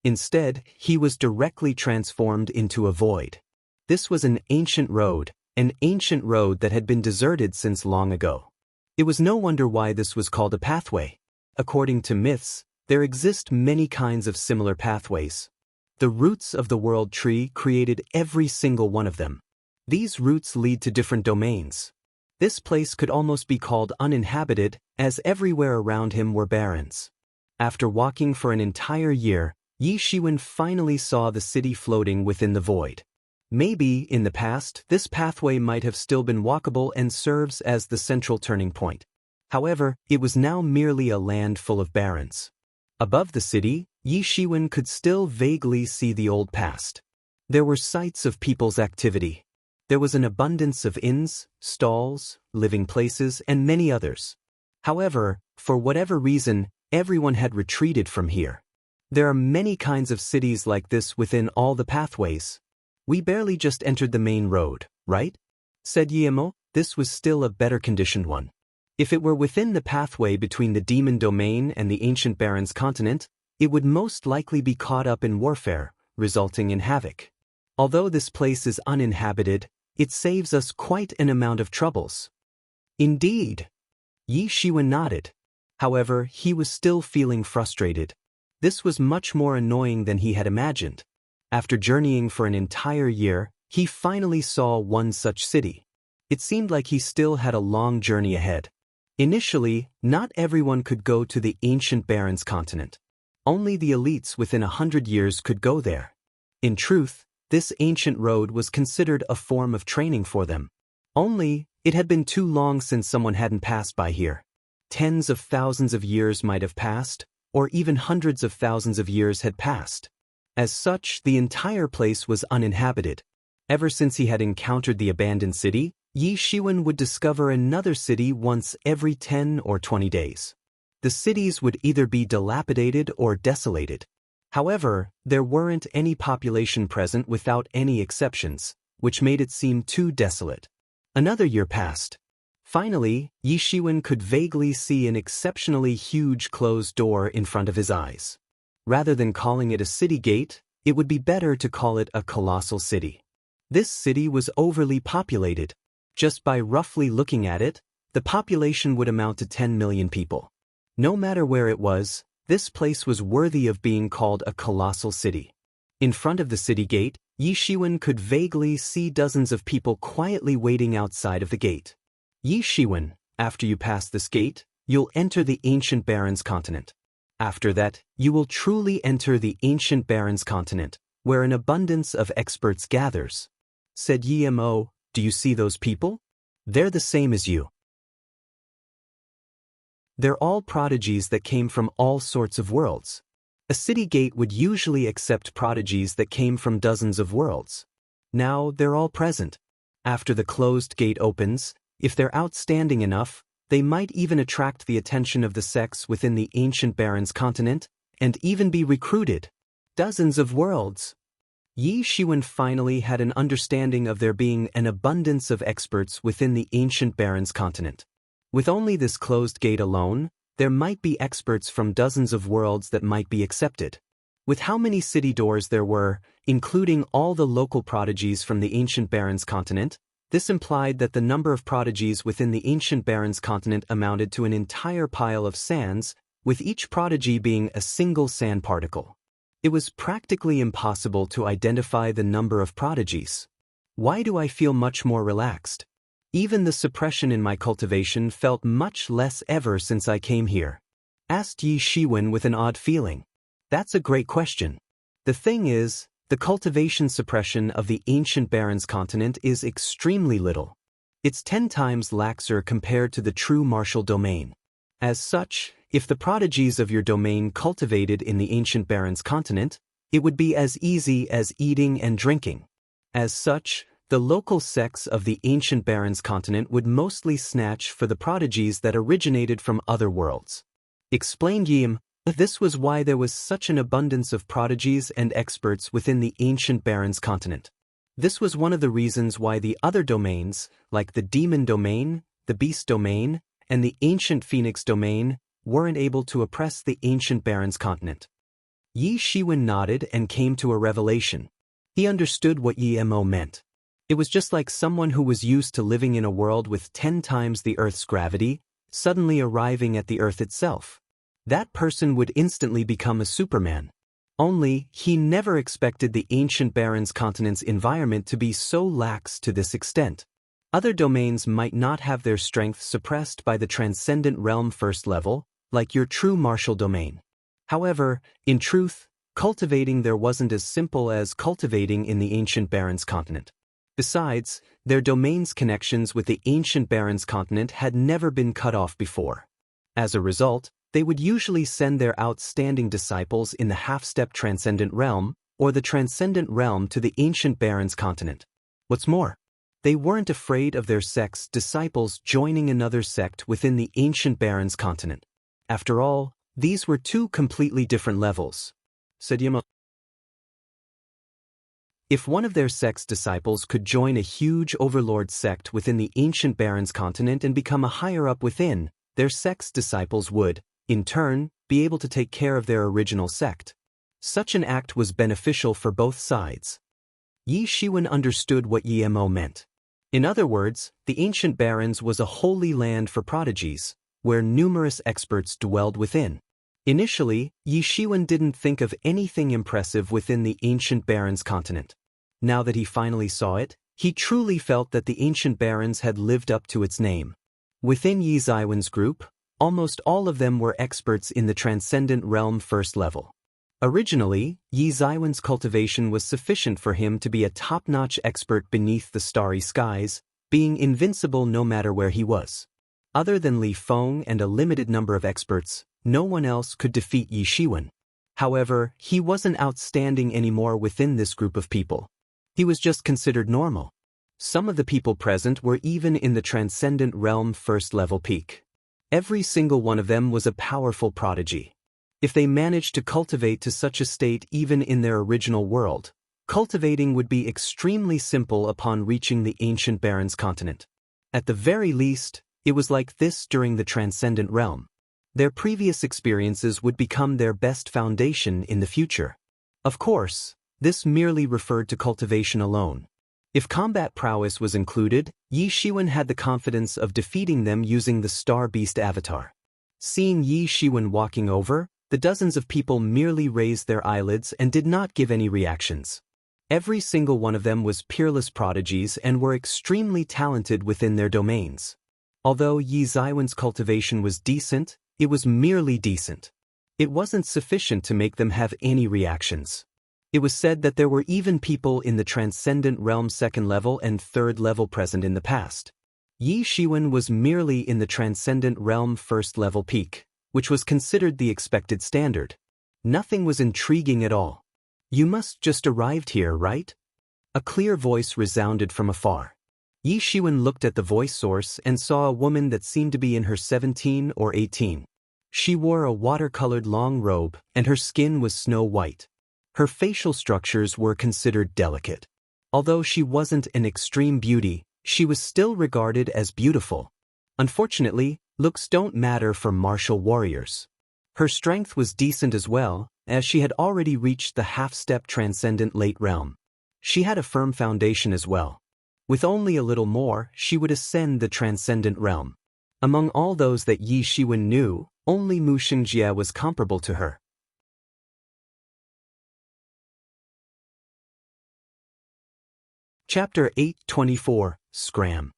Instead, he was directly transformed into a void. This was an ancient road that had been deserted since long ago. It was no wonder why this was called a pathway. According to myths, there exist many kinds of similar pathways. The roots of the world tree created every single one of them. These roots lead to different domains. This place could almost be called uninhabited, as everywhere around him were barrens. After walking for an entire year, Yi Shiwen finally saw the city floating within the void. Maybe, in the past, this pathway might have still been walkable and serves as the central turning point. However, it was now merely a land full of barrens. Above the city, Yi Shiwen could still vaguely see the old past. There were sites of people's activity. There was an abundance of inns, stalls, living places, and many others. However, for whatever reason, everyone had retreated from here. There are many kinds of cities like this within all the pathways. "We barely just entered the main road, right?" said Yiemo. This was still a better conditioned one. If it were within the pathway between the Demon Domain and the Ancient Barrens continent, it would most likely be caught up in warfare, resulting in havoc. Although this place is uninhabited, it saves us quite an amount of troubles. Indeed. Yi Shiwen nodded. However, he was still feeling frustrated. This was much more annoying than he had imagined. After journeying for an entire year, he finally saw one such city. It seemed like he still had a long journey ahead. Initially, not everyone could go to the ancient Barrens continent. Only the elites within 100 years could go there. In truth, this ancient road was considered a form of training for them. Only, it had been too long since someone hadn't passed by here. tens of thousands of years might have passed, or even hundreds of thousands of years had passed. As such, the entire place was uninhabited. Ever since he had encountered the abandoned city, Yi Shiwen would discover another city once every 10 or 20 days. The cities would either be dilapidated or desolated. However, there weren't any population present without any exceptions, which made it seem too desolate. Another year passed. Finally, Yi Shiwen could vaguely see an exceptionally huge closed door in front of his eyes. Rather than calling it a city gate, it would be better to call it a colossal city. This city was overly populated. Just by roughly looking at it, the population would amount to 10 million people. No matter where it was, this place was worthy of being called a colossal city. In front of the city gate, Yi Shiwen could vaguely see dozens of people quietly waiting outside of the gate. Yi Shiwen, after you pass this gate, you'll enter the ancient Barrens continent. After that, you will truly enter the ancient Barrens continent, where an abundance of experts gathers. Said Yi Mo, do you see those people? They're the same as you. They're all prodigies that came from all sorts of worlds. A city gate would usually accept prodigies that came from dozens of worlds. Now they're all present. After the closed gate opens, if they're outstanding enough, they might even attract the attention of the sects within the ancient Barrens continent, and even be recruited. Dozens of worlds. Yi Shiwen finally had an understanding of there being an abundance of experts within the ancient Barrens continent. With only this closed gate alone, there might be experts from dozens of worlds that might be accepted. With how many city doors there were, including all the local prodigies from the ancient Barrens continent, this implied that the number of prodigies within the ancient Barrens continent amounted to an entire pile of sands, with each prodigy being a single sand particle. It was practically impossible to identify the number of prodigies. Why do I feel much more relaxed? Even the suppression in my cultivation felt much less ever since I came here. Asked Yi Shiwen with an odd feeling. That's a great question. The thing is, the cultivation suppression of the ancient Barrens continent is extremely little. It's 10 times laxer compared to the true martial domain. As such, if the prodigies of your domain cultivated in the ancient Barrens continent, it would be as easy as eating and drinking. As such, the local sects of the ancient Barrens continent would mostly snatch for the prodigies that originated from other worlds. Explained Yim, this was why there was such an abundance of prodigies and experts within the ancient Barrens continent. This was one of the reasons why the other domains, like the demon domain, the beast domain, and the ancient phoenix domain, weren't able to oppress the ancient Barrens continent. Yi Shiwen nodded and came to a revelation. He understood what Yi Mo meant. It was just like someone who was used to living in a world with 10 times the Earth's gravity, suddenly arriving at the Earth itself. That person would instantly become a Superman. Only, he never expected the ancient Barrens continent's environment to be so lax to this extent. Other domains might not have their strength suppressed by the transcendent realm first level, like your true martial domain. However, in truth, cultivating there wasn't as simple as cultivating in the ancient Barrens continent. Besides, their domain's connections with the ancient Barrens continent had never been cut off before. As a result, they would usually send their outstanding disciples in the half-step transcendent realm, or the transcendent realm to the ancient Barrens continent. What's more, they weren't afraid of their sect's disciples joining another sect within the ancient Barrens continent. After all, these were two completely different levels. Said Yama. If one of their sect's disciples could join a huge overlord sect within the ancient Barrens continent and become a higher-up within, their sect's disciples would, in turn, be able to take care of their original sect. Such an act was beneficial for both sides. Yi Shiwen understood what Yi Mo meant. In other words, the ancient Barrens was a holy land for prodigies, where numerous experts dwelled within. Initially, Yi Shiwen didn't think of anything impressive within the ancient Barrens continent. Now that he finally saw it, he truly felt that the ancient Barrens had lived up to its name. Within Yi Ziwen's group, almost all of them were experts in the transcendent realm first level. Originally, Yi Ziwen's cultivation was sufficient for him to be a top-notch expert beneath the starry skies, being invincible no matter where he was. Other than Li Feng and a limited number of experts, no one else could defeat Yi Shiwen. However, he wasn't outstanding anymore within this group of people. He was just considered normal. Some of the people present were even in the Transcendent Realm first-level peak. Every single one of them was a powerful prodigy. If they managed to cultivate to such a state even in their original world, cultivating would be extremely simple upon reaching the ancient Baron's continent. At the very least, it was like this during the Transcendent Realm. Their previous experiences would become their best foundation in the future. Of course, this merely referred to cultivation alone. If combat prowess was included, Yi Shiwen had the confidence of defeating them using the Star Beast avatar. Seeing Yi Shiwen walking over, the dozens of people merely raised their eyelids and did not give any reactions. Every single one of them was peerless prodigies and were extremely talented within their domains. Although Yi Ziwen's cultivation was decent, it was merely decent. It wasn't sufficient to make them have any reactions. It was said that there were even people in the Transcendent Realm second level and third level present in the past. Yi Shiwen was merely in the Transcendent Realm first level peak, which was considered the expected standard. Nothing was intriguing at all. You must just arrived here, right? A clear voice resounded from afar. Yi Shiwen looked at the voice source and saw a woman that seemed to be in her 17 or 18. She wore a watercolored long robe, and her skin was snow white. Her facial structures were considered delicate. Although she wasn't an extreme beauty, she was still regarded as beautiful. Unfortunately, looks don't matter for martial warriors. Her strength was decent as well, as she had already reached the half-step Transcendent Late Realm. She had a firm foundation as well. With only a little more, she would ascend the Transcendent Realm. Among all those that Yi Shiwen knew, only Mu Xingjie was comparable to her. Chapter 824, Scram.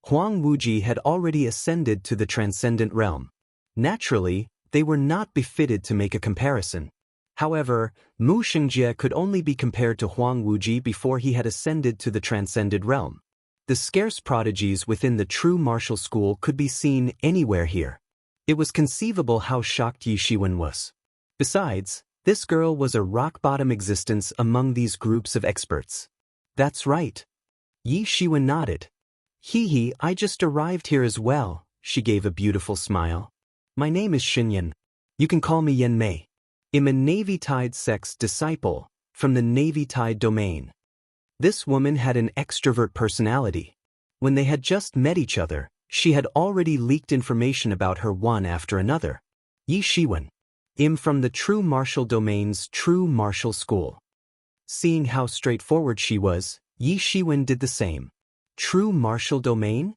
Huang Wuji had already ascended to the Transcendent Realm. Naturally, they were not befitted to make a comparison. However, Mu Xingjie could only be compared to Huang Wuji before he had ascended to the Transcended Realm. The scarce prodigies within the true martial school could be seen anywhere here. It was conceivable how shocked Yi Shiwen was. Besides, this girl was a rock-bottom existence among these groups of experts. That's right. Yi Shiwen nodded. Hee, I just arrived here as well, she gave a beautiful smile. My name is Xinyan. You can call me Yan Mei. I'm a Navy Tide Sect's disciple, from the Navy Tide domain. This woman had an extrovert personality. When they had just met each other, she had already leaked information about her one after another. Yi Shiwen. I'm from the True Martial Domain's True Martial School. Seeing how straightforward she was, Yi Shiwen did the same. True Martial Domain?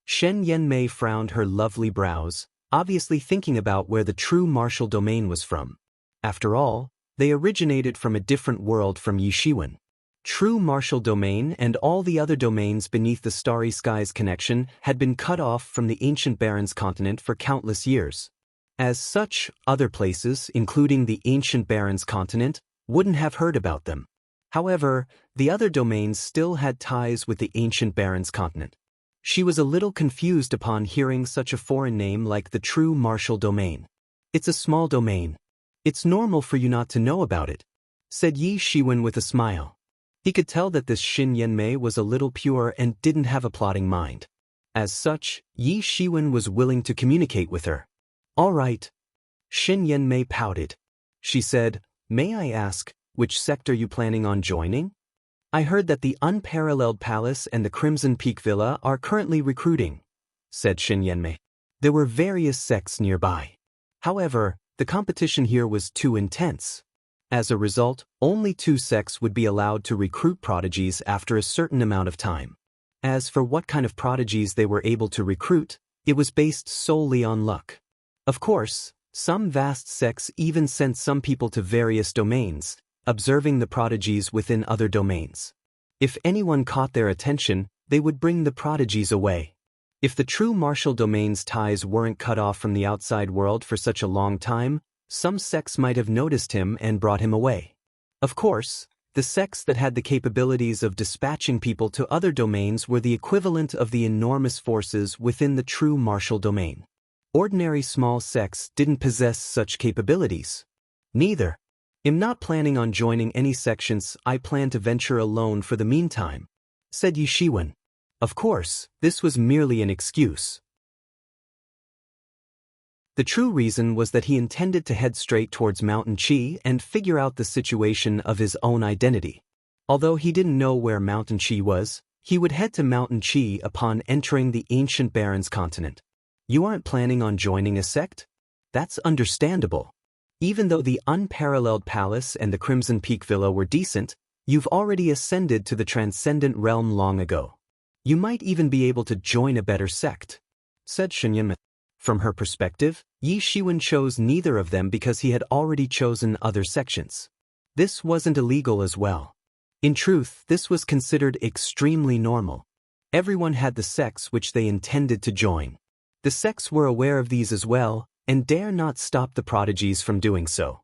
Shen Yanmei frowned her lovely brows, obviously thinking about where the True Martial Domain was from. After all, they originated from a different world from Yi Shiwen. True Martial Domain and all the other domains beneath the Starry Skies connection had been cut off from the ancient Baron's continent for countless years. As such, other places, including the ancient Baron's continent, wouldn't have heard about them. However, the other domains still had ties with the ancient Baron's continent. She was a little confused upon hearing such a foreign name like the True Martial Domain. It's a small domain. It's normal for you not to know about it, said Yi Shiwen with a smile. He could tell that this Xin Yanmei was a little pure and didn't have a plotting mind. As such, Yi Shiwen was willing to communicate with her. All right. Xin Yanmei pouted. She said, May I ask, which sect are you planning on joining? I heard that the Unparalleled Palace and the Crimson Peak Villa are currently recruiting, said Xin Yanmei. There were various sects nearby. However, the competition here was too intense. As a result, only 2 sects would be allowed to recruit prodigies after a certain amount of time. As for what kind of prodigies they were able to recruit, it was based solely on luck. Of course, some vast sects even sent some people to various domains, observing the prodigies within other domains. If anyone caught their attention, they would bring the prodigies away. If the True Martial Domain's ties weren't cut off from the outside world for such a long time, some sects might have noticed him and brought him away. Of course, The sects that had the capabilities of dispatching people to other domains were the equivalent of the enormous forces within the true martial domain. Ordinary small sects didn't possess such capabilities. Neither. I'm not planning on joining any sections. I plan to venture alone for the meantime, said Yi Shiwen. Of course, this was merely an excuse. The true reason was that he intended to head straight towards Mountain Chi and figure out the situation of his own identity. Although he didn't know where Mountain Chi was, he would head to Mountain Chi upon entering the ancient Baron's continent. You aren't planning on joining a sect? That's understandable. Even though the Unparalleled Palace and the Crimson Peak Villa were decent, you've already ascended to the Transcendent Realm long ago. You might even be able to join a better sect, said Shenyan. From her perspective, Yi Shiwen chose neither of them because he had already chosen other sections. This wasn't illegal as well. In truth, this was considered extremely normal. Everyone had the sects which they intended to join. The sects were aware of these as well, and dare not stop the prodigies from doing so.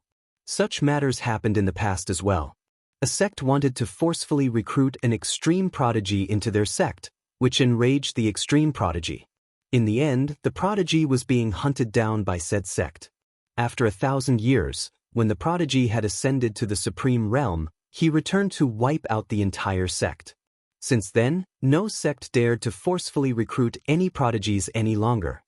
Such matters happened in the past as well. A sect wanted to forcefully recruit an extreme prodigy into their sect, which enraged the extreme prodigy. In the end, the prodigy was being hunted down by said sect. After 1,000 years, when the prodigy had ascended to the supreme realm, he returned to wipe out the entire sect. Since then, no sect dared to forcefully recruit any prodigies any longer.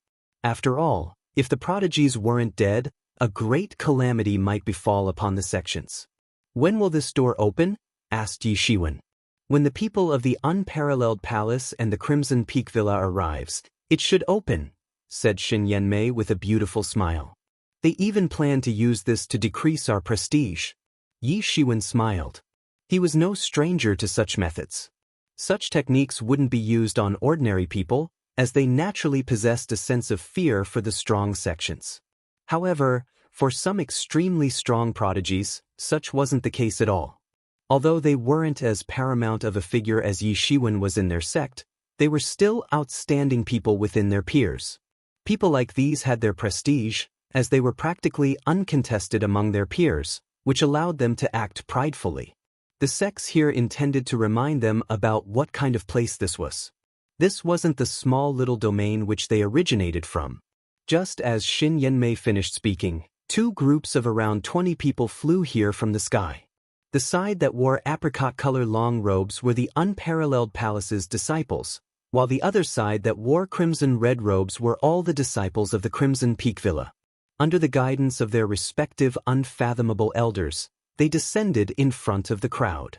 After all, if the prodigies weren't dead, a great calamity might befall upon the sections. When will this door open? Asked Yi Shiwen. When the people of the Unparalleled Palace and the Crimson Peak Villa arrives, it should open, said Xin Yanmei with a beautiful smile. They even plan to use this to decrease our prestige. Yi Shiwen smiled. He was no stranger to such methods. Such techniques wouldn't be used on ordinary people, as they naturally possessed a sense of fear for the strong sections. However, for some extremely strong prodigies, such wasn't the case at all. Although they weren't as paramount of a figure as Yi Shiwen was in their sect, they were still outstanding people within their peers. People like these had their prestige, as they were practically uncontested among their peers, which allowed them to act pridefully. The sects here intended to remind them about what kind of place this was. This wasn't the small little domain which they originated from. Just as Xin Yanmei finished speaking, two groups of around 20 people flew here from the sky. The side that wore apricot-color long robes were the Unparalleled Palace's disciples, while the other side that wore crimson-red robes were all the disciples of the Crimson Peak Villa. Under the guidance of their respective unfathomable elders, they descended in front of the crowd.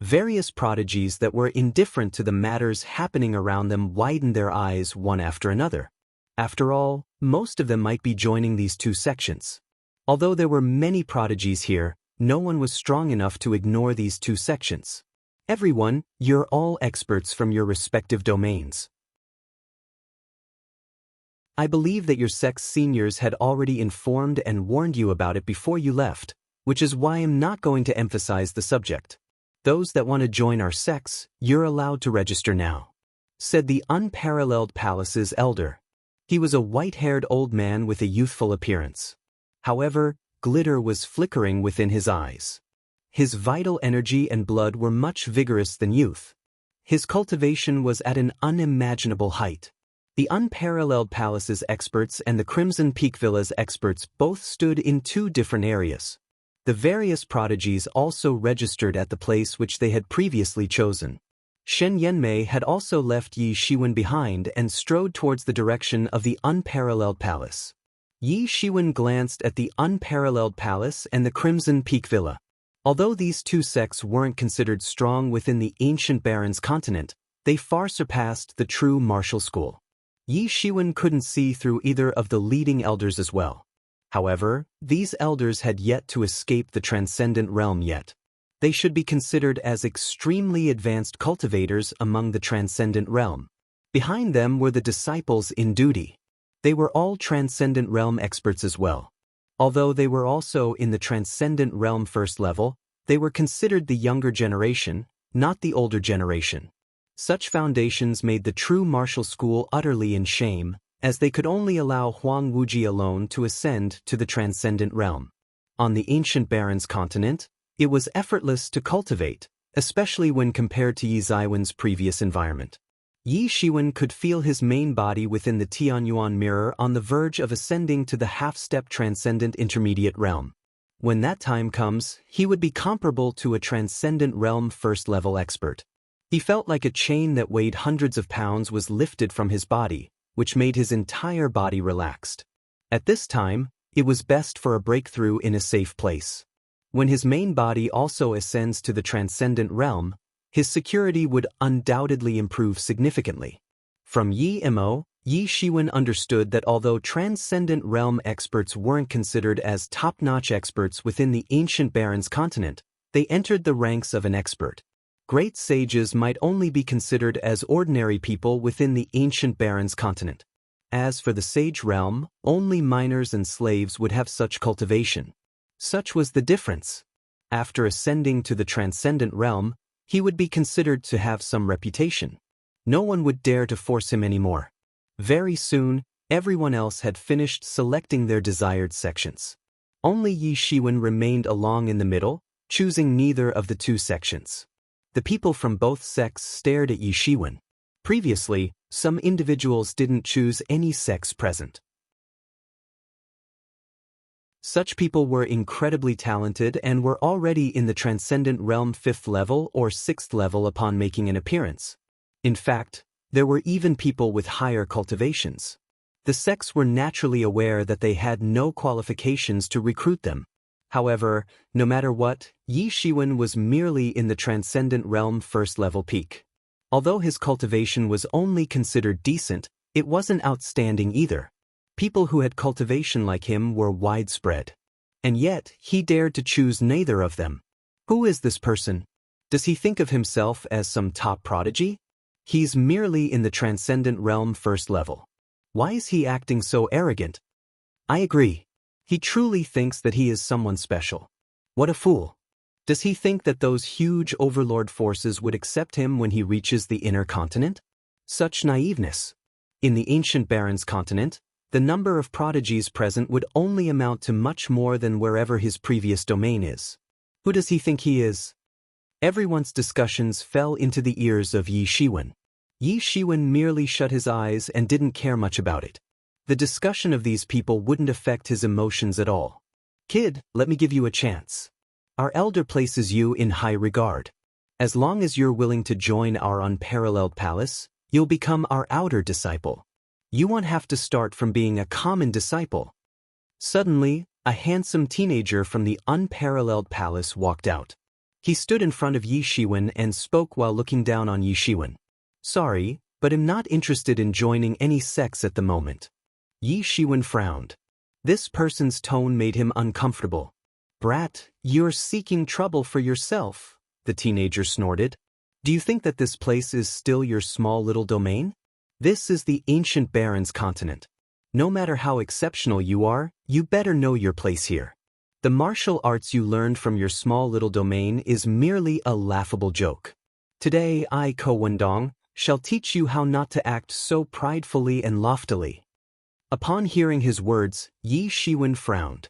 Various prodigies that were indifferent to the matters happening around them widened their eyes one after another. After all, most of them might be joining these two sections. Although there were many prodigies here, no one was strong enough to ignore these two sections. Everyone, you're all experts from your respective domains. I believe that your sect's seniors had already informed and warned you about it before you left, which is why I'm not going to emphasize the subject. Those that want to join our sects, you're allowed to register now, said the Unparalleled Palace's elder. He was a white-haired old man with a youthful appearance. However, glitter was flickering within his eyes. His vital energy and blood were much vigorous than youth. His cultivation was at an unimaginable height. The Unparalleled Palace's experts and the Crimson Peak Villa's experts both stood in two different areas. The various prodigies also registered at the place which they had previously chosen. Shen Yanmei had also left Yi Shiwen behind and strode towards the direction of the Unparalleled Palace. Yi Shiwen glanced at the Unparalleled Palace and the Crimson Peak Villa. Although these two sects weren't considered strong within the ancient Baron's continent, they far surpassed the true martial school. Yi Shiwen couldn't see through either of the leading elders as well. However, these elders had yet to escape the transcendent realm yet. They should be considered as extremely advanced cultivators among the transcendent realm. Behind them were the disciples in duty. They were all transcendent realm experts as well. Although they were also in the transcendent realm first level, they were considered the younger generation, not the older generation. Such foundations made the true martial school utterly in shame, as they could only allow Huang Wuji alone to ascend to the transcendent realm. On the ancient Baron's continent, It was effortless to cultivate, especially when compared to Yi Ziwen's previous environment. Yi Shiwen could feel his main body within the Tianyuan mirror on the verge of ascending to the half-step transcendent intermediate realm. When that time comes, he would be comparable to a transcendent realm first-level expert. He felt like a chain that weighed hundreds of pounds was lifted from his body, which made his entire body relaxed. At this time, it was best for a breakthrough in a safe place. When his main body also ascends to the transcendent realm, his security would undoubtedly improve significantly. From Yi Shiwen understood that although transcendent realm experts weren't considered as top-notch experts within the ancient Barrens continent, they entered the ranks of an expert. Great sages might only be considered as ordinary people within the ancient Barrens continent. As for the sage realm, only miners and slaves would have such cultivation. Such was the difference. After ascending to the transcendent realm, he would be considered to have some reputation. No one would dare to force him anymore. Very soon, everyone else had finished selecting their desired sections. Only Yi Shiwen remained along in the middle, choosing neither of the two sections. The people from both sects stared at Yi Shiwen. Previously, some individuals didn't choose any sects present. Such people were incredibly talented and were already in the Transcendent Realm 5th level or 6th level upon making an appearance. In fact, there were even people with higher cultivations. The sects were naturally aware that they had no qualifications to recruit them. However, no matter what, Yi Shiwen was merely in the Transcendent Realm 1st level peak. Although his cultivation was only considered decent, it wasn't outstanding either. People who had cultivation like him were widespread. And yet, he dared to choose neither of them. Who is this person? Does he think of himself as some top prodigy? He's merely in the Transcendent Realm 1st level. Why is he acting so arrogant? I agree. He truly thinks that he is someone special. What a fool. Does he think that those huge overlord forces would accept him when he reaches the inner continent? Such naiveness. In the ancient Barrens continent, the number of prodigies present would only amount to much more than wherever his previous domain is. Who does he think he is? Everyone's discussions fell into the ears of Yi Shiwen. Yi Shiwen merely shut his eyes and didn't care much about it. The discussion of these people wouldn't affect his emotions at all. Kid, let me give you a chance. Our elder places you in high regard. As long as you're willing to join our unparalleled palace, you'll become our outer disciple. You won't have to start from being a common disciple. Suddenly, a handsome teenager from the unparalleled palace walked out. He stood in front of Yi Shiwen and spoke while looking down on Yi Shiwen. Sorry, but I'm not interested in joining any sects at the moment. Yi Shiwen frowned. This person's tone made him uncomfortable. Brat, you're seeking trouble for yourself, the teenager snorted. Do you think that this place is still your small little domain? This is the ancient Barrens continent. No matter how exceptional you are, you better know your place here. The martial arts you learned from your small little domain is merely a laughable joke. Today I, Ko Wendong, shall teach you how not to act so pridefully and loftily. Upon hearing his words, Yi Shiwen frowned.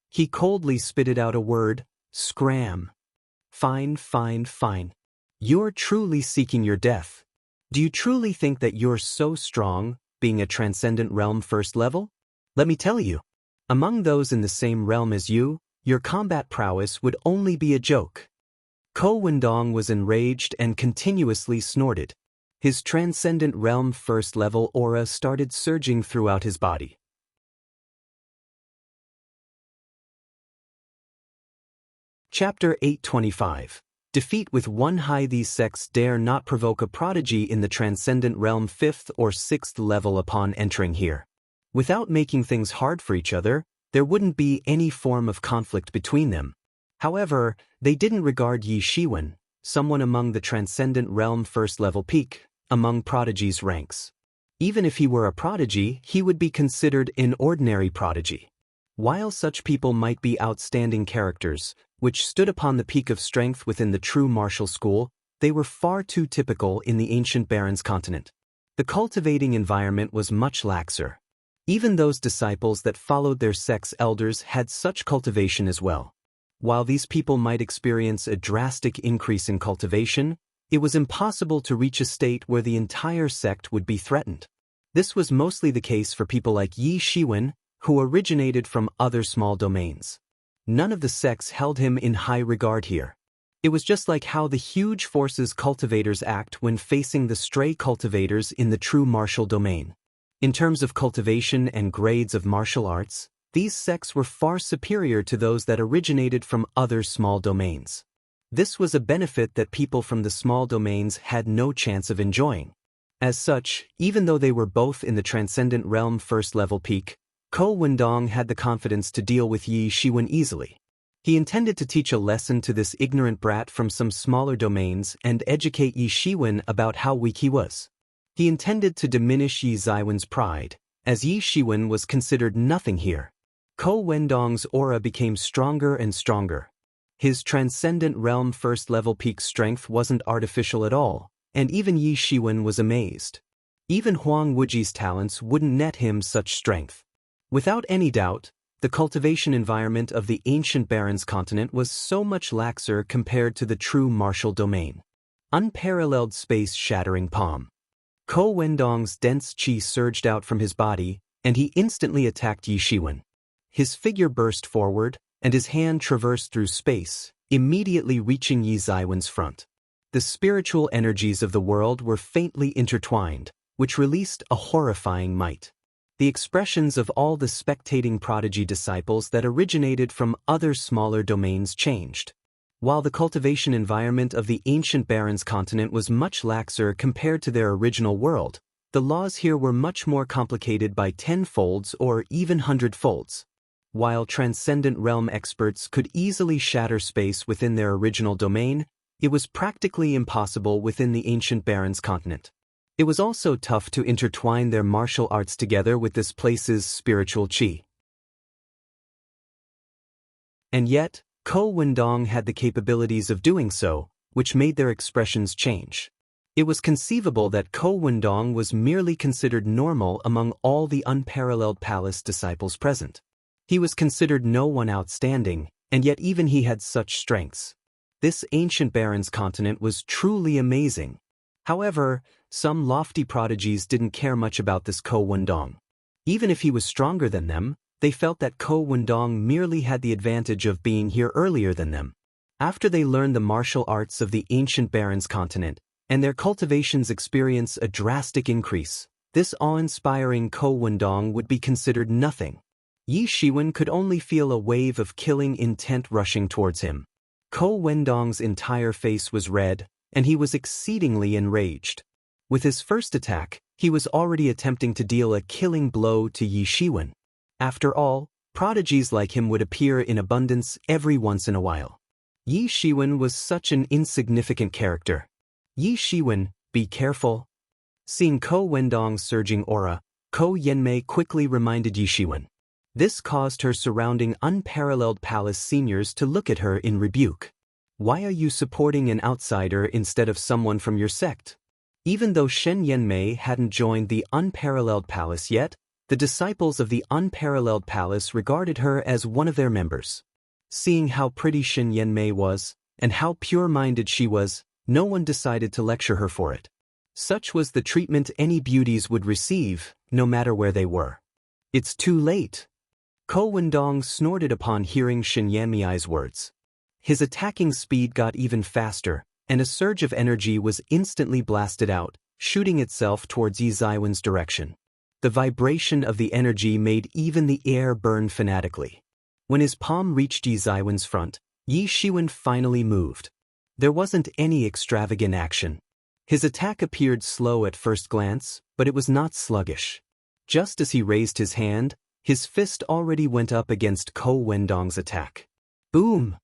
He coldly spitted out a word, scram. Fine. You're truly seeking your death. Do you truly think that you're so strong, being a Transcendent Realm 1st level? Let me tell you, among those in the same realm as you, your combat prowess would only be a joke. Ko Wendong was enraged and continuously snorted. His Transcendent Realm 1st level aura started surging throughout his body. Chapter 825. Defeat with one high. These sects dare not provoke a prodigy in the Transcendent Realm 5th or 6th level upon entering here. Without making things hard for each other, there wouldn't be any form of conflict between them. However, they didn't regard Yi Shiwen, someone among the Transcendent Realm 1st level peak, among prodigies' ranks. Even if he were a prodigy, he would be considered an ordinary prodigy. While such people might be outstanding characters, which stood upon the peak of strength within the true martial school, they were far too typical in the ancient Barrens continent. The cultivating environment was much laxer. Even those disciples that followed their sect's elders had such cultivation as well. While these people might experience a drastic increase in cultivation, it was impossible to reach a state where the entire sect would be threatened. This was mostly the case for people like Yi Shiwen, who originated from other small domains. None of the sects held him in high regard here. It was just like how the huge forces cultivators act when facing the stray cultivators in the true martial domain. In terms of cultivation and grades of martial arts, these sects were far superior to those that originated from other small domains. This was a benefit that people from the small domains had no chance of enjoying. As such, even though they were both in the Transcendent Realm first-level peak, Ko Wendong had the confidence to deal with Yi Shiwen easily. He intended to teach a lesson to this ignorant brat from some smaller domains and educate Yi Shiwen about how weak he was. He intended to diminish Yi Ziwen's pride, as Yi Shiwen was considered nothing here. Ko Wendong's aura became stronger and stronger. His Transcendent Realm first-level peak strength wasn't artificial at all, and even Yi Shiwen was amazed. Even Huang Wuji's talents wouldn't net him such strength. Without any doubt, the cultivation environment of the ancient Barrens continent was so much laxer compared to the true martial domain. Unparalleled space-shattering palm. Ko Wendong's dense qi surged out from his body, and he instantly attacked Yi Shiwen. His figure burst forward, and his hand traversed through space, immediately reaching Yi Ziwen's front. The spiritual energies of the world were faintly intertwined, which released a horrifying might. The expressions of all the spectating prodigy disciples that originated from other smaller domains changed. While the cultivation environment of the ancient Barrens continent was much laxer compared to their original world, the laws here were much more complicated by 10-folds or even 100-folds. While Transcendent Realm experts could easily shatter space within their original domain, it was practically impossible within the ancient Barrens continent. It was also tough to intertwine their martial arts together with this place's spiritual qi. And yet, Ko Wendong had the capabilities of doing so, which made their expressions change. It was conceivable that Ko Wendong was merely considered normal among all the unparalleled palace disciples present. He was considered no one outstanding, and yet even he had such strengths. This ancient Barrens continent was truly amazing. However, some lofty prodigies didn't care much about this Ko Wendong. Even if he was stronger than them, they felt that Ko Wendong merely had the advantage of being here earlier than them. After they learned the martial arts of the ancient Barrens continent, and their cultivations experience a drastic increase, this awe-inspiring Ko Wendong would be considered nothing. Yi Shiwen could only feel a wave of killing intent rushing towards him. Ko Wendong's entire face was red, and he was exceedingly enraged. With his first attack, he was already attempting to deal a killing blow to Yi Shiwen. After all, prodigies like him would appear in abundance every once in a while. Yi Shiwen was such an insignificant character. Yi Shiwen, be careful. Seeing Ko Wendong's surging aura, Ko Yenmei quickly reminded Yi Shiwen. This caused her surrounding unparalleled palace seniors to look at her in rebuke. Why are you supporting an outsider instead of someone from your sect? Even though Shen Yenmei hadn't joined the unparalleled palace yet, the disciples of the unparalleled palace regarded her as one of their members. Seeing how pretty Shen Yenmei was, and how pure-minded she was, no one decided to lecture her for it. Such was the treatment any beauties would receive, no matter where they were. It's too late. Ko Wendong snorted upon hearing Shen Yanmei's words. His attacking speed got even faster, and a surge of energy was instantly blasted out, shooting itself towards Yi Ziwen's direction. The vibration of the energy made even the air burn fanatically. When his palm reached Yi Ziwen's front, Yi Shiwen finally moved. There wasn't any extravagant action. His attack appeared slow at first glance, but it was not sluggish. Just as he raised his hand, his fist already went up against Ko Wendong's attack. Boom!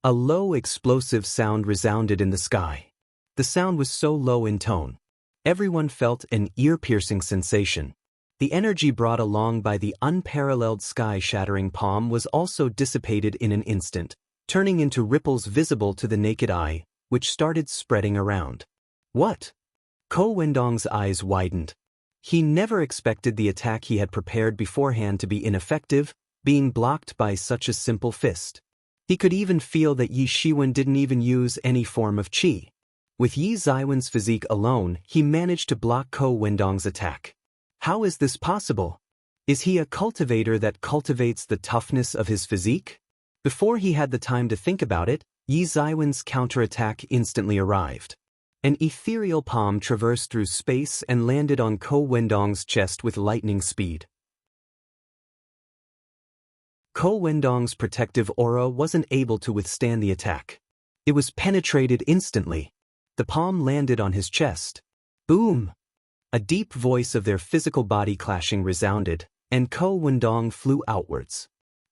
A low explosive sound resounded in the sky. The sound was so low in tone. Everyone felt an ear-piercing sensation. The energy brought along by the unparalleled sky-shattering palm was also dissipated in an instant, turning into ripples visible to the naked eye, which started spreading around. What? Ko Wendong's eyes widened. He never expected the attack he had prepared beforehand to be ineffective, being blocked by such a simple fist. He could even feel that Yi Shiwen didn't even use any form of qi. With Yi Ziwen's physique alone, he managed to block Ko Wendong's attack. How is this possible? Is he a cultivator that cultivates the toughness of his physique? Before he had the time to think about it, Yi Ziwen's counterattack instantly arrived. An ethereal palm traversed through space and landed on Ko Wendong's chest with lightning speed. Ko Wendong's protective aura wasn't able to withstand the attack. It was penetrated instantly. The palm landed on his chest. Boom! A deep voice of their physical body clashing resounded, and Ko Wendong flew outwards.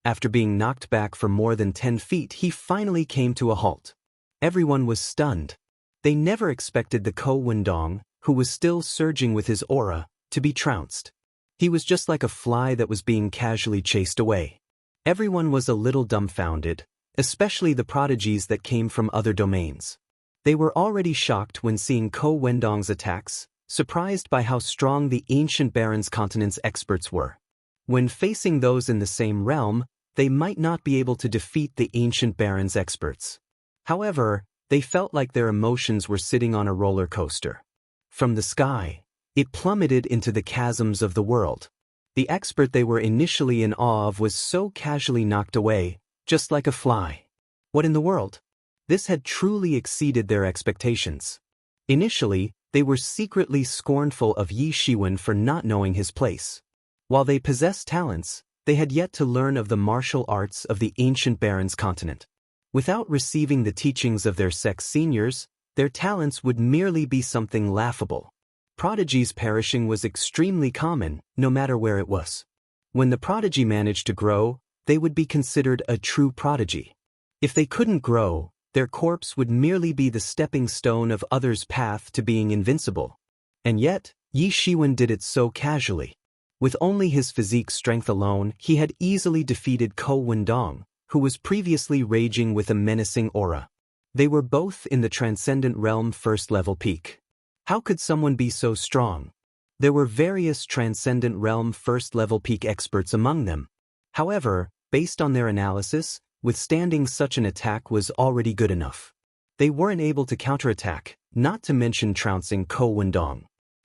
After being knocked back for more than 10 feet, he finally came to a halt. Everyone was stunned. They never expected the Ko Wendong, who was still surging with his aura, to be trounced. He was just like a fly that was being casually chased away. Everyone was a little dumbfounded, especially the prodigies that came from other domains. They were already shocked when seeing Ko Wendong's attacks, surprised by how strong the ancient Baron's continent's experts were. When facing those in the same realm, they might not be able to defeat the ancient Baron's experts. However, they felt like their emotions were sitting on a roller coaster. From the sky, it plummeted into the chasms of the world. The expert they were initially in awe of was so casually knocked away, just like a fly. What in the world? This had truly exceeded their expectations. Initially, they were secretly scornful of Yi Shiwen for not knowing his place. While they possessed talents, they had yet to learn of the martial arts of the ancient Baron's continent. Without receiving the teachings of their sex seniors, their talents would merely be something laughable. Prodigies perishing was extremely common, no matter where it was. When the prodigy managed to grow, they would be considered a true prodigy. If they couldn't grow, their corpse would merely be the stepping stone of others' path to being invincible. And yet, Yi Shiwen did it so casually. With only his physique strength alone, he had easily defeated Ko Wendong, who was previously raging with a menacing aura. They were both in the Transcendent Realm first-level peak. How could someone be so strong? There were various Transcendent Realm first-level peak experts among them. However, based on their analysis, withstanding such an attack was already good enough. They weren't able to counterattack, not to mention trouncing Ko Wendong.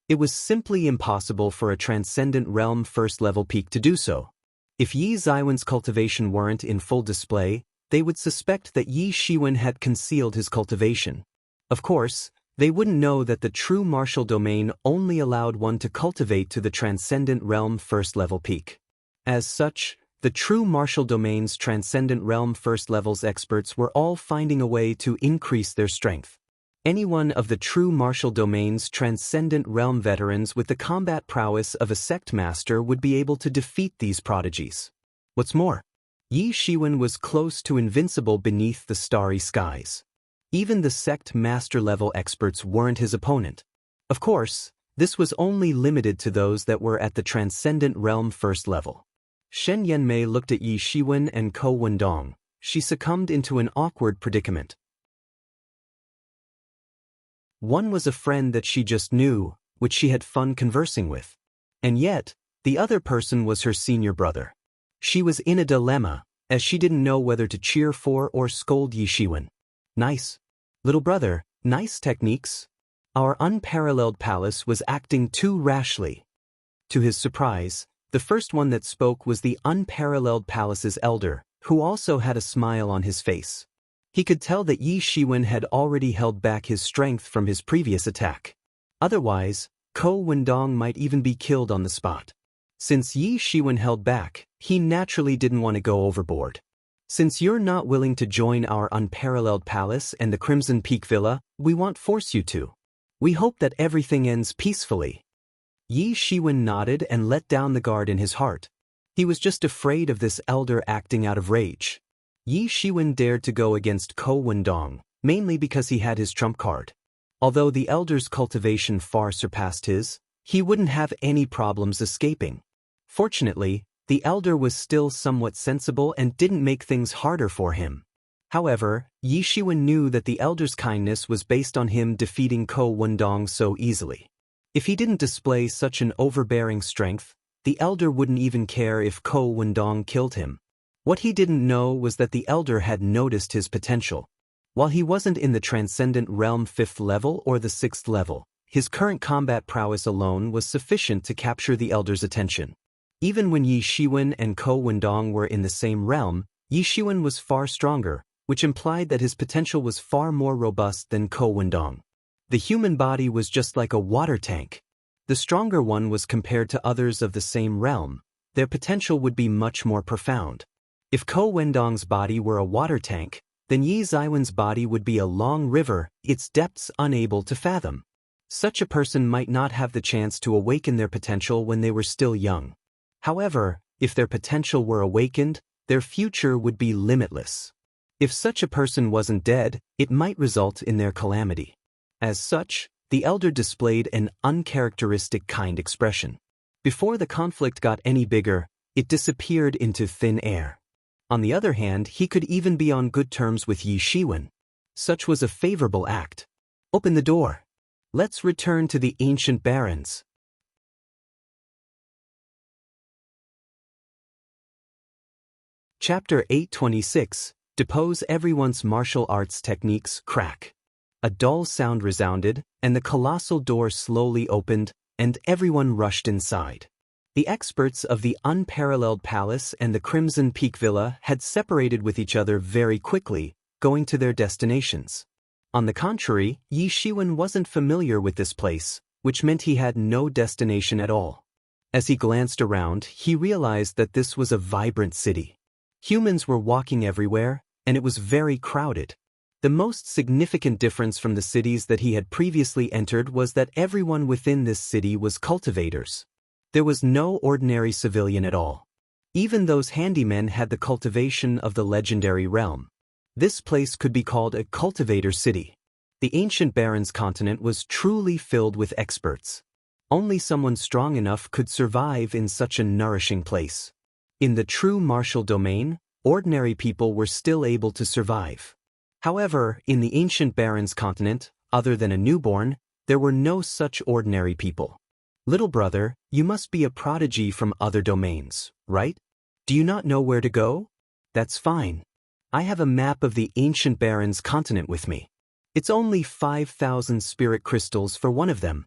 It was simply impossible for a Transcendent Realm first-level peak to do so. If Yi Ziwen's cultivation weren't in full display, they would suspect that Yi Shiwen had concealed his cultivation. Of course, they wouldn't know that the true martial domain only allowed one to cultivate to the Transcendent Realm first-level peak. As such, the true martial domain's Transcendent Realm first levels experts were all finding a way to increase their strength. Anyone of the true martial domain's Transcendent Realm veterans with the combat prowess of a sect master would be able to defeat these prodigies. What's more, Yi Shiwen was close to invincible beneath the starry skies. Even the sect master level experts weren't his opponent. Of course, this was only limited to those that were at the Transcendent Realm first level. Shen Yanmei looked at Yi Shiwen and Ko Wendong. She succumbed into an awkward predicament. One was a friend that she just knew, which she had fun conversing with. And yet, the other person was her senior brother. She was in a dilemma, as she didn't know whether to cheer for or scold Yi Shiwen. Nice. Little brother, nice techniques. Our unparalleled palace was acting too rashly. To his surprise, the first one that spoke was the unparalleled palace's elder, who also had a smile on his face. He could tell that Yi Shiwen had already held back his strength from his previous attack. Otherwise, Ko Wendong might even be killed on the spot. Since Yi Shiwen held back, he naturally didn't want to go overboard. Since you're not willing to join our unparalleled palace and the Crimson Peak Villa, we won't force you to. We hope that everything ends peacefully. Yi Shiwen nodded and let down the guard in his heart. He was just afraid of this elder acting out of rage. Yi Shiwen dared to go against Ko Wendong, mainly because he had his trump card. Although the elder's cultivation far surpassed his, he wouldn't have any problems escaping. Fortunately, the elder was still somewhat sensible and didn't make things harder for him. However, Yi Shiwen knew that the elder's kindness was based on him defeating Ko Wendong so easily. If he didn't display such an overbearing strength, the elder wouldn't even care if Ko Wendong killed him. What he didn't know was that the elder had noticed his potential. While he wasn't in the transcendent realm 5th level or the 6th level, his current combat prowess alone was sufficient to capture the elder's attention. Even when Yi Shiwen and Ko Wendong were in the same realm, Yi Shiwen was far stronger, which implied that his potential was far more robust than Ko Wendong. The human body was just like a water tank. The stronger one was compared to others of the same realm. Their potential would be much more profound. If Ko Wendong's body were a water tank, then Yi Ziwen's body would be a long river, its depths unable to fathom. Such a person might not have the chance to awaken their potential when they were still young. However, if their potential were awakened, their future would be limitless. If such a person wasn't dead, it might result in their calamity. As such, the elder displayed an uncharacteristic kind expression. Before the conflict got any bigger, it disappeared into thin air. On the other hand, he could even be on good terms with Yi Shiwen. Such was a favorable act. Open the door. Let's return to the ancient barons. Chapter 826. Depose everyone's martial arts techniques. Crack. A dull sound resounded, and the colossal door slowly opened, and everyone rushed inside. The experts of the Unparalleled Palace and the Crimson Peak Villa had separated with each other very quickly, going to their destinations. On the contrary, Yi Shiwen wasn't familiar with this place, which meant he had no destination at all. As he glanced around, he realized that this was a vibrant city. Humans were walking everywhere, and it was very crowded. The most significant difference from the cities that he had previously entered was that everyone within this city was cultivators. There was no ordinary civilian at all. Even those handymen had the cultivation of the legendary realm. This place could be called a cultivator city. The ancient Barons continent was truly filled with experts. Only someone strong enough could survive in such a nourishing place. In the true martial domain, ordinary people were still able to survive. However, in the ancient Barons continent, other than a newborn, there were no such ordinary people. Little brother, you must be a prodigy from other domains, right? Do you not know where to go? That's fine. I have a map of the ancient Barons continent with me. It's only 5,000 spirit crystals for one of them.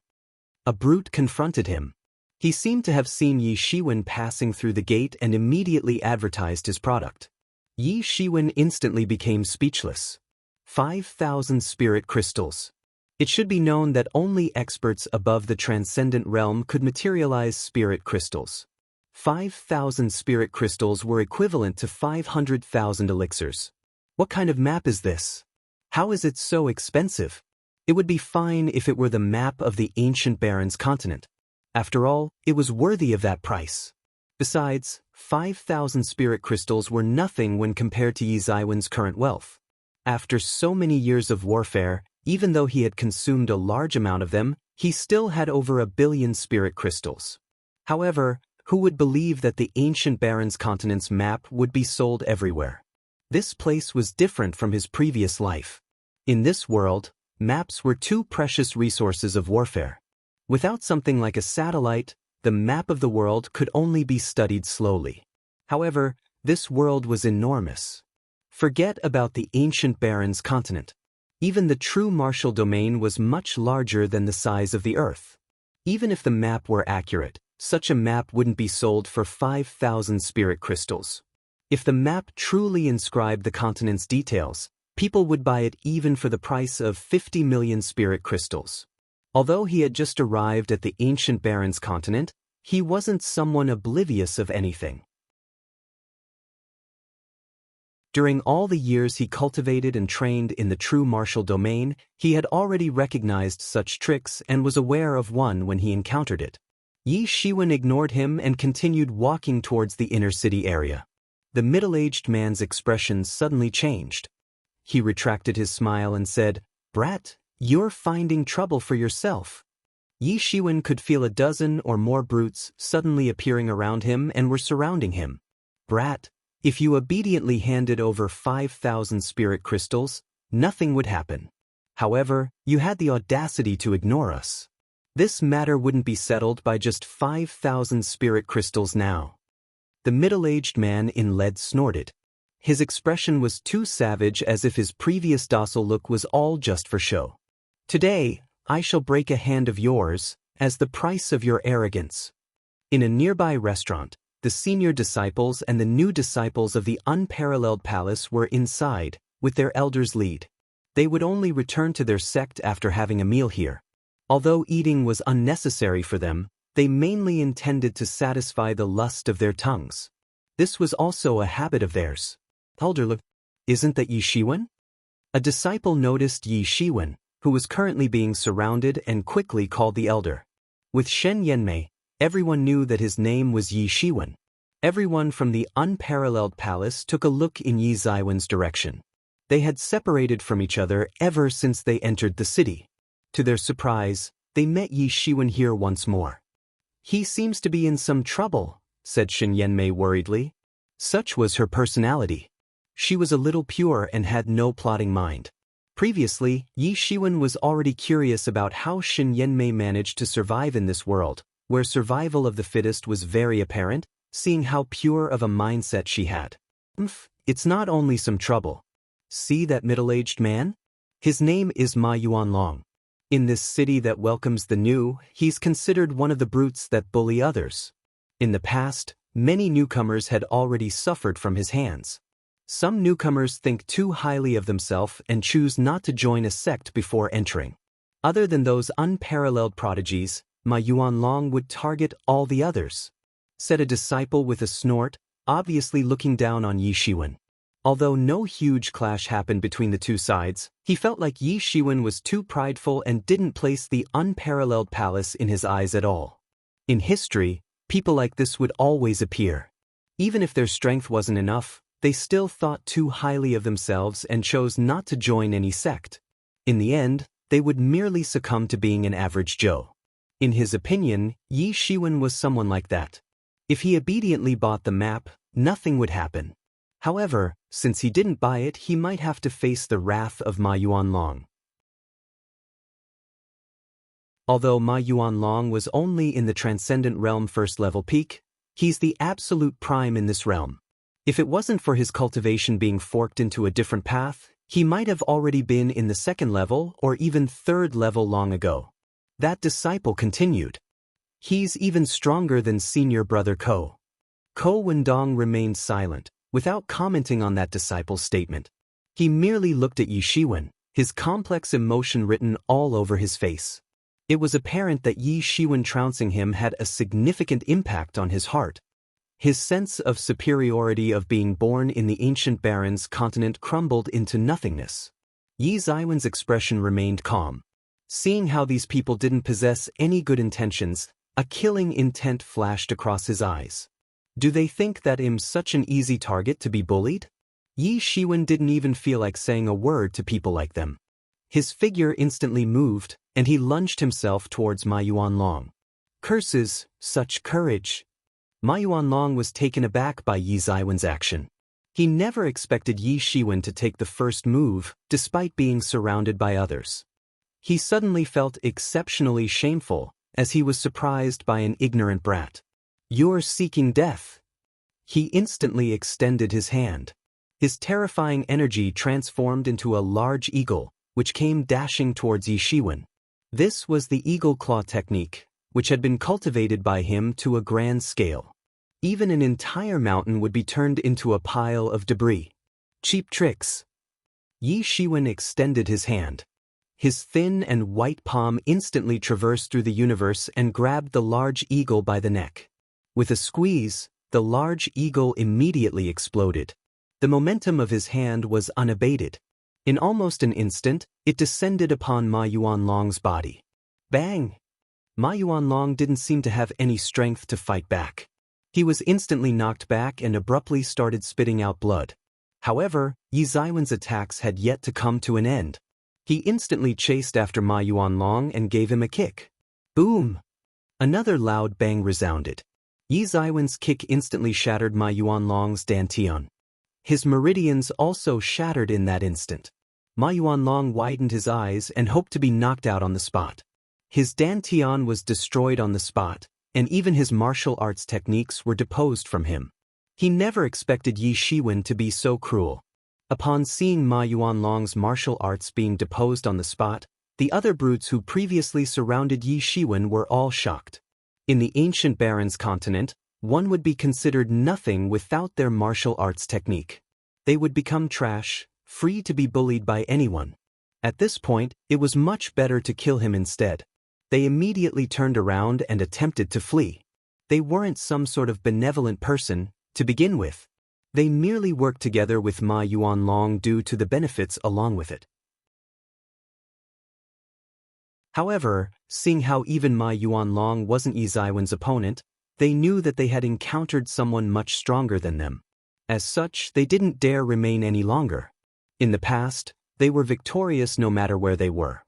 A brute confronted him. He seemed to have seen Yi Shiwen passing through the gate and immediately advertised his product. Yi Shiwen instantly became speechless. 5,000 spirit crystals. It should be known that only experts above the transcendent realm could materialize spirit crystals. 5,000 spirit crystals were equivalent to 500,000 elixirs. What kind of map is this? How is it so expensive? It would be fine if it were the map of the ancient Barons continent. After all, it was worthy of that price. Besides, 5,000 spirit crystals were nothing when compared to Yi Ziwen's current wealth. After so many years of warfare, even though he had consumed a large amount of them, he still had over 1 billion spirit crystals. However, who would believe that the ancient Barons continent's map would be sold everywhere? This place was different from his previous life. In this world, maps were two precious resources of warfare. Without something like a satellite, the map of the world could only be studied slowly. However, this world was enormous. Forget about the ancient Barons continent. Even the true martial domain was much larger than the size of the Earth. Even if the map were accurate, such a map wouldn't be sold for 5,000 spirit crystals. If the map truly inscribed the continent's details, people would buy it even for the price of 50 million spirit crystals. Although he had just arrived at the ancient Barons continent, he wasn't someone oblivious of anything. During all the years he cultivated and trained in the true martial domain, he had already recognized such tricks and was aware of one when he encountered it. Yi Shiwen ignored him and continued walking towards the inner city area. The middle-aged man's expression suddenly changed. He retracted his smile and said, "Brat, you're finding trouble for yourself." Yi Shiwen could feel a dozen or more brutes suddenly appearing around him and were surrounding him. "Brat, if you obediently handed over 5,000 spirit crystals, nothing would happen. However, you had the audacity to ignore us. This matter wouldn't be settled by just 5,000 spirit crystals now." The middle-aged man in lead snorted. His expression was too savage, as if his previous docile look was all just for show. "Today, I shall break a hand of yours, as the price of your arrogance." In a nearby restaurant, the senior disciples and the new disciples of the unparalleled palace were inside, with their elders' lead. They would only return to their sect after having a meal here. Although eating was unnecessary for them, they mainly intended to satisfy the lust of their tongues. This was also a habit of theirs. "Elder, isn't that Yi Shiwen?" A disciple noticed Yi Shiwen, who was currently being surrounded, and quickly called the elder. With Shen Yanmei, everyone knew that his name was Yi Shiwen. Everyone from the unparalleled palace took a look in Yi Ziwen's direction. They had separated from each other ever since they entered the city. To their surprise, they met Yi Shiwen here once more. "He seems to be in some trouble," said Shen Yanmei worriedly. Such was her personality. She was a little pure and had no plotting mind. Previously, Yi Shiwen was already curious about how Shen Yanmei managed to survive in this world, where survival of the fittest was very apparent, seeing how pure of a mindset she had. It's not only some trouble. See that middle-aged man? His name is Ma Yuanlong. In this city that welcomes the new, he's considered one of the brutes that bully others. In the past, many newcomers had already suffered from his hands. Some newcomers think too highly of themselves and choose not to join a sect before entering. Other than those unparalleled prodigies, Ma Yuanlong would target all the others," said a disciple with a snort, obviously looking down on Yi Shiwen. Although no huge clash happened between the two sides, he felt like Yi Shiwen was too prideful and didn't place the unparalleled palace in his eyes at all. In history, people like this would always appear. Even if their strength wasn't enough, they still thought too highly of themselves and chose not to join any sect. In the end, they would merely succumb to being an average Joe. In his opinion, Yi Shiwen was someone like that. If he obediently bought the map, nothing would happen. However, since he didn't buy it, he might have to face the wrath of Ma Yuanlong. Although Ma Yuanlong was only in the Transcendent Realm first-level peak, he's the absolute prime in this realm. If it wasn't for his cultivation being forked into a different path, he might have already been in the second level or even third level long ago. That disciple continued. "He's even stronger than senior brother Ko." Ko Wendong remained silent, without commenting on that disciple's statement. He merely looked at Yi Shiwen, his complex emotion written all over his face. It was apparent that Yi Shiwen trouncing him had a significant impact on his heart. His sense of superiority of being born in the ancient Baron's continent crumbled into nothingness. Yi Ziwen's expression remained calm. Seeing how these people didn't possess any good intentions, a killing intent flashed across his eyes. Do they think that I'm such an easy target to be bullied? Yi Shiwen didn't even feel like saying a word to people like them. His figure instantly moved, and he lunged himself towards Ma Yuanlong. Curses, such courage! Ma Yuanlong was taken aback by Yi Ziwen's action. He never expected Yi Shiwen to take the first move, despite being surrounded by others. He suddenly felt exceptionally shameful, as he was surprised by an ignorant brat. "You're seeking death." He instantly extended his hand. His terrifying energy transformed into a large eagle, which came dashing towards Yi Shiwen. This was the eagle claw technique, which had been cultivated by him to a grand scale. Even an entire mountain would be turned into a pile of debris. Cheap tricks. Yi Shiwen extended his hand. His thin and white palm instantly traversed through the universe and grabbed the large eagle by the neck. With a squeeze, the large eagle immediately exploded. The momentum of his hand was unabated. In almost an instant, it descended upon Ma Yuanlong's body. Bang! Ma Yuanlong didn't seem to have any strength to fight back. He was instantly knocked back and abruptly started spitting out blood. However, Yi Ziwen's attacks had yet to come to an end. He instantly chased after Ma Yuanlong and gave him a kick. Boom! Another loud bang resounded. Yi Ziwen's kick instantly shattered Ma Yuanlong's dantian. His meridians also shattered in that instant. Ma Yuanlong widened his eyes and hoped to be knocked out on the spot. His dantian was destroyed on the spot, and even his martial arts techniques were deposed from him. He never expected Yi Shiwen to be so cruel. Upon seeing Ma Yuanlong's martial arts being deposed on the spot, the other brutes who previously surrounded Yi Shiwen were all shocked. In the ancient Barons continent, one would be considered nothing without their martial arts technique. They would become trash, free to be bullied by anyone. At this point, it was much better to kill him instead. They immediately turned around and attempted to flee. They weren't some sort of benevolent person, to begin with. They merely worked together with Ma Yuanlong due to the benefits along with it. However, seeing how even Ma Yuanlong wasn't Yi Ziwen's opponent, they knew that they had encountered someone much stronger than them. As such, they didn't dare remain any longer. In the past, they were victorious no matter where they were.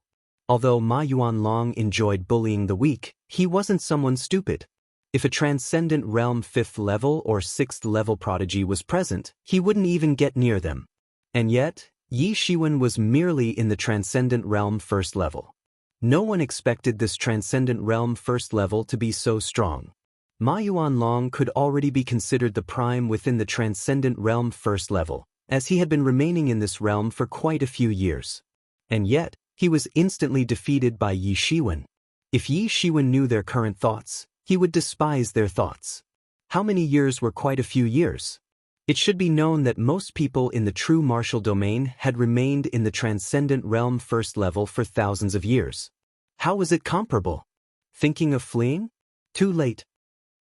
Although Ma Yuanlong enjoyed bullying the weak, he wasn't someone stupid. If a Transcendent Realm 5th level or 6th level prodigy was present, he wouldn't even get near them. And yet, Yi Shiwen was merely in the Transcendent Realm 1st level. No one expected this Transcendent Realm 1st level to be so strong. Ma Yuanlong could already be considered the prime within the Transcendent Realm 1st level, as he had been remaining in this realm for quite a few years. And yet, he was instantly defeated by Yi Shiwen. If Yi Shiwen knew their current thoughts, he would despise their thoughts. How many years were quite a few years? It should be known that most people in the true martial domain had remained in the Transcendent Realm 1st level for thousands of years. How was it comparable? Thinking of fleeing? Too late.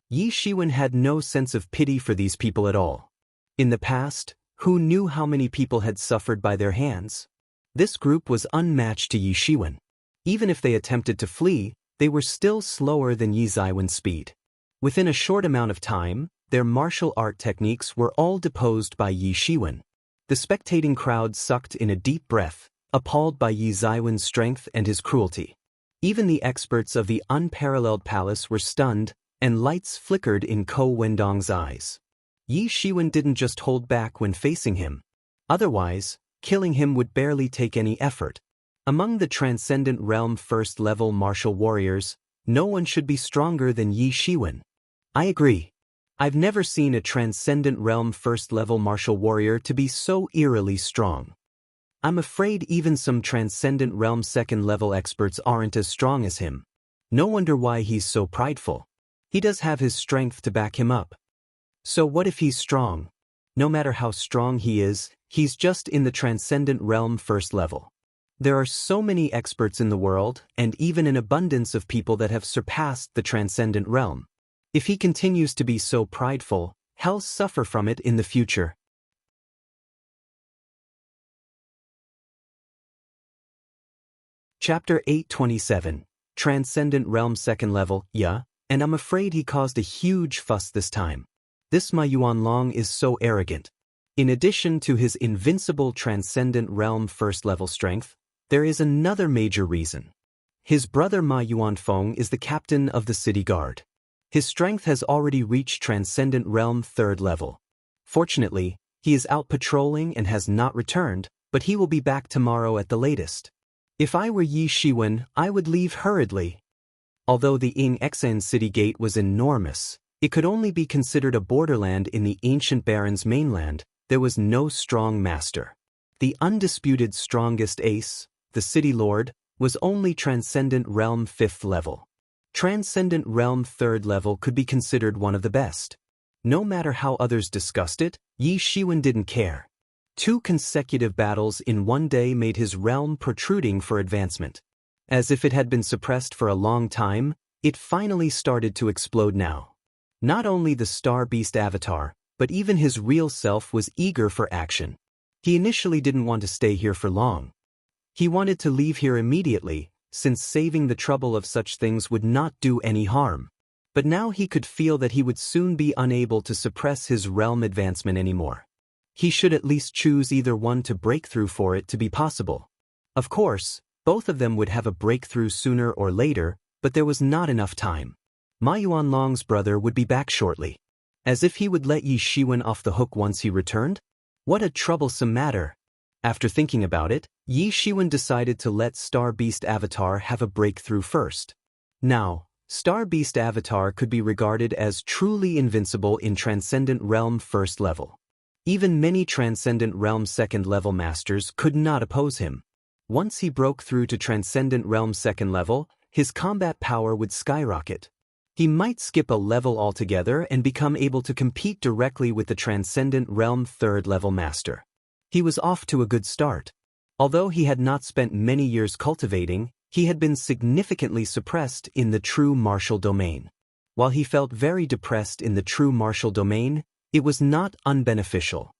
Yi Shiwen had no sense of pity for these people at all. In the past, who knew how many people had suffered by their hands? This group was unmatched to Yi Shiwen. Even if they attempted to flee, they were still slower than Yi Ziwen's speed. Within a short amount of time, their martial art techniques were all deposed by Yi Shiwen. The spectating crowd sucked in a deep breath, appalled by Yi Ziwen's strength and his cruelty. Even the experts of the unparalleled palace were stunned, and lights flickered in Ko Wendong's eyes. Yi Shiwen didn't just hold back when facing him. Otherwise, killing him would barely take any effort. Among the Transcendent Realm 1st level martial warriors, no one should be stronger than Yi Shiwen. I agree. I've never seen a Transcendent Realm 1st level martial warrior to be so eerily strong. I'm afraid even some Transcendent Realm 2nd level experts aren't as strong as him. No wonder why he's so prideful. He does have his strength to back him up. So what if he's strong? No matter how strong he is, he's just in the Transcendent Realm 1st level. There are so many experts in the world, and even an abundance of people that have surpassed the Transcendent Realm. If he continues to be so prideful, he'll suffer from it in the future. Chapter 827, Transcendent Realm 2nd level, yeah, and I'm afraid he caused a huge fuss this time. This Ma Yuanlong is so arrogant. In addition to his invincible Transcendent Realm 1st level strength, there is another major reason. His brother Ma Yuanfeng is the captain of the city guard. His strength has already reached Transcendent Realm 3rd level. Fortunately, he is out patrolling and has not returned, but he will be back tomorrow at the latest. If I were Yi Shiwen, I would leave hurriedly. Although the Ying Exan city gate was enormous, it could only be considered a borderland in the ancient Baron's mainland. There was no strong master. The undisputed strongest ace, the city lord, was only Transcendent Realm 5th level. Transcendent Realm 3rd level could be considered one of the best. No matter how others discussed it, Yi Shiwen didn't care. 2 consecutive battles in one day made his realm protruding for advancement. As if it had been suppressed for a long time, it finally started to explode now. Not only the Star Beast avatar, but even his real self was eager for action. He initially didn't want to stay here for long. He wanted to leave here immediately, since saving the trouble of such things would not do any harm. But now he could feel that he would soon be unable to suppress his realm advancement anymore. He should at least choose either one to break through for it to be possible. Of course, both of them would have a breakthrough sooner or later, but there was not enough time. Ma Yuanlong's brother would be back shortly. As if he would let Yi Shiwen off the hook once he returned? What a troublesome matter. After thinking about it, Yi Shiwen decided to let Star Beast Avatar have a breakthrough first. Now, Star Beast Avatar could be regarded as truly invincible in Transcendent Realm First Level. Even many Transcendent Realm Second Level masters could not oppose him. Once he broke through to Transcendent Realm Second Level, his combat power would skyrocket. He might skip a level altogether and become able to compete directly with the Transcendent Realm Third Level master. He was off to a good start. Although he had not spent many years cultivating, he had been significantly suppressed in the true martial domain. While he felt very depressed in the true martial domain, it was not unbeneficial.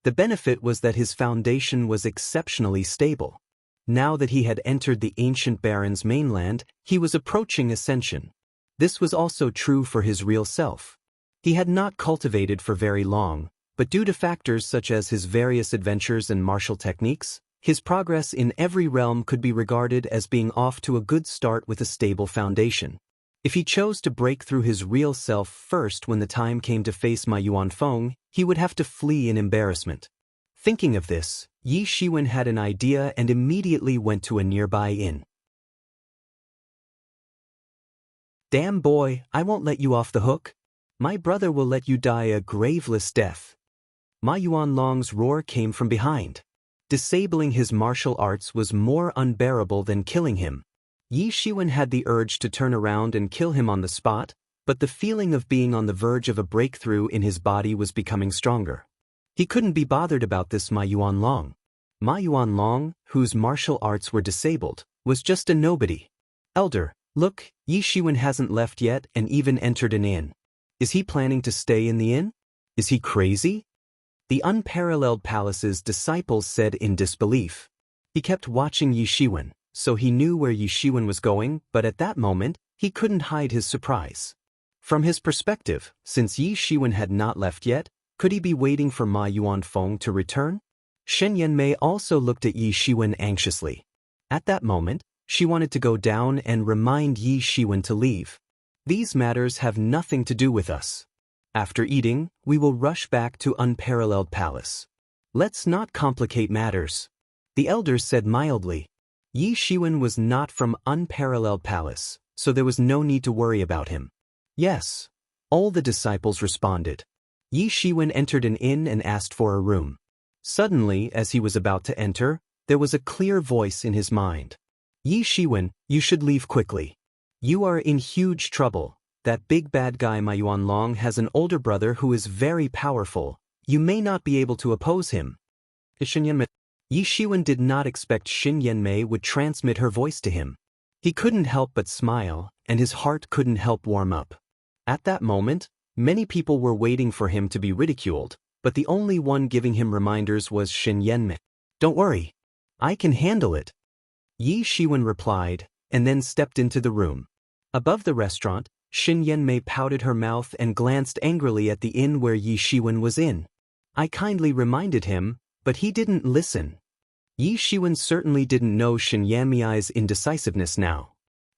The benefit was that his foundation was exceptionally stable. Now that he had entered the ancient Baron's mainland, he was approaching ascension. This was also true for his real self. He had not cultivated for very long, but due to factors such as his various adventures and martial techniques, his progress in every realm could be regarded as being off to a good start with a stable foundation. If he chose to break through his real self first when the time came to face Ma Yuanfeng, he would have to flee in embarrassment. Thinking of this, Yi Shiwen had an idea and immediately went to a nearby inn. "Damn boy, I won't let you off the hook. My brother will let you die a graveless death." Ma Yuanlong's roar came from behind. Disabling his martial arts was more unbearable than killing him. Yi Shiwen had the urge to turn around and kill him on the spot, but the feeling of being on the verge of a breakthrough in his body was becoming stronger. He couldn't be bothered about this Ma Yuanlong. Ma Yuanlong, whose martial arts were disabled, was just a nobody. "Elder, look, Yi Shiwen hasn't left yet and even entered an inn. Is he planning to stay in the inn? Is he crazy?" The Unparalleled Palace's disciples said in disbelief. He kept watching Yi Shiwen, so he knew where Yi Shiwen was going, but at that moment, he couldn't hide his surprise. From his perspective, since Yi Shiwen had not left yet, could he be waiting for Ma Yuanfeng to return? Shen Yanmei also looked at Yi Shiwen anxiously. At that moment, she wanted to go down and remind Yi Shiwen to leave. "These matters have nothing to do with us. After eating, we will rush back to Unparalleled Palace. Let's not complicate matters," the elders said mildly. Yi Shiwen was not from Unparalleled Palace, so there was no need to worry about him. "Yes," all the disciples responded. Yi Shiwen entered an inn and asked for a room. Suddenly, as he was about to enter, there was a clear voice in his mind. "Yi Shiwen, you should leave quickly. You are in huge trouble. That big bad guy Ma Yuanlong has an older brother who is very powerful. You may not be able to oppose him." Yi Shiwen did not expect Xin Yanmei would transmit her voice to him. He couldn't help but smile, and his heart couldn't help warm up. At that moment, many people were waiting for him to be ridiculed, but the only one giving him reminders was Xin Yanmei. "Don't worry. I can handle it," Yi Shiwen replied, and then stepped into the room. Above the restaurant, Xin Yanmei pouted her mouth and glanced angrily at the inn where Yi Shiwen was in. "I kindly reminded him, but he didn't listen." Yi Shiwen certainly didn't know Xin Yanmei's indecisiveness now.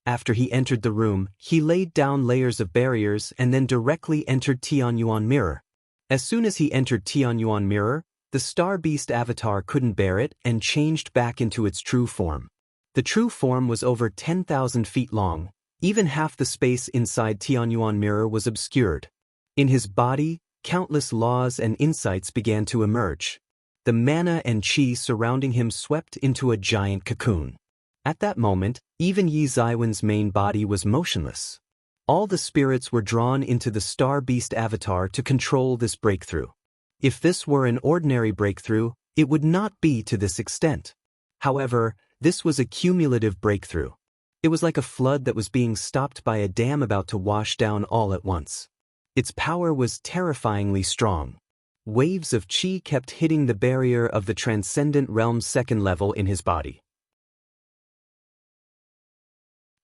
After he entered the room, he laid down layers of barriers and then directly entered Tianyuan Mirror. As soon as he entered Tianyuan Mirror, the Star Beast avatar couldn't bear it and changed back into its true form. The true form was over 10,000 feet long. Even half the space inside Tianyuan Mirror was obscured. In his body, countless laws and insights began to emerge. The mana and chi surrounding him swept into a giant cocoon. At that moment, even Yi Ziwen's main body was motionless. All the spirits were drawn into the Star Beast avatar to control this breakthrough. If this were an ordinary breakthrough, it would not be to this extent. However, this was a cumulative breakthrough. It was like a flood that was being stopped by a dam about to wash down all at once. Its power was terrifyingly strong. Waves of chi kept hitting the barrier of the Transcendent Realm's second level in his body.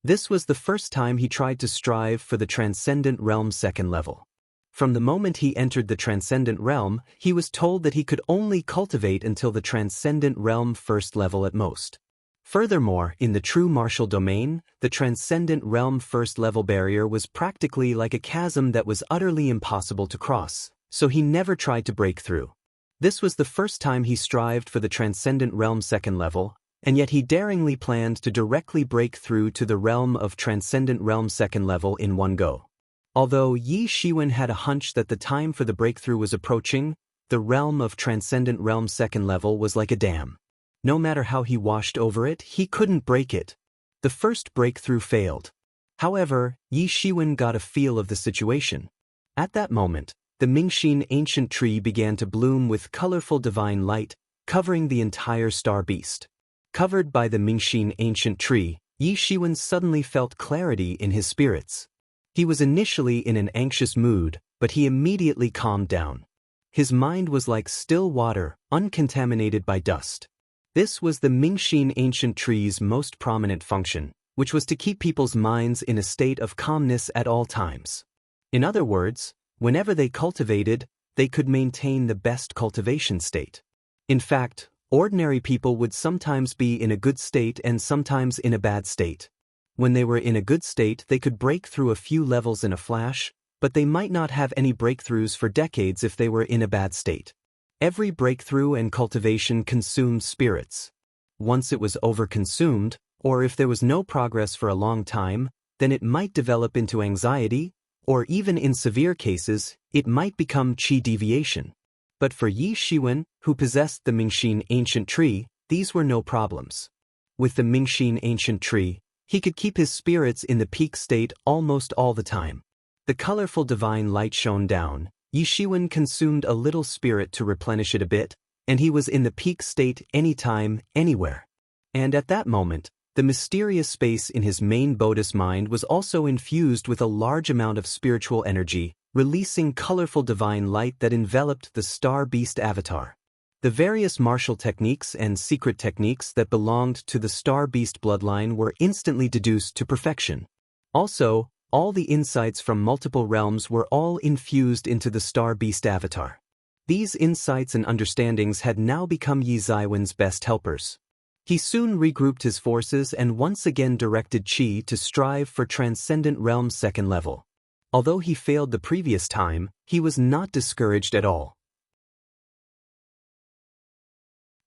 This was the first time he tried to strive for the Transcendent Realm's second level. From the moment he entered the Transcendent Realm, he was told that he could only cultivate until the Transcendent Realm first level at most. Furthermore, in the true martial domain, the Transcendent Realm first level barrier was practically like a chasm that was utterly impossible to cross, so he never tried to break through. This was the first time he strived for the Transcendent Realm second level, and yet he daringly planned to directly break through to the realm of Transcendent Realm second level in one go. Although Yi Shiwen had a hunch that the time for the breakthrough was approaching, the realm of Transcendent Realm second level was like a dam. No matter how he washed over it, he couldn't break it. The first breakthrough failed. However, Yi Shiwen got a feel of the situation. At that moment, the Mingxin ancient tree began to bloom with colorful divine light, covering the entire star beast. Covered by the Mingxin ancient tree, Yi Shiwen suddenly felt clarity in his spirits. He was initially in an anxious mood, but he immediately calmed down. His mind was like still water, uncontaminated by dust. This was the Mingxin ancient tree's most prominent function, which was to keep people's minds in a state of calmness at all times. In other words, whenever they cultivated, they could maintain the best cultivation state. In fact, ordinary people would sometimes be in a good state and sometimes in a bad state. When they were in a good state, they could break through a few levels in a flash, but they might not have any breakthroughs for decades if they were in a bad state. Every breakthrough and cultivation consumed spirits. Once it was overconsumed, or if there was no progress for a long time, then it might develop into anxiety, or even in severe cases, it might become qi deviation. But for Yi Shiwen, who possessed the Mingxin ancient tree, these were no problems. With the Mingxin ancient tree, he could keep his spirits in the peak state almost all the time. The colorful divine light shone down. Yi Shiwen consumed a little spirit to replenish it a bit, and he was in the peak state anytime, anywhere. And at that moment, the mysterious space in his main Bodhi's mind was also infused with a large amount of spiritual energy, releasing colorful divine light that enveloped the star beast avatar. The various martial techniques and secret techniques that belonged to the star beast bloodline were instantly deduced to perfection. Also, all the insights from multiple realms were all infused into the star beast avatar. These insights and understandings had now become Yi Ziwen's best helpers. He soon regrouped his forces and once again directed Qi to strive for Transcendent Realm second level. Although he failed the previous time, he was not discouraged at all.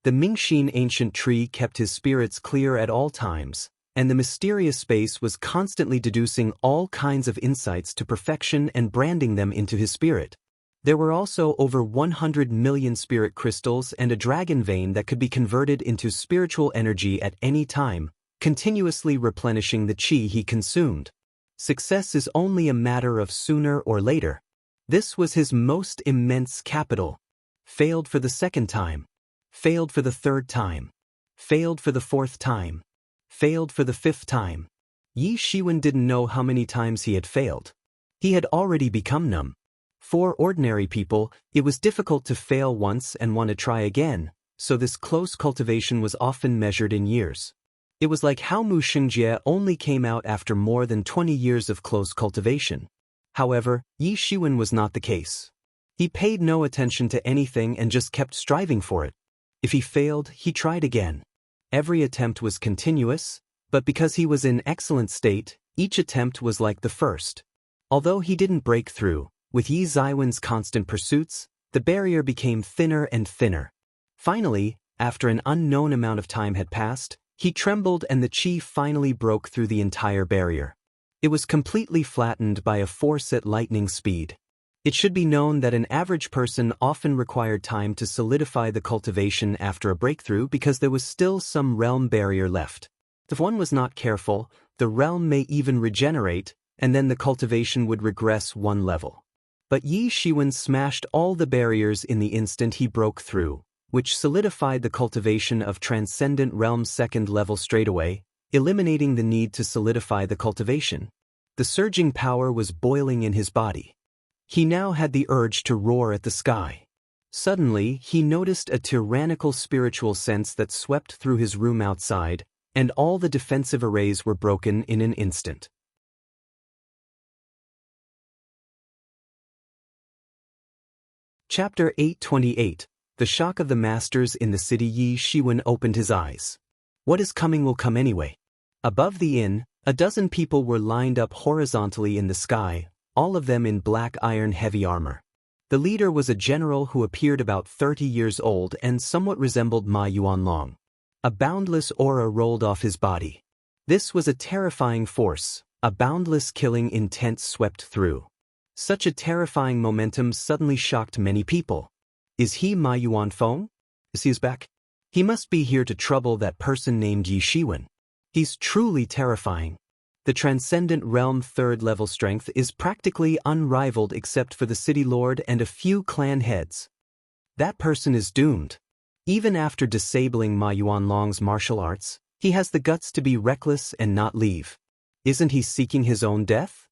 The Mingxin ancient tree kept his spirits clear at all times, and the mysterious space was constantly deducing all kinds of insights to perfection and branding them into his spirit. There were also over 100 million spirit crystals and a dragon vein that could be converted into spiritual energy at any time, continuously replenishing the qi he consumed. Success is only a matter of sooner or later. This was his most immense capital. Failed for the second time. Failed for the third time. Failed for the fourth time. Failed for the fifth time. Yi Shiwen didn't know how many times he had failed. He had already become numb. For ordinary people, it was difficult to fail once and want to try again, so this close cultivation was often measured in years. It was like how Mu Xingjie only came out after more than 20 years of close cultivation. However, Yi Shiwen was not the case. He paid no attention to anything and just kept striving for it. If he failed, he tried again. Every attempt was continuous, but because he was in excellent state, each attempt was like the first. Although he didn't break through, with Yi Ziwen's constant pursuits, the barrier became thinner and thinner. Finally, after an unknown amount of time had passed, he trembled and the qi finally broke through the entire barrier. It was completely flattened by a force at lightning speed. It should be known that an average person often required time to solidify the cultivation after a breakthrough because there was still some realm barrier left. If one was not careful, the realm may even regenerate, and then the cultivation would regress one level. But Yi Shiwen smashed all the barriers in the instant he broke through, which solidified the cultivation of Transcendent Realm second level straightaway, eliminating the need to solidify the cultivation. The surging power was boiling in his body. He now had the urge to roar at the sky. Suddenly, he noticed a tyrannical spiritual sense that swept through his room outside, and all the defensive arrays were broken in an instant. Chapter 828. The Shock of the Masters in the City. Yi Shiwen opened his eyes. What is coming will come anyway. Above the inn, a dozen people were lined up horizontally in the sky, all of them in black iron heavy armor. The leader was a general who appeared about 30 years old and somewhat resembled Ma Yuanlong. A boundless aura rolled off his body. This was a terrifying force, a boundless killing intent swept through. Such a terrifying momentum suddenly shocked many people. Is he Ma Yuanfeng? Is he back? He must be here to trouble that person named Yi Shiwen. He's truly terrifying. The Transcendent Realm 3rd level strength is practically unrivaled except for the City Lord and a few clan heads. That person is doomed. Even after disabling Ma Yuanlong's martial arts, he has the guts to be reckless and not leave. Isn't he seeking his own death?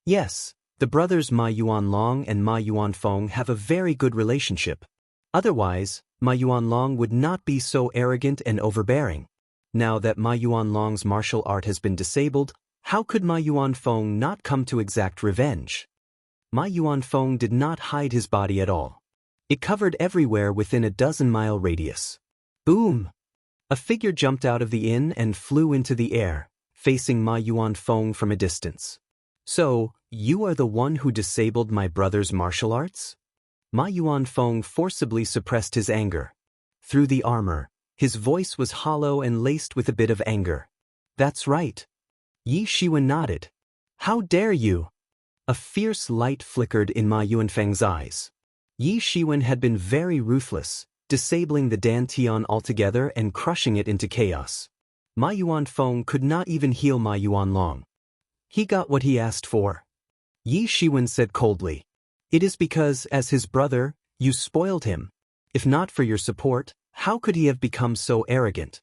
Yes, the brothers Ma Yuanlong and Ma Yuanfeng have a very good relationship. Otherwise, Ma Yuanlong would not be so arrogant and overbearing. Now that Ma Yuanlong's martial art has been disabled, how could Ma Yuanfeng not come to exact revenge? Ma Yuanfeng did not hide his body at all. It covered everywhere within a 12-mile radius. Boom! A figure jumped out of the inn and flew into the air, facing Ma Yuanfeng from a distance. So, you are the one who disabled my brother's martial arts? Ma Yuanfeng forcibly suppressed his anger. Through the armor, his voice was hollow and laced with a bit of anger. That's right. Yi Shiwen nodded. How dare you? A fierce light flickered in Ma Yuanfeng's eyes. Yi Shiwen had been very ruthless, disabling the Dantian altogether and crushing it into chaos. Ma Yuanfeng could not even heal Ma Yuanlong. He got what he asked for. Yi Shiwen said coldly. It is because, as his brother, you spoiled him. If not for your support, how could he have become so arrogant?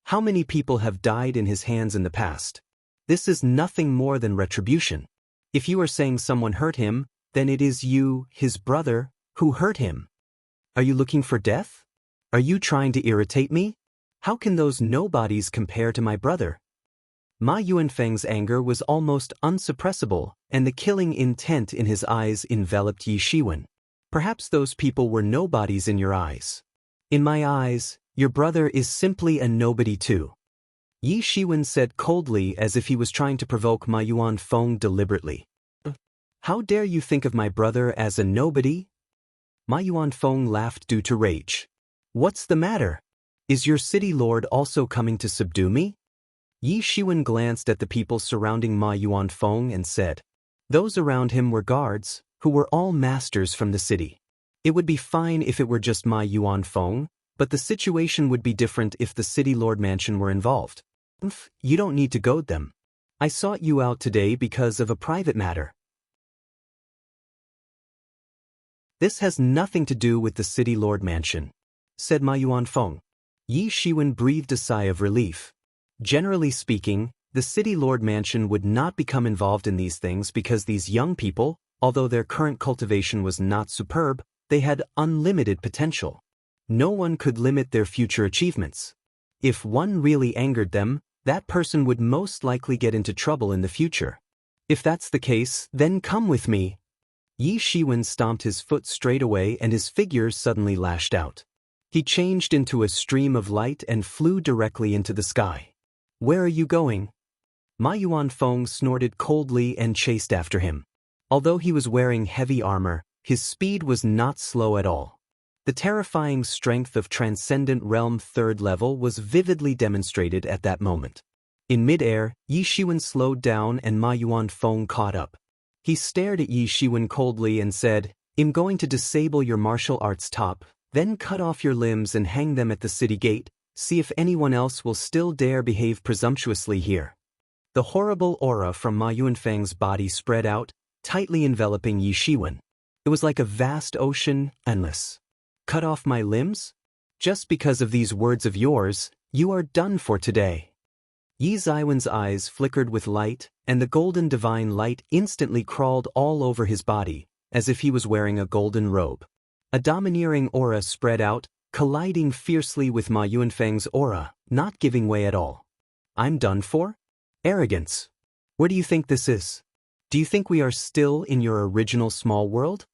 How many people have died in his hands in the past? This is nothing more than retribution. If you are saying someone hurt him, then it is you, his brother, who hurt him. Are you looking for death? Are you trying to irritate me? How can those nobodies compare to my brother? Ma Yuanfeng's anger was almost unsuppressible, and the killing intent in his eyes enveloped Yi Shiwen. Perhaps those people were nobodies in your eyes. In my eyes, your brother is simply a nobody too. Yi Shiwen said coldly as if he was trying to provoke Ma Yuanfeng deliberately. How dare you think of my brother as a nobody? Ma Yuanfeng laughed due to rage. What's the matter? Is your city lord also coming to subdue me? Yi Shiwen glanced at the people surrounding Ma Yuanfeng and said. Those around him were guards, who were all masters from the city. It would be fine if it were just Ma Yuanfeng, but the situation would be different if the city lord mansion were involved. You don't need to goad them. I sought you out today because of a private matter. This has nothing to do with the city lord mansion, said Ma Yuanfeng. Yi Shiwen breathed a sigh of relief. Generally speaking, the city lord mansion would not become involved in these things because these young people, although their current cultivation was not superb, they had unlimited potential. No one could limit their future achievements. If one really angered them, that person would most likely get into trouble in the future. If that's the case, then come with me. Yi Shiwen stomped his foot straight away and his figure suddenly lashed out. He changed into a stream of light and flew directly into the sky. Where are you going? Ma Yuanfeng snorted coldly and chased after him. Although he was wearing heavy armor, his speed was not slow at all. The terrifying strength of Transcendent Realm 3rd level was vividly demonstrated at that moment. In midair, Yi Shiwen slowed down and Ma Yuanfeng caught up. He stared at Yi Shiwen coldly and said, I'm going to disable your martial arts top, then cut off your limbs and hang them at the city gate. See if anyone else will still dare behave presumptuously here. The horrible aura from Ma Yuanfeng's body spread out, tightly enveloping Yi Shiwen. It was like a vast ocean, endless. Cut off my limbs? Just because of these words of yours, you are done for today. Yi Shiwen's eyes flickered with light, and the golden divine light instantly crawled all over his body, as if he was wearing a golden robe. A domineering aura spread out, colliding fiercely with Ma Yuanfeng's aura, not giving way at all. I'm done for? Arrogance. Where do you think this is? Do you think we are still in your original small world?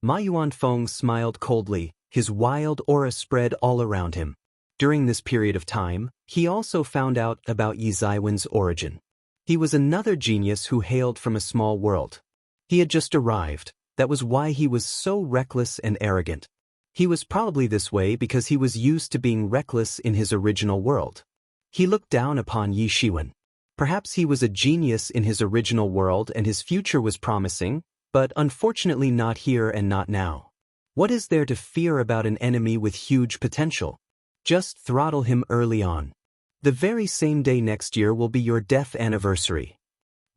Ma Yuanfeng smiled coldly, his wild aura spread all around him. During this period of time, he also found out about Yi Shiwen's origin. He was another genius who hailed from a small world. He had just arrived, that was why he was so reckless and arrogant. He was probably this way because he was used to being reckless in his original world. He looked down upon Yi Shiwen. Perhaps he was a genius in his original world and his future was promising, but unfortunately not here and not now. What is there to fear about an enemy with huge potential? Just throttle him early on. The very same day next year will be your death anniversary.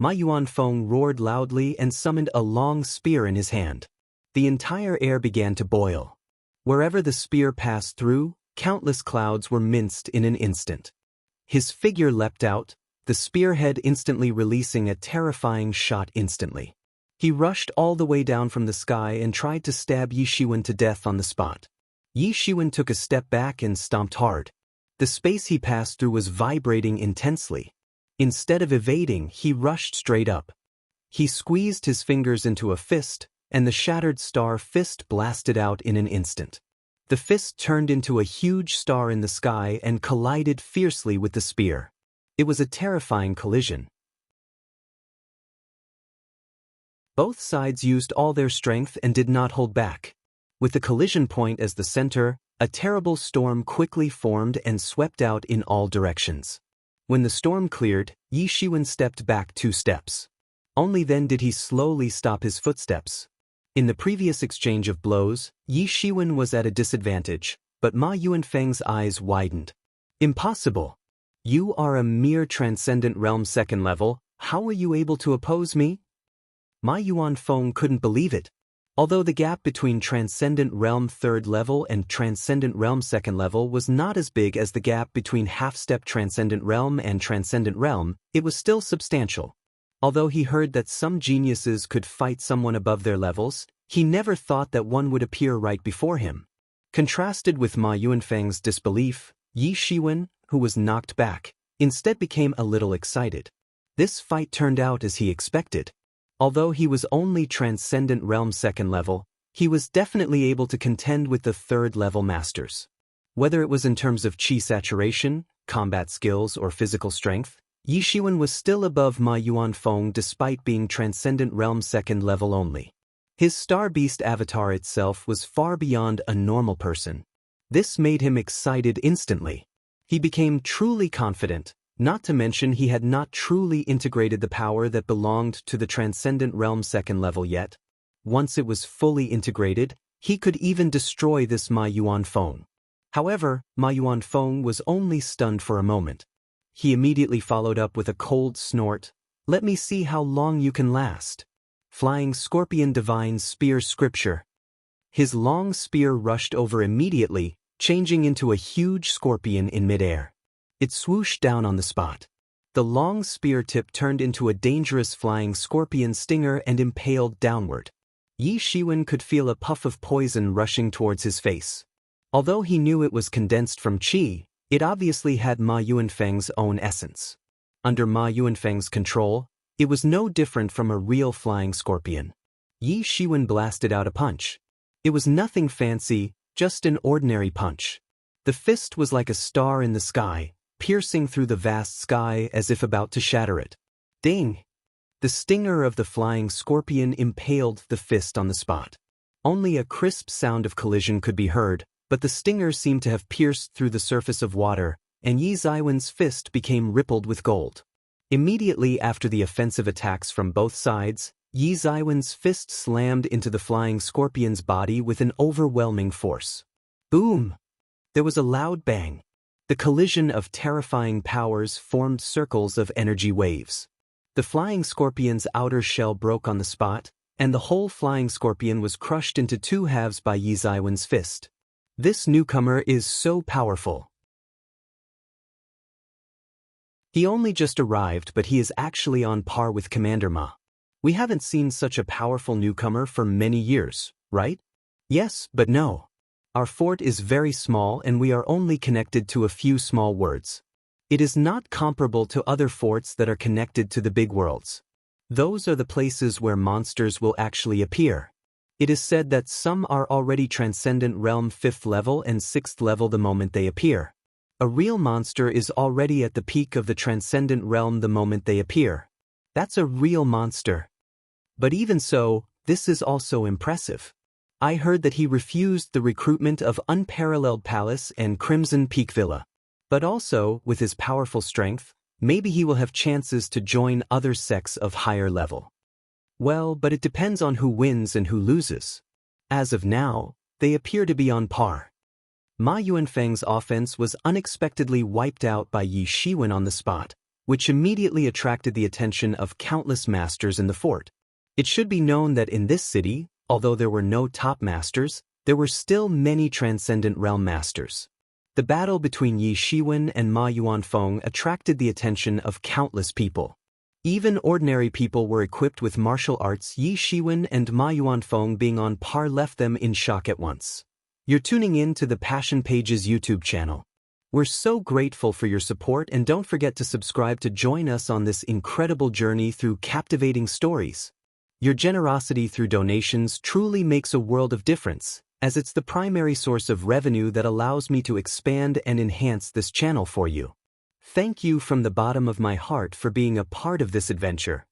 Ma Yuanfeng roared loudly and summoned a long spear in his hand. The entire air began to boil. Wherever the spear passed through, countless clouds were minced in an instant. His figure leapt out, the spearhead instantly releasing a terrifying shot instantly. He rushed all the way down from the sky and tried to stab Yi Shiwen to death on the spot. Yi Shiwen took a step back and stomped hard. The space he passed through was vibrating intensely. Instead of evading, he rushed straight up. He squeezed his fingers into a fist, and the shattered star fist blasted out in an instant. The fist turned into a huge star in the sky and collided fiercely with the spear. It was a terrifying collision. Both sides used all their strength and did not hold back. With the collision point as the center, a terrible storm quickly formed and swept out in all directions. When the storm cleared, Yi Shiwen stepped back 2 steps. Only then did he slowly stop his footsteps. In the previous exchange of blows, Yi Shiwen was at a disadvantage, but Ma Yuanfeng's eyes widened. Impossible! You are a mere transcendent realm 2nd level, how were you able to oppose me? Ma Yuanfeng couldn't believe it. Although the gap between Transcendent Realm 3rd level and Transcendent Realm 2nd level was not as big as the gap between half-step Transcendent Realm and Transcendent Realm, it was still substantial. Although he heard that some geniuses could fight someone above their levels, he never thought that one would appear right before him. Contrasted with Ma Yuanfeng's disbelief, Yi Shiwen, who was knocked back, instead became a little excited. This fight turned out as he expected. Although he was only Transcendent Realm 2nd level, he was definitely able to contend with the 3rd level masters. Whether it was in terms of chi saturation, combat skills, or physical strength, Yi Shiwen was still above Ma Yuanfeng despite being Transcendent Realm 2nd level only. His Star Beast avatar itself was far beyond a normal person. This made him excited instantly. He became truly confident. Not to mention he had not truly integrated the power that belonged to the Transcendent Realm 2nd level yet. Once it was fully integrated, he could even destroy this Ma Yuanfeng. However, Ma Yuanfeng was only stunned for a moment. He immediately followed up with a cold snort. Let me see how long you can last. Flying Scorpion Divine Spear Scripture. His long spear rushed over immediately, changing into a huge scorpion in midair. It swooshed down on the spot. The long spear tip turned into a dangerous flying scorpion stinger and impaled downward. Yi Shiwen could feel a puff of poison rushing towards his face. Although he knew it was condensed from qi, it obviously had Ma Yuanfeng's own essence. Under Ma Yuanfeng's control, it was no different from a real flying scorpion. Yi Shiwen blasted out a punch. It was nothing fancy, just an ordinary punch. The fist was like a star in the sky, piercing through the vast sky as if about to shatter it. Ding! The stinger of the flying scorpion impaled the fist on the spot. Only a crisp sound of collision could be heard, but the stinger seemed to have pierced through the surface of water, and Yi Ziwen's fist became rippled with gold. Immediately after the offensive attacks from both sides, Yi Ziwen's fist slammed into the flying scorpion's body with an overwhelming force. Boom! There was a loud bang. The collision of terrifying powers formed circles of energy waves. The flying scorpion's outer shell broke on the spot, and the whole flying scorpion was crushed into 2 halves by Yi Ziwen's fist. This newcomer is so powerful. He only just arrived, but he is actually on par with Commander Ma. We haven't seen such a powerful newcomer for many years, right? Yes, but no. Our fort is very small and we are only connected to a few small words. It is not comparable to other forts that are connected to the big worlds. Those are the places where monsters will actually appear. It is said that some are already Transcendent Realm 5th level and 6th level the moment they appear. A real monster is already at the peak of the Transcendent Realm the moment they appear. That's a real monster. But even so, this is also impressive. I heard that he refused the recruitment of Unparalleled Palace and Crimson Peak Villa. But also, with his powerful strength, maybe he will have chances to join other sects of higher level. Well, but it depends on who wins and who loses. As of now, they appear to be on par. Ma Yuanfeng's offense was unexpectedly wiped out by Yi Shiwen on the spot, which immediately attracted the attention of countless masters in the fort. It should be known that in this city, although there were no top masters, there were still many transcendent realm masters. The battle between Yi Shiwen and Ma Yuanfeng attracted the attention of countless people. Even ordinary people were equipped with martial arts. Yi Shiwen and Ma Yuanfeng being on par left them in shock at once. You're tuning in to the Passion Pages YouTube channel. We're so grateful for your support, and don't forget to subscribe to join us on this incredible journey through captivating stories. Your generosity through donations truly makes a world of difference, as it's the primary source of revenue that allows me to expand and enhance this channel for you. Thank you from the bottom of my heart for being a part of this adventure.